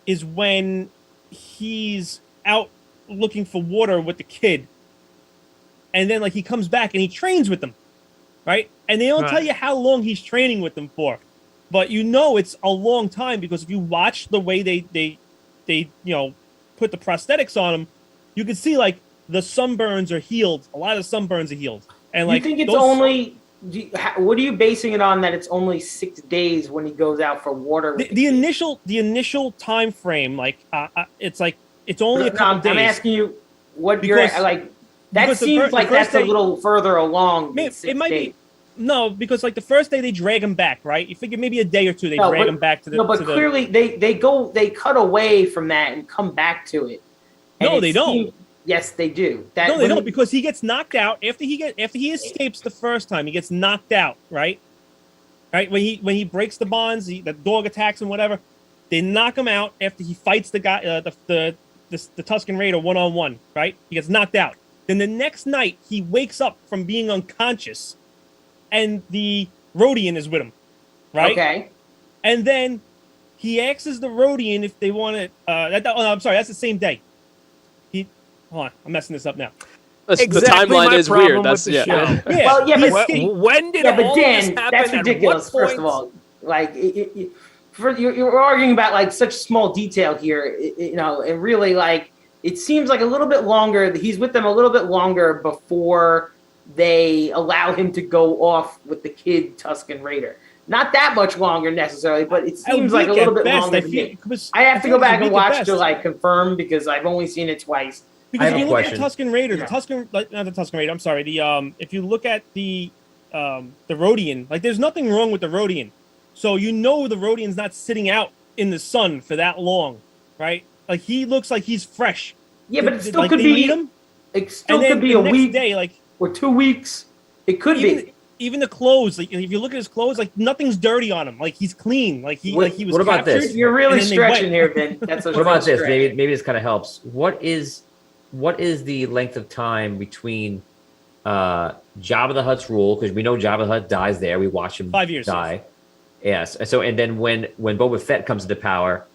is when he's out looking for water with the kid. And then like he comes back and he trains with them. Right? And they don't tell you how long he's training with them for. But it's a long time because if you watch the way they put the prosthetics on him, you can see like the sunburns are healed. A lot of sunburns are healed. And like, you think it's only? What are you basing it on? That it's only 6 days when he goes out for water. The initial time frame, like it's only a couple days. I'm asking you what you're like. That seems like that's a little further along. It might be. No, because like the first day they drag him back, right? You figure maybe a day or two they drag him back to the. No, but clearly they cut away from that and come back to it. No, they don't. Yes, they do. No, they don't, because he gets knocked out after he escapes the first time. He gets knocked out, right? Right, when he breaks the bonds, the dog attacks him, whatever. They knock him out after he fights the guy, the Tusken Raider 1-on-1, right? He gets knocked out. Then the next night he wakes up from being unconscious, and the Rodian is with him, right? Okay. And then he asks the Rodian if they want to. I'm sorry, that's the same day. Hold on, I'm messing this up now. The timeline is weird. That's yeah. Yeah. Well, yeah, but when did all this happen? That's ridiculous. First of all, like you're arguing about like such small detail here, and really like it seems like a little bit longer. He's with them a little bit longer before they allow him to go off with the kid Tusken Raider. Not that much longer necessarily, but it seems like a little bit longer. I have to go back and watch to like confirm because I've only seen it twice. Because if you look at the Tusken Raider, not the Tusken Raider, I'm sorry. If you look at the Rodian, like there's nothing wrong with the Rodian. So the Rodian's not sitting out in the sun for that long, right? Like he looks like he's fresh. Yeah, but it still could be. It still could be a week day, like or 2 weeks. It could be. Even the clothes, like if you look at his clothes, like nothing's dirty on him. Like he's clean. Like he was. What about captured, this? You're really stretching here, Vin. That's what about this? Maybe this kind of helps. What is the length of time between Jabba the Hutt's rule? Because we know Jabba the Hutt dies there. We watch him 5 years. die. Yes. So and then when Boba Fett comes into power,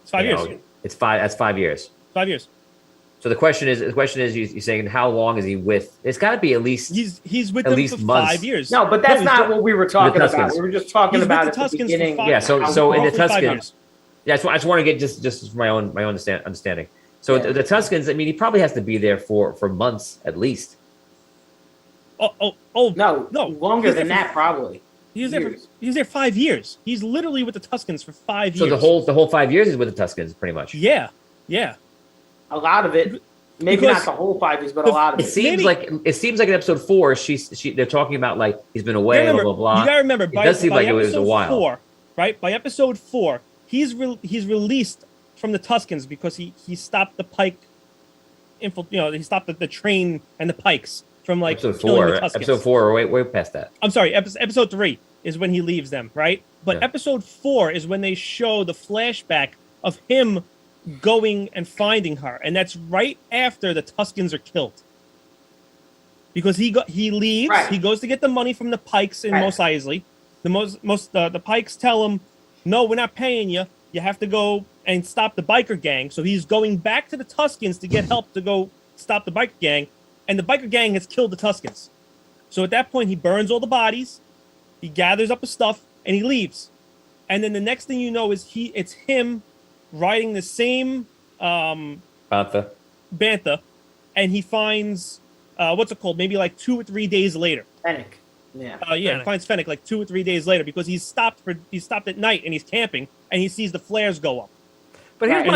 it's 5 years. It's 5. That's 5 years. 5 years. So the question is, you're saying how long is he with? It's got to be at least. He's with at them least for months. 5 years. No, but that's not what we were talking about. We were just talking about at the beginning. Yeah. So in the Tuskens. Yeah. So I just want to get just my own understanding. So the Tuskens, I mean, he probably has to be there for months at least. No, longer than that probably. He was there 5 years. He's literally with the Tuskens for 5 years. So the whole 5 years is with the Tuskens, pretty much. Yeah. A lot of it, maybe not the whole 5 years, but a lot of it. It seems like in episode 4, they're talking about like he's been away, blah blah blah. You gotta remember, it does seem like it was a while. 4, right? By episode 4, he's released from the Tuskens because he stopped the Pike. He stopped the train and the Pikes from like episode killing 4. the Tuskens. Episode 4, way past that. I'm sorry, episode 3 is when he leaves them, right? But episode 4 is when they show the flashback of him going and finding her, and that's right after the Tuskens are killed. Because he leaves, right. He goes to get the money from the Pikes in Mos Eisley. The Pikes tell him, "No, we're not paying you. You have to go and stop the biker gang." So he's going back to the Tuskens to get help to go stop the biker gang, and the biker gang has killed the Tuskens. So at that point, he burns all the bodies, he gathers up his stuff, and he leaves. And then the next thing you know is it's him riding the same Bantha, and he finds what's it called? Maybe like 2 or 3 days later. Fennec. Yeah. He finds Fennec like 2 or 3 days later because he's stopped at night and he's camping and he sees the flares go up. But here's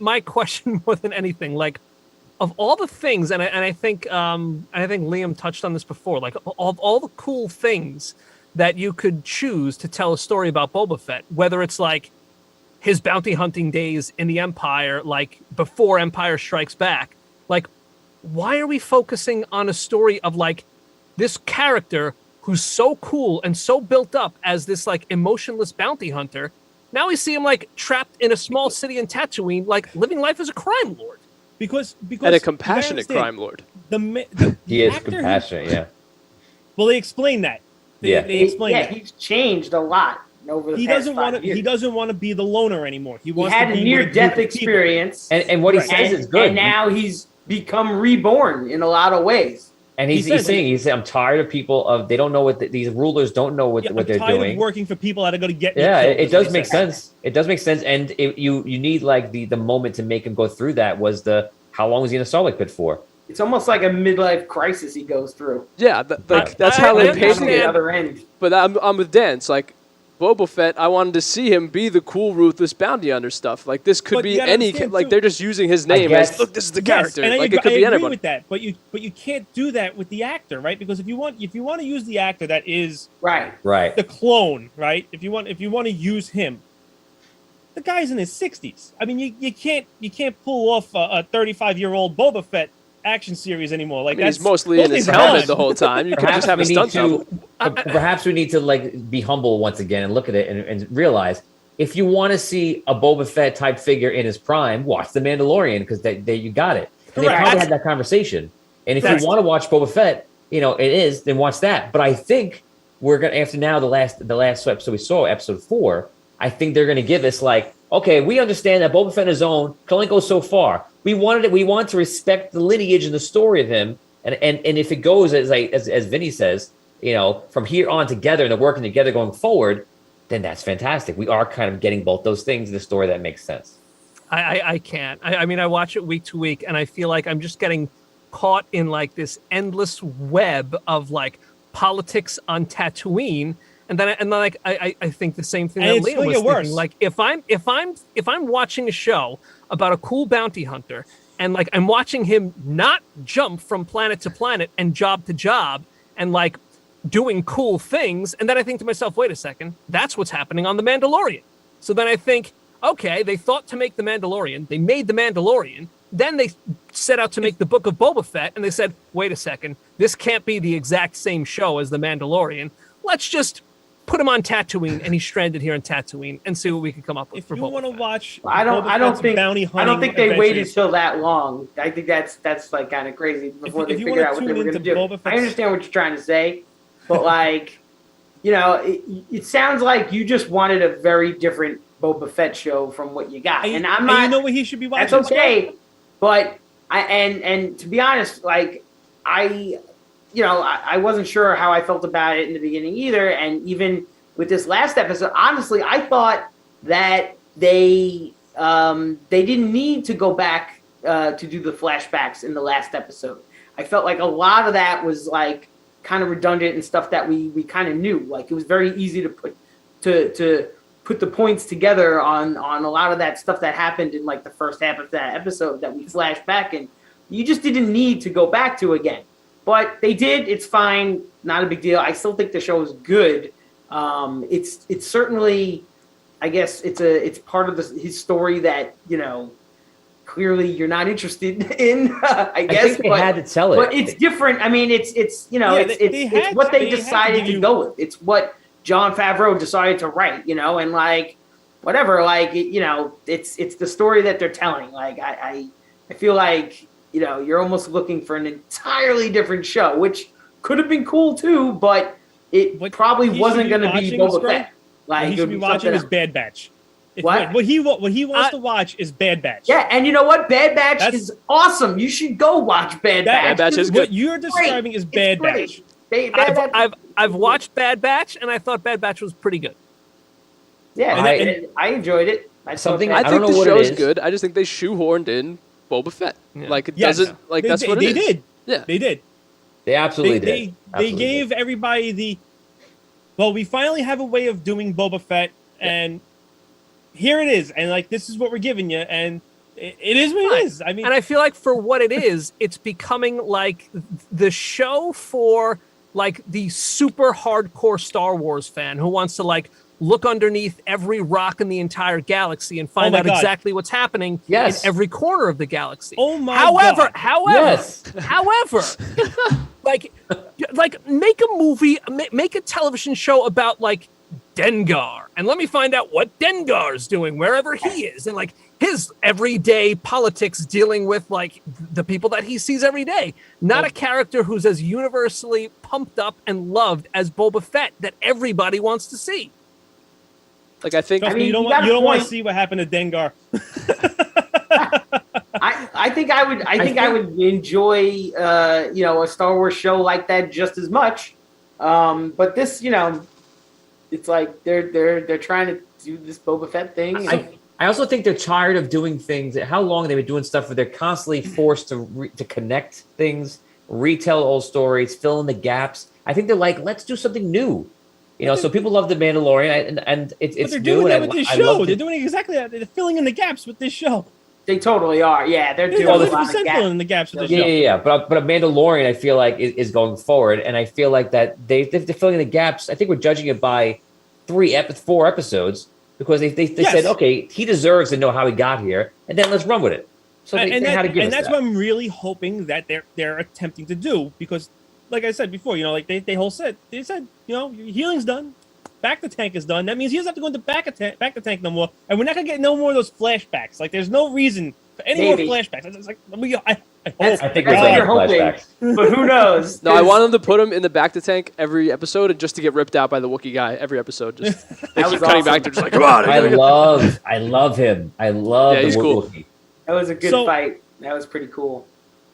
my question more than anything. Like, of all the things, and I think Liam touched on this before. Like, of all the cool things that you could choose to tell a story about Boba Fett, whether it's like his bounty hunting days in the Empire, like before Empire Strikes Back, like, why are we focusing on a story of like this character who's so cool and so built up as this like emotionless bounty hunter? Now we see him like trapped in a small city in Tatooine, like living life as a crime lord. Because and a compassionate crime lord. He is compassionate, yeah. Well, they explain that. They explain that. He's changed a lot over the past 5 years. He doesn't want to be the loner anymore. He had a near-death experience. And what he says is good. And now he's become reborn in a lot of ways. And he's saying, I'm tired of people they don't know what these rulers don't know what they're doing. I'm tired of working for people that are going to get me killed. It does make sense. It does make sense. And you need like the moment to make him go through that was how long was he in a Sarlacc pit for? It's almost like a midlife crisis he goes through. Yeah, that's how they paint it. The other end. But I'm with Dan. It's like Boba Fett, I wanted to see him be the cool, ruthless bounty hunter stuff. Like this could But be you gotta any, understand, like too. they're just using his name as, guess- look, this is the Yes, character. and Like I it could be agree anybody. with that, but you can't do that with the actor, right? Because if you want to use the actor that is Right. Right. the clone, right? If you want to use him, the guy's in his 60s. I mean, you can't pull off a 35-year-old Boba Fett action series anymore. Like I mean, that's he's mostly in his done. helmet the whole time. You could just have a stunt double. Perhaps we need to like be humble once again and look at it and realize if you want to see a Boba Fett type figure in his prime, watch The Mandalorian because you got it. And they Correct. probably had that conversation. And if you want to watch Boba Fett, then watch that. But I think we're gonna after now the last episode we saw, episode 4. I think they're gonna give us like, okay, we understand that Boba Fett on his own can only go so far. We want to respect the lineage and the story of him, and if it goes as Vinny says, from here on together and they're working together going forward, then that's fantastic. We are kind of getting both those things in the story that makes sense. I can't. I mean, I watch it week to week, and I feel like I'm just getting caught in like this endless web of like politics on Tatooine, and then I think the same thing And that it's Liam gonna was get worse. thinking. Like if I'm watching a show about a cool bounty hunter, and like I'm watching him not jump from planet to planet and job to job, and like doing cool things, and then I think to myself, wait a second, that's what's happening on The Mandalorian. So then I think, okay, they thought to make The Mandalorian, they made The Mandalorian, then they set out to make the Book of Boba Fett, and they said, wait a second, this can't be the exact same show as The Mandalorian. Let's just put him on Tatooine, and he's stranded here in Tatooine, and see what we can come up with If for you Boba want to Fett. watch, I don't think bounty I don't hunting think they waited adventures- till that long. I think that's like kind of crazy before If they you figure wanna out what they tune were going to into do. Boba I Fett's- understand what you're trying to say, but like, it sounds like you just wanted a very different Boba Fett show from what you got, and I'm not. You know what he should be watching? That's okay, but and to be honest, like I wasn't sure how I felt about it in the beginning either, and even with this last episode, honestly, I thought that they didn't need to go back to do the flashbacks in the last episode. I felt like a lot of that was like kind of redundant and stuff that we kind of knew. Like it was very easy to put the points together on a lot of that stuff that happened in like the first half of that episode that we flashed back, and you just didn't need to go back to again. But they did. It's fine. Not a big deal. I still think the show is good. It's certainly, I guess it's part of his story that clearly you're not interested in. I guess I think they had to tell it, but it's different. I mean, it's what they decided to go with. It's what Jon Favreau decided to write. And like whatever, like it's the story that they're telling. Like I feel like you're almost looking for an entirely different show, which could have been cool too, but it probably wasn't going to be Boba Fett. Like he should be watching is Bad Batch. What he wants to watch is Bad Batch. Yeah, and you know what? Bad Batch is awesome. You should go watch Bad Batch. Bad Batch is good. What you're describing is Bad Batch. I've watched Bad Batch, and I thought Bad Batch was pretty good. Yeah, I enjoyed it. I think the show's good. I just think they shoehorned in Boba Fett. Yeah. Like it doesn't. Like that's what they it is. did. Yeah, they did. They absolutely did. They gave everybody the. Well, we finally have a way of doing Boba Fett, and here it is, and like this is what we're giving you, and it is what it is. I mean, and I feel like for what it is, it's becoming like the show for like the super hardcore Star Wars fan who wants to like look underneath every rock in the entire galaxy and find out exactly what's happening in every corner of the galaxy. Oh my God. However, like make a movie, make a television show about like Dengar, and let me find out what Dengar's doing wherever he is, and like his everyday politics dealing with like the people that he sees every day. Not a character who's as universally pumped up and loved as Boba Fett that everybody wants to see. Like I think you don't want to see what happened to Dengar. I think I would enjoy a Star Wars show like that just as much. But this, it's like they're trying to do this Boba Fett thing. I also think they're tired of doing things. How long they've been doing stuff where they're constantly forced to connect things, retell old stories, fill in the gaps. I think they're like, let's do something new. You know, so people love the Mandalorian, and it's But they're new. doing that and with this I love show. They're it. doing exactly that. They're filling in the gaps with this show. They totally are. Yeah, they're They're doing a 100% lot of filling gaps. in the gaps with this Yeah, show. yeah. But a Mandalorian, I feel like is going forward, and I feel like that they're filling in the gaps. I think we're judging it by 4 episodes because they Yes. said, okay, he deserves to know how he got here, and then let's run with it. So they had to give us that's that. what I'm really hoping that they're attempting to do, because, like I said before, you know, like they said, you know, your healing's done, back the tank is done. That means he doesn't have to go into back the tank no more, and we're not gonna get no more of those flashbacks. Like, there's no reason for any Maybe. more flashbacks. It's like, I hope. I think That's we're what you're going hoping. flashbacks. But who knows? No, I want them to put him in the back to tank every episode, and just to get ripped out by the Wookiee guy every episode. Just they That keep was cutting awesome. back. They're just like, come on. I love him. I love Yeah, the he's cool. Wookiee. That was a good So- fight. That was pretty cool.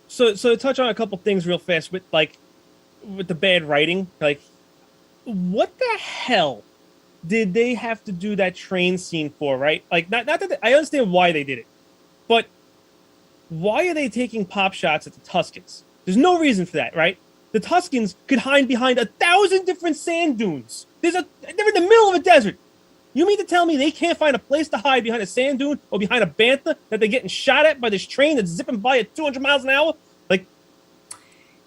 So to touch on a couple things real fast with the bad writing, like, what the hell did they have to do that train scene for, right? Like, not that I understand why they did it, but why are they taking pop shots at the Tuskens? There's no reason for that, right? The Tuskens could hide behind 1,000 different sand dunes. They're in the middle of a desert. You mean to tell me they can't find a place to hide behind a sand dune or behind a bantha that they're getting shot at by this train that's zipping by at 200 miles an hour? Like,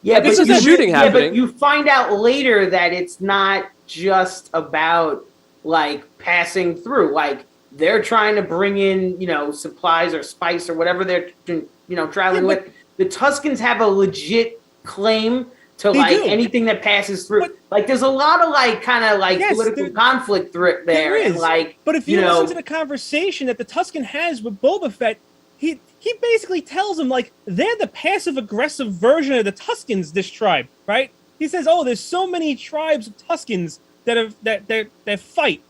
Yeah, This but is the shooting But happening. you find out later that it's not just about like passing through. Like, they're trying to bring in, you know, supplies or spice or whatever they're, you know, traveling Yeah, but- with. The Tuskens have a legit claim to They like do. anything that passes through. But- like, there's a lot of like kind of like Yes, political there- conflict there, there and is. like, but if you, you know, listen to the conversation that the Tusken has with Boba Fett, he basically tells him, like, they're the passive aggressive version of the Tuskens, this tribe, right? He says, "Oh, there's so many tribes of Tuskens that fight.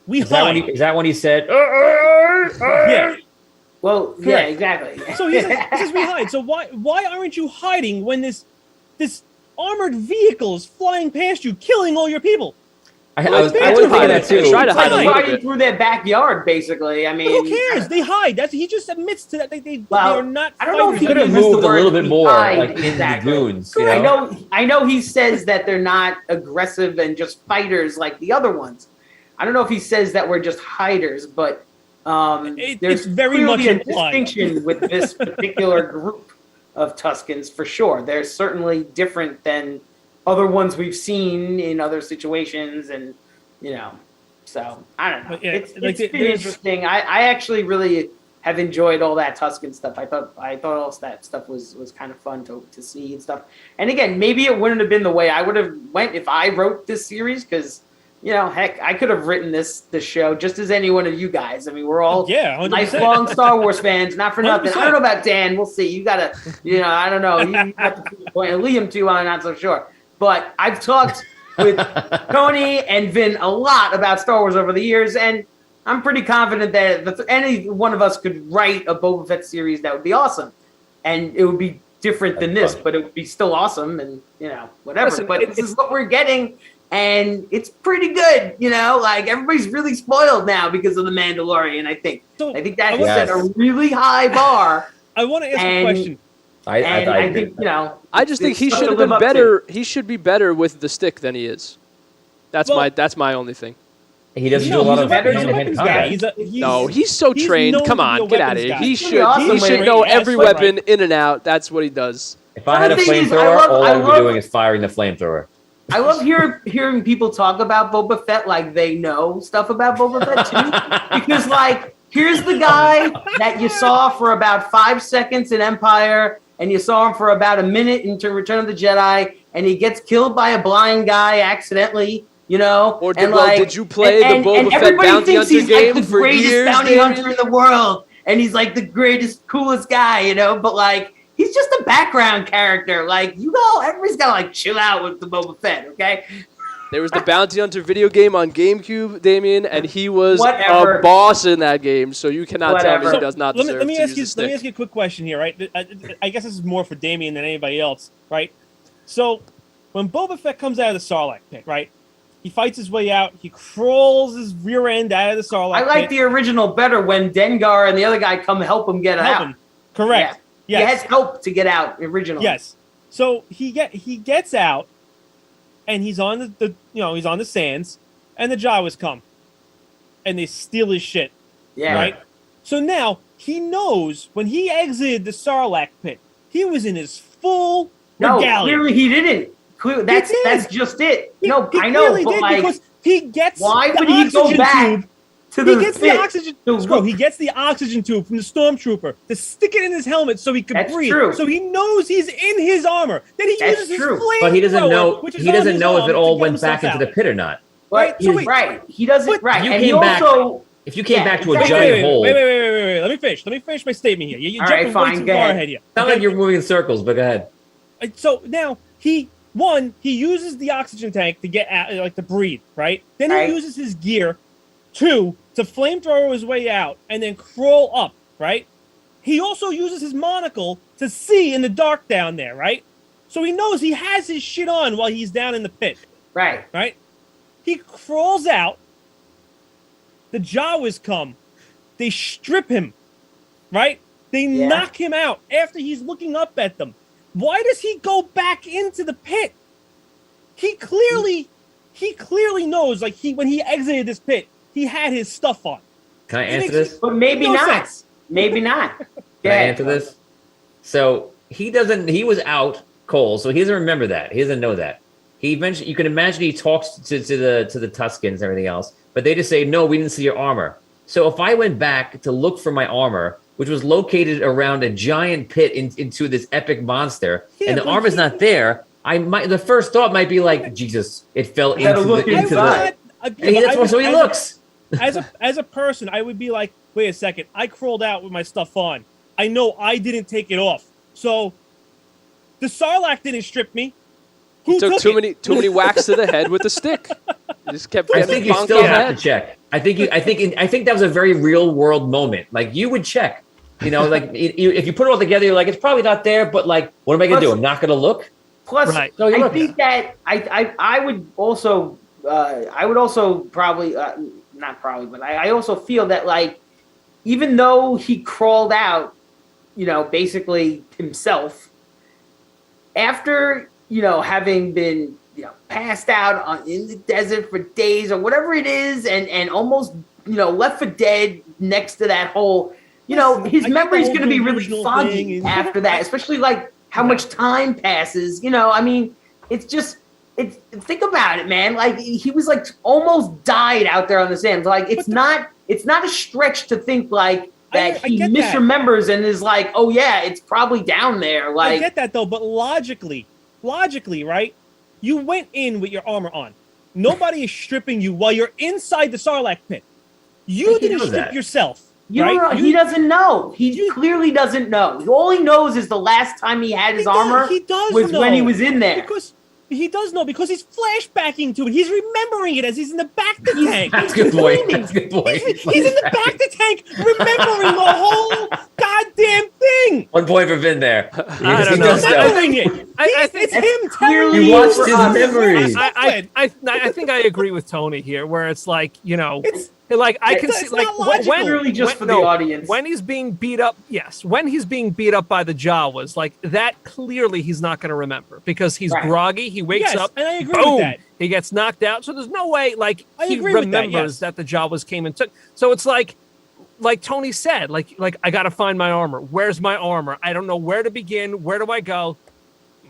We hide." Is that when he said? Yeah. well, yeah, Correct. exactly. So he says we hide. So why aren't you hiding when this armored vehicle is flying past you, killing all your people? I Well, was they thinking do that hide. too. They try to hide a Like little riding bit. through their backyard, basically. I mean, Who cares? They hide. He just admits to that. They Well, are not. I don't know if fighters. he Could have used the moved a word little bit more, hide, like in exactly. the dunes. You I know? I know he says that they're not aggressive and just fighters like the other ones. I don't know if he says that we're just hiders, but there's It's very clearly much a implied. distinction with this particular group of Tuskens for sure. They're certainly different than other ones we've seen in other situations, and you know, so I don't know. But yeah, it's like, been there's- interesting. I actually really have enjoyed all that Tusken stuff. I thought all that stuff was kind of fun to see and stuff. And again, maybe it wouldn't have been the way I would have went if I wrote this series, because you know, heck, I could have written this show just as any one of you guys. I mean, we're all Yeah, 100%. lifelong Star Wars fans, not for nothing. I 100%. don't know about Dan. We'll see. You gotta, you know, I don't know. You have to put the point. And Liam too. I'm not so sure. But I've talked with Tony and Vin a lot about Star Wars over the years, and I'm pretty confident that any one of us could write a Boba Fett series that would be awesome, and it would be different than this, but it would be still awesome, and you know, whatever. Listen, but this is what we're getting. And it's pretty good, you know. Like, everybody's really spoiled now because of the Mandalorian. I think So, that has Yes. set a really high bar. I want to ask And- a question. And I agree. think, you know, I just think it's he stuff should to have live been up to. better. He should be better with the stick than he is. That's Well- my only thing. He doesn't No, do a lot he's of better he's a hand-to-hand weapons guy. combat. No, he's so he's trained. known Come to be on, a get out of weapons here. guy. He He's should awesome he should with know it. every That's right. weapon in and out. That's what he does. If I had a The thing is, flamethrower, all I would be love- doing is firing the flamethrower. I love hearing people talk about Boba Fett like they know stuff about Boba Fett too. Because, like, here's the guy that you saw for about 5 seconds in Empire, and you saw him for about a minute in Return of the Jedi, and he gets killed by a blind guy accidentally, you know? Or and did you play the Boba Fett everybody bounty thinks hunter he's game like the for greatest years, bounty Damien? hunter in the world, and he's like the greatest, coolest guy, you know? But, like, he's just a background character. Like, everybody's got to, like, chill out with the Boba Fett, okay? There was the Bounty Hunter video game on GameCube, Damien, and he was Whatever. a boss in that game. So you cannot tell me Whatever. he does not let deserve me to ask you. use the Let me stick. ask you a quick question here, right? I guess this is more for Damien than anybody else, right? So, when Boba Fett comes out of the Sarlacc pit, right? He fights his way out. He crawls his rear end out of the Sarlacc I pit. like the original better when Dengar and the other guy come help him get Help out. him. Correct. Yeah. He Yes. has help to get out originally. Yes. So he gets out, and he's on he's on the sands, and the Jawas come, and they steal his shit. Yeah. Right. So now he knows when he exited the Sarlacc pit, he was in his full regalia. Clearly he didn't. That's just it. I know, but like, because he gets. Why would he go back to the? He gets the oxygen. He gets the oxygen tube from the stormtrooper to stick it in his helmet so he can breathe. True. So he knows he's in his armor. Then he uses his flame. But he doesn't know. He doesn't know if it all went back out. into the pit or not. Right. He doesn't. Right. You And came he back. also. If you came back to a Wait, giant hole. Wait. Let me finish my statement here. You're jumping way too far ahead here. Sound like you're moving in circles, but go ahead. So now he uses the oxygen tank to get out, like to breathe, right? Then he uses his gear, 2, to flamethrower his way out and then crawl up, right? He also uses his monocle to see in the dark down there, right? So he knows he has his shit on while he's down in the pit. Right. Right? He crawls out. The Jawas come. They strip him, right? They knock him out after he's looking up at them. Why does he go back into the pit? He clearly knows, like when he exited this pit, he had his stuff on. Can I answer this? But maybe not. Maybe not. Can I answer this? So he was out cold, so he doesn't remember that. He doesn't know that. He mentioned, you can imagine he talks to the Tuskens and everything else, but they just say, no, we didn't see your armor. So if I went back to look for my armor, which was located around a giant pit into this epic monster, and the armor's not there, the first thought might be like, Jesus, it fell into the. So he looks. As a person, I would be like, wait a second, I crawled out with my stuff on. I know I didn't take it off. So the Sarlacc didn't strip me. Who took too many whacks to the head with the stick. You just kept getting I think you still have to check. I think that was a very real world moment. Like you would check. Like if you put it all together, you're like, it's probably not there, but like, what am I gonna do? I'm not gonna look. Plus, I think that I would also probably not probably, but I also feel that like even though he crawled out, basically himself after having been passed out in the desert for days or whatever it is, and almost left for dead next to that hole. His memory is going to be really foggy after that, especially like how much time passes. I mean, think about it, man. Like he was like almost died out there on the sand. Like it's not a stretch to think like that he misremembers and is like, oh yeah, it's probably down there. Like I get that though, but logically, right? You went in with your armor on. Nobody is stripping you while you're inside the Sarlacc pit. You didn't strip yourself. He doesn't know. He clearly doesn't know. All he knows is the last time he had his armor was when he was in there. Because he does know, because he's flashbacking to it. He's remembering it as he's in the back of the tank. That's a good point. That's a good point. He's in the back of the tank, remembering the whole goddamn thing. 1 point for Vin there. I don't know. I think it's him telling you watched his memories. I think I agree with Tony here, where it's like, like I can see, like when just for the audience, when he's being beat up. Yes, when he's being beat up by the Jawas, like that, clearly he's not going to remember because he's groggy. He wakes up, and I agree boom, with that. He gets knocked out. So there's no way, like he remembers that the Jawas came and took. So it's like Tony said, like I got to find my armor. Where's my armor? I don't know where to begin. Where do I go?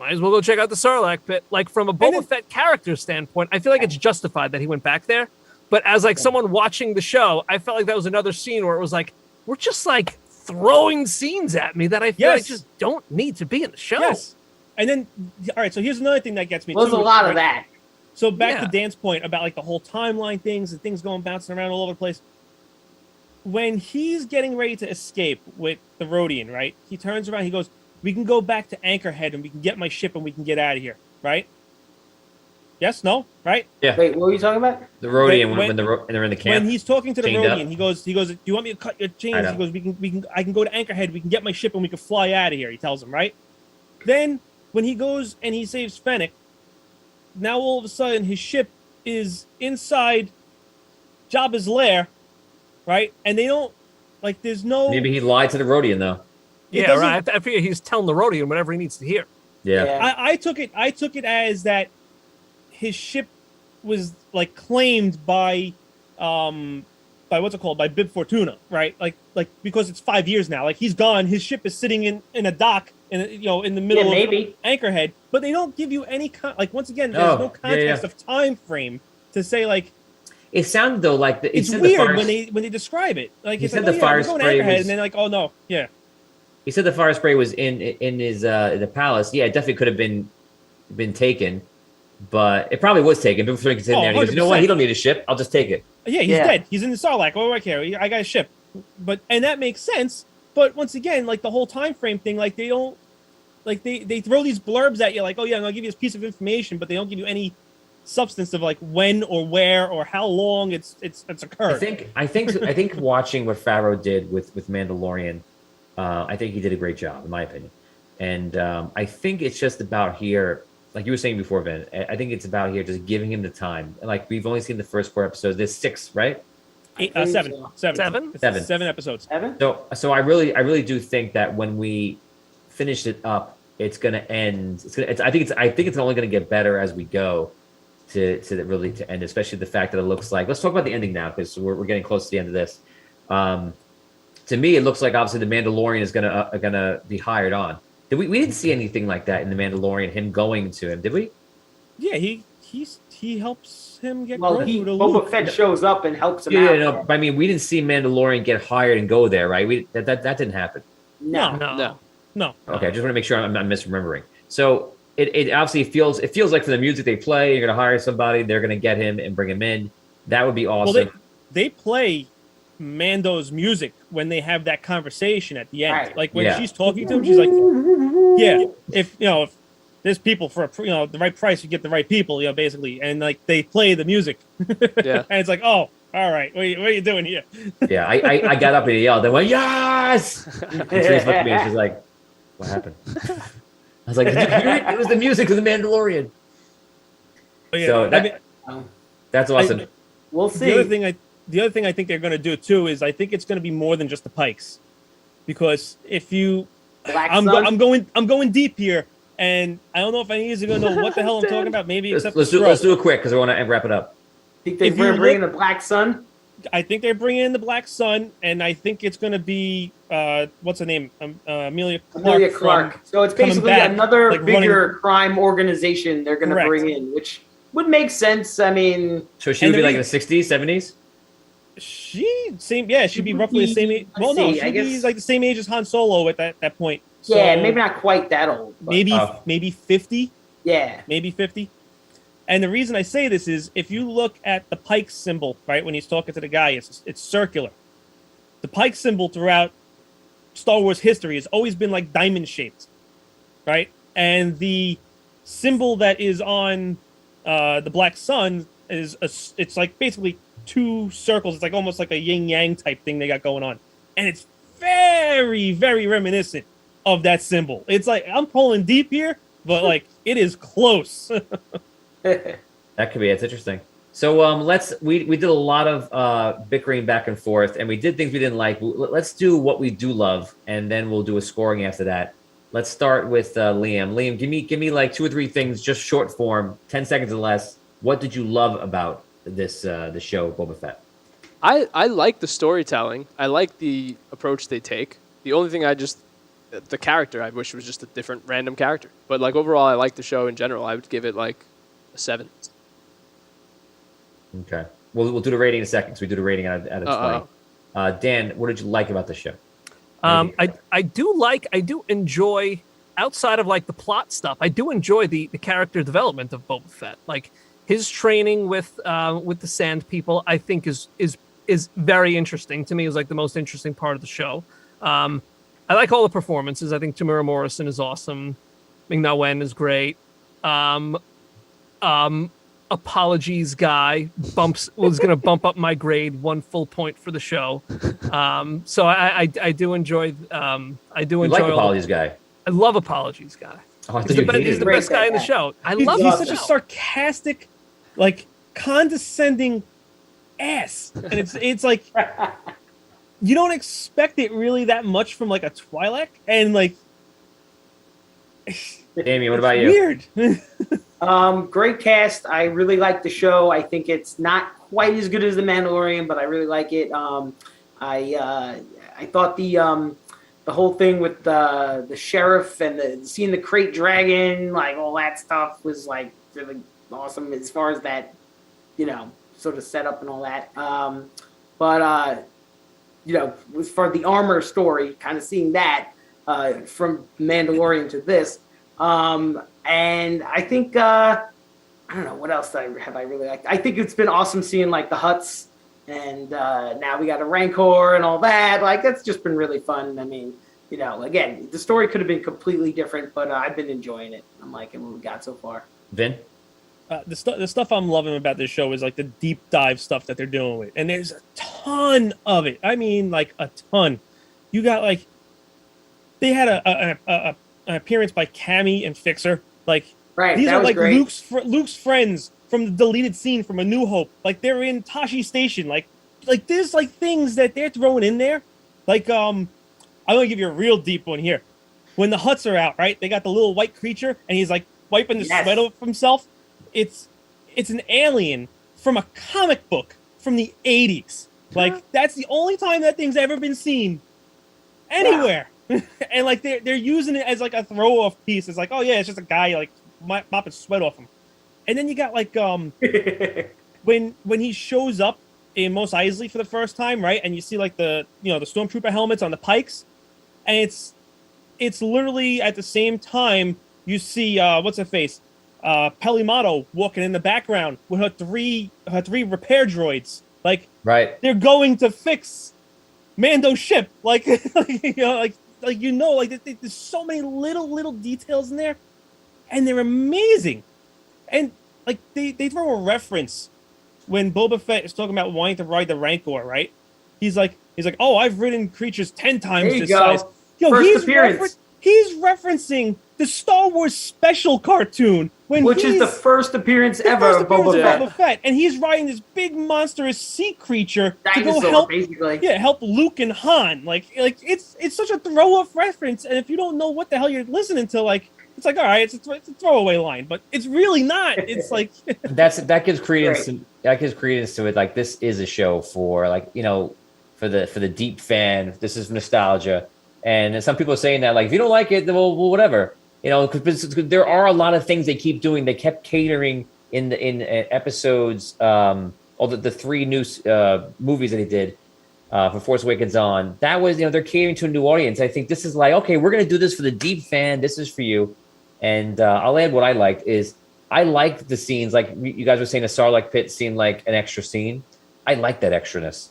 Might as well go check out the Sarlacc pit. Like from a Boba Fett character standpoint, I feel like it's justified that he went back there. But as like someone watching the show, I felt like that was another scene where it was like, we're just like throwing scenes at me that I feel like just don't need to be in the show. Yes. And then, all right, so here's another thing that gets me. There's a lot of that. So back to Dan's point about like the whole timeline things and things going bouncing around all over the place. When he's getting ready to escape with the Rodian, right? He turns around, he goes, we can go back to Anchorhead and we can get my ship and we can get out of here, right? Yes, no, right? Yeah. Wait, what were you talking about? The Rodian when they're in the camp. When he's talking to the Rodian, he goes, do you want me to cut your chains? He goes, I can go to Anchorhead, we can get my ship and we can fly out of here, he tells him, right? Then when he goes and he saves Fennec, now all of a sudden his ship is inside Jabba's lair, right? And they don't, like, there's no... Maybe he lied to the Rodian, though. Yeah, right. I figure he's telling the Rodian whatever he needs to hear. Yeah. I took it as that his ship was like claimed by what's it called, by Bib Fortuna, right? Like because it's 5 years now, like he's gone, his ship is sitting in a dock in the middle of Anchorhead, but they don't give you any once again there's no context of time frame to say like. It sounded though like it's weird when they describe it. Like he said the fire spray was, and then like, oh no, yeah. He said the fire spray was in his the palace. Yeah, it definitely could have been taken, but it probably was taken. Before he gets in there, and he goes, you know what? He don't need a ship. I'll just take it. Yeah, he's dead. He's in the Sarlacc. What do I care? I got a ship. And that makes sense. But once again, like the whole time frame thing, like they don't, like they throw these blurbs at you, like, oh yeah, I'll give you this piece of information, but they don't give you any substance of like when or where or how long it's occurred. I think watching what Favreau did with Mandalorian, I think he did a great job in my opinion, and I think it's just about here, like you were saying before, Ben. I think it's about here just giving him the time. Like we've only seen the first 4 episodes. There's 6, right? 7 episodes. 7. So I really do think that when we finish it up, it's gonna end. I think it's only gonna get better as we go. To end, especially the fact that it looks like. Let's talk about the ending now because we're getting close to the end of this. To me, it looks like obviously the Mandalorian is gonna be hired on. We didn't see anything like that in the Mandalorian. Him going to him, did we? Yeah, he helps him get. Well, Boba Fett shows up and helps him out. Yeah, no, I mean we didn't see Mandalorian get hired and go there, right? That didn't happen. No. Okay, I just want to make sure I'm not misremembering. So. It obviously feels like for the music they play, you're going to hire somebody, they're going to get him and bring him in. That would be awesome. Well, they play Mando's music when they have that conversation at the end. Right. Like when she's talking to him, she's like, "Yeah, if there's people for the right price, you get the right people, basically." And like they play the music, yeah, and it's like, "Oh, all right, what are you doing here?" Yeah, I got up and yelled. They went, "Yes!" And Therese looked at me and she's like, "What happened?" I was like, "Did you hear it? It was the music of the Mandalorian." So that's awesome. We'll see. The other thing I think they're going to do too is I think it's going to be more than just the Pikes, because if you, I'm going deep here, and I don't know if any of you are going to know what the hell I'm talking about. Maybe let's do it quick because I want to wrap it up. Think they're bringing the Black Sun? I think they're bringing in the Black Sun, and I think it's going to be what's her name, Amelia Clark. So it's basically another bigger crime organization they're going to bring in, which would make sense. I mean, so she would be like in the 60s, 70s. She'd be roughly the same age. Well, no, she'd be like the same age as Han Solo at that point. So yeah, maybe not quite that old. But maybe 50. Yeah, maybe 50. And the reason I say this is if you look at the Pike symbol, right, when he's talking to the guy, it's circular. The Pike symbol throughout Star Wars history has always been like diamond shaped, right? And the symbol that is on the Black Sun it's like basically 2 circles. It's like almost like a yin yang type thing they got going on, and it's very, very reminiscent of that symbol. It's like I'm pulling deep here, but like it is close. That could be. It's interesting. So we did a lot of bickering back and forth, and we did things we didn't like. Let's do what we do love, and then we'll do a scoring after that. Let's start with Liam. Liam, give me like 2 or 3 things, just short form, 10 seconds or less. What did you love about this the show Boba Fett? I like the storytelling. I like the approach they take. The only thing the character I wish was just a different random character. But like overall, I like the show in general. I would give it like a 7. Okay. We'll do the rating in a second. So we do the rating out of 20. Dan, what did you like about the show? I do enjoy, outside of like the plot stuff, I do enjoy the character development of Boba Fett. Like his training with the Sand People, I think is very interesting. To me, it was like the most interesting part of the show. I like all the performances. I think Tamura Morrison is awesome. Ming-Na Wen is great. Apologies guy was going to bump up my grade 1 full point for the show. So I do enjoy. I do enjoy. Like Apologies guy. I love Apologies guy. Oh, he's the best guy in the show. He's such a sarcastic, like condescending ass, and it's like you don't expect it really that much from like a Twi'lek, and like Damien, what about you? Weird. Great cast. I really like the show. I think it's not quite as good as The Mandalorian, but I really like it. I thought the whole thing with the sheriff and seeing the crate dragon, like all that stuff was like really awesome as far as that, sort of setup and all that. But for the armor story, kind of seeing that from Mandalorian to this. And I think I don't know what else I really liked. I think it's been awesome seeing like the Hutts, and now we got a Rancor and all that. Like that's just been really fun. I mean, again, the story could have been completely different, but I've been enjoying it. I'm liking what we got so far. Vin? The stuff I'm loving about this show is like the deep dive stuff that they're doing with, and there's a ton of it. I mean, like a ton. You got like they had an appearance by Cammy and Fixer. Like right, these are like great. Luke's friends from the deleted scene from A New Hope. Like they're in Tashi Station. Like there's like things that they're throwing in there. Like I'm gonna give you a real deep one here. When the Hutts are out, right? They got the little white creature, and he's like wiping the sweat off himself. It's an alien from a comic book from the 80s. Like that's the only time that thing's ever been seen anywhere. Wow. And like they're using it as like a throw off piece. It's like, oh yeah, it's just a guy like mopping sweat off him. And then you got like when he shows up in Mos Eisley for the first time, right? And you see like the the stormtrooper helmets on the pikes, and it's literally at the same time you see what's her face? Pelimato walking in the background with her three repair droids. Like right, they're going to fix Mando's ship. Like there's so many little details in there, and they're amazing. And like they throw a reference when Boba Fett is talking about wanting to ride the Rancor, right? He's like, oh, I've ridden creatures 10 times this size. First appearance. He's referencing the Star Wars special cartoon which is the first appearance ever of Boba Fett, and he's riding this big monstrous sea creature Dinosaur, to go help, basically. help Luke and Han. Like it's such a throw off reference, and if you don't know what the hell you're listening to, like it's like all right, it's a throwaway line, but it's really not. It's like that gives credence. That gives credence to it. Like this is a show for for the deep fan. This is nostalgia. And some people are saying that, like, if you don't like it, then well whatever. Because there are a lot of things they keep doing. They kept catering in episodes, all the three new movies that they did from Force Awakens on. That was, they're catering to a new audience. I think this is like, okay, we're going to do this for the deep fan. This is for you. And I'll add what I liked is I liked the scenes. Like you guys were saying, a Sarlacc pit seemed like an extra scene. I like that extraness.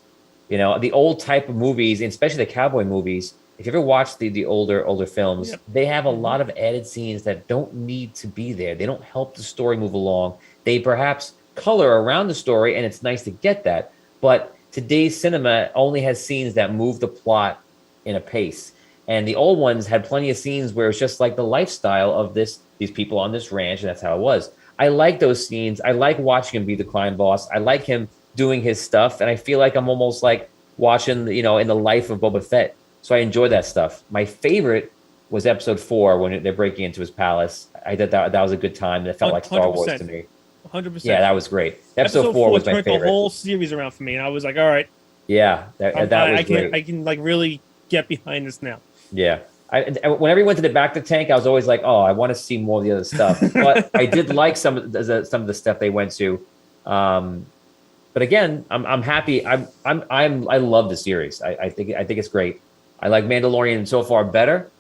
The old type of movies, and especially the cowboy movies, if you ever watch the older films, they have a lot of added scenes that don't need to be there. They don't help the story move along. They perhaps color around the story, and it's nice to get that. But today's cinema only has scenes that move the plot in a pace. And the old ones had plenty of scenes where it's just like the lifestyle of these people on this ranch, and that's how it was. I like those scenes. I like watching him be the crime boss. I like him doing his stuff, and I feel like I'm almost like watching, in the life of Boba Fett. So I enjoy that stuff. My favorite was episode 4 when they're breaking into his palace. I thought that was a good time. That felt like Star Wars to me. 100%. Yeah, that was great. Episode 4 was my favorite. Turned the whole series around for me, and I was like, all right. Yeah, that was great. I can like really get behind this now. Yeah. Whenever he went to the back of the tank, I was always like, oh, I want to see more of the other stuff. But I did like some of the stuff they went to. But again, I'm happy. I love the series. I think it's great. I like Mandalorian so far better,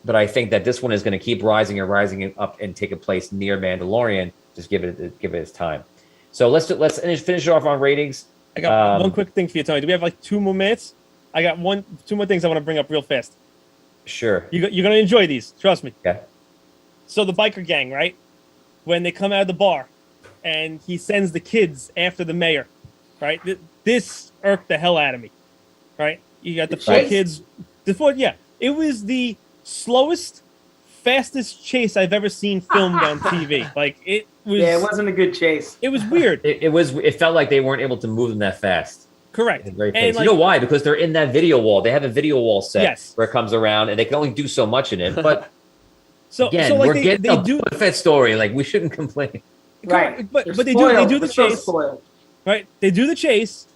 but I think that this one is going to keep rising up and take a place near Mandalorian. Just give it its time. So let's finish it off on ratings. I got one quick thing for you, Tony. Do we have like 2 more minutes? I got 2 more things I want to bring up real fast. Sure. You're going to enjoy these. Trust me. Okay. So the biker gang, right? When they come out of the bar, and he sends the kids after the mayor, right? This irked the hell out of me, right? You got the 4 kids. It was the slowest, fastest chase I've ever seen filmed on TV. Like it was. Yeah, it wasn't a good chase. It was weird. It felt like they weren't able to move them that fast. Correct. And like, you know why? Because they're in that video wall. They have a video wall set where it comes around, and they can only do so much in it. But So Again, so like we're they getting a do Boba Fett story. Like we shouldn't complain. Right. but They're they spoiled. do the They're so chase. spoiled. Right? They do the chase.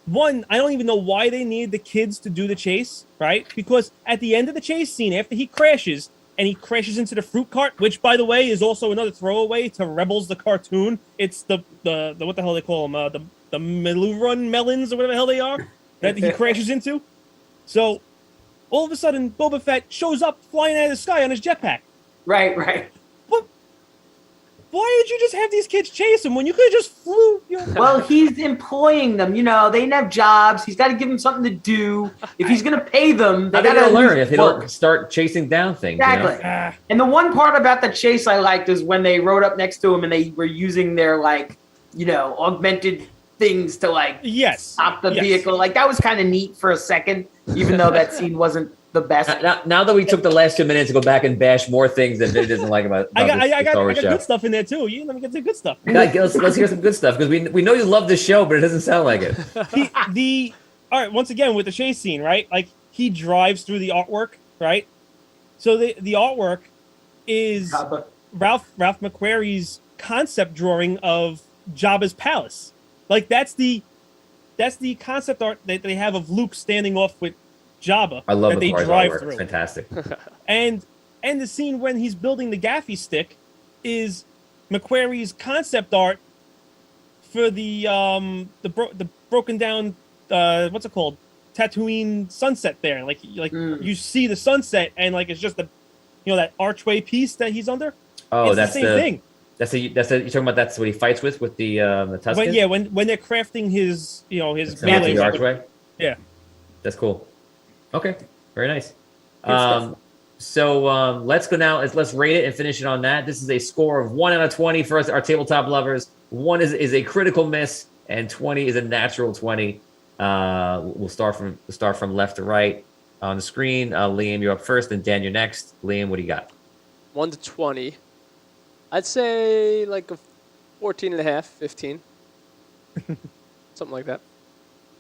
One, I don't even know why they need the kids to do the chase, right? Because at the end of the chase scene, after he crashes into the fruit cart, which by the way is also another throwaway to Rebels the cartoon. It's the what the hell they call them? The Meluron melons or whatever the hell they are that he crashes into. So all of a sudden, Boba Fett shows up flying out of the sky on his jetpack. Right. Why did you just have these kids chase him when you could have just flew? Well, he's employing them. You know, they didn't have jobs. He's got to give them something to do. If he's going to pay them, How they they got to gonna learn if they work. don't start chasing down things? Exactly. You know? And the one part about the chase I liked is when they rode up next to him and they were using their augmented things to stop the vehicle. Like that was kind of neat for a second, even though that scene wasn't the best. Now that we took the last 2 minutes to go back and bash more things that Vinny doesn't like about I this got Star Wars show. good stuff in there too. Let me get to the good stuff. Let's hear some good stuff because we know you love this show, but it doesn't sound like it. All right, once again with the chase scene, right? Like he drives through the artwork, right? So the artwork is Ralph McQuarrie's concept drawing of Jabba's palace. Like that's the concept art that they have of Luke standing off with Jabba. I love that they McQuarrie's drive artwork. through. It's fantastic. And the scene when he's building the gaffy stick is McQuarrie's concept art for the broken down what's it called, Tatooine sunset there. Like you see the sunset and like it's just that archway piece that he's under. Oh, it's that's the same thing. You're talking about that's what he fights with the Tusken? When they're crafting his the melee archway. Yeah, that's cool. Okay, very nice. stuff. So let's go now. Let's rate it and finish it on that. This is a score of 1 out of 20 for us, our tabletop lovers. 1 is a critical miss, and 20 is a natural 20. We'll start from left to right on the screen. Liam, you're up first, and Dan, you're next. Liam, what do you got? 1 to 20. I'd say like a 14 and a half, 15. Something like that.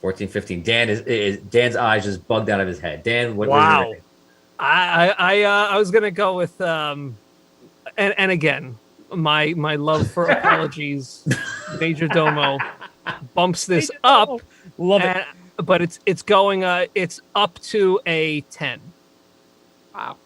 14, 15. Dan's eyes just bugged out of his head. Dan, what? Wow. What do you think? I was gonna go with and again my love for apologies, Major Domo bumps this up. Love it. But it's going it's up to a 10. Wow.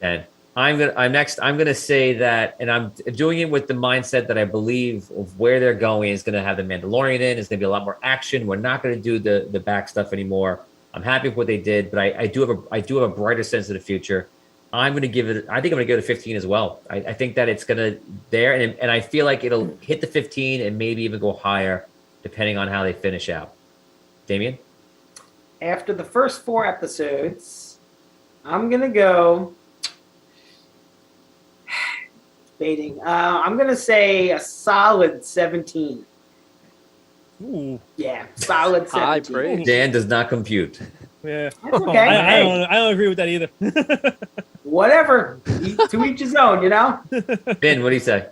And I'm gonna say that, and I'm doing it with the mindset that I believe of where they're going is gonna have the Mandalorian in. It's gonna be a lot more action. We're not gonna do the back stuff anymore. I'm happy with what they did, but I do have a brighter sense of the future. I think I'm gonna give it a 15 as well. I think that it's gonna there, and I feel like it'll hit the 15 and maybe even go higher depending on how they finish out. Damien? After the first 4 episodes, I'm gonna go. Debating. I'm gonna say a solid 17. Ooh. Yeah, solid 17. High praise. Dan does not compute. Yeah. That's okay. I don't agree with that either. Whatever. To each his own, you know? Ben, what do you say?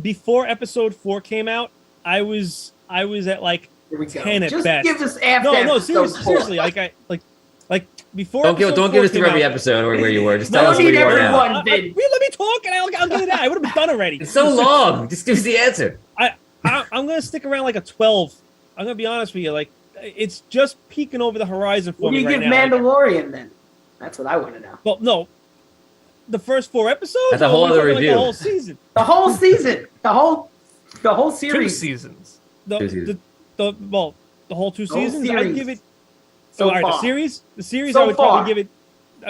Before episode 4 came out, I was at like Here we go. 10 at Just best. give us after No, episode 4. seriously. Like before. Don't give episode us 4 through came every out- episode or where you were. Just No tell us where need you are now. everyone. Let me talk, and I'll give you that. I would have been done already. It's so long. Just give us the answer. I'm gonna stick around like a 12. I'm gonna be honest with you. Like it's just peeking over the horizon for What do me you right give now. Mandalorian then? That's what I want to know. Well, no, the first 4 episodes. That's a whole Or are we other talking, like, review. the whole season. The whole season. The whole 2 series. seasons. The whole 2 The whole seasons. I'd series. give it. So all right, far. the series. So I would far. probably give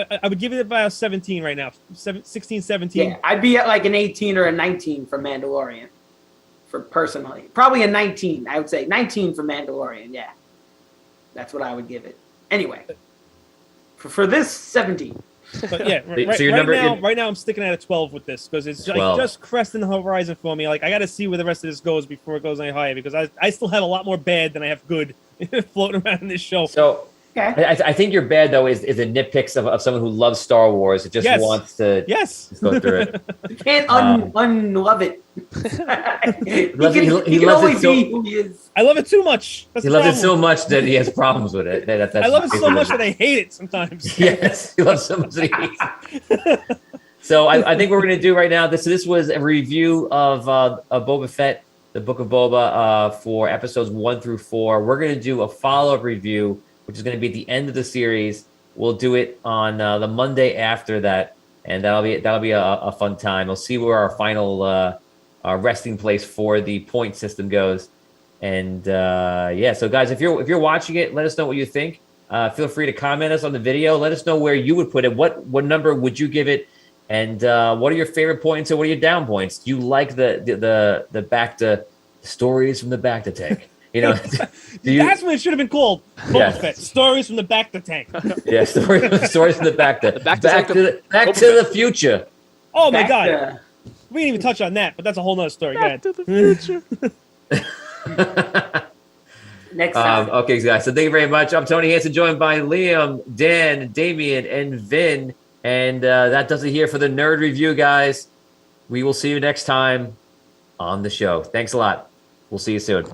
it. I would give it about 17 right now. 16, 17. Yeah, I'd be at like an 18 or a 19 for Mandalorian. For personally, probably a 19. I would say 19 for Mandalorian. Yeah, that's what I would give it. Anyway, for this 17. But yeah, So your number- right now I'm sticking at a 12 with this because it's like 12. just cresting the horizon for me. Like I got to see where the rest of this goes before it goes any higher because I still have a lot more bad than I have good floating around in this show. So Okay. I think your bad though is the nitpicks of someone who loves Star Wars. It just Yes. wants to Yes. just go through it. You can't unlove it. he loves it- can, he he can loves it only so- be who he is. I love it too much. That's He the loves it so problem. much that he has problems with it. That's I love it so basically- much that I hate it sometimes. Yes, he loves so much that he hates it. So I think what we're going to do right now, this was a review of Boba Fett, the Book of Boba, for episodes 1 through 4. We're going to do a follow-up review, which is going to be at the end of the series. We'll do it on the Monday after that, and that'll be a fun time. We'll see where our final resting place for the point system goes. And yeah, so guys, if you're watching it, let us know what you think. Feel free to comment us on the video. Let us know where you would put it. What number would you give it? And what are your favorite points and what are your down points? Do you like the back to stories from the back to tank? You know, That's what it should have been called. Boba Yeah. Fett. Stories from the back to tank. yeah, stories from the back to back to the future. Oh my Back god. to- We didn't even touch on that, but that's a whole nother story. Go ahead. Back to the future. Next time. Okay, guys. So thank you very much. I'm Tony Hansen, joined by Liam, Dan, Damien, and Vin. And that does it here for the Nerd Review, guys. We will see you next time on the show. Thanks a lot. We'll see you soon.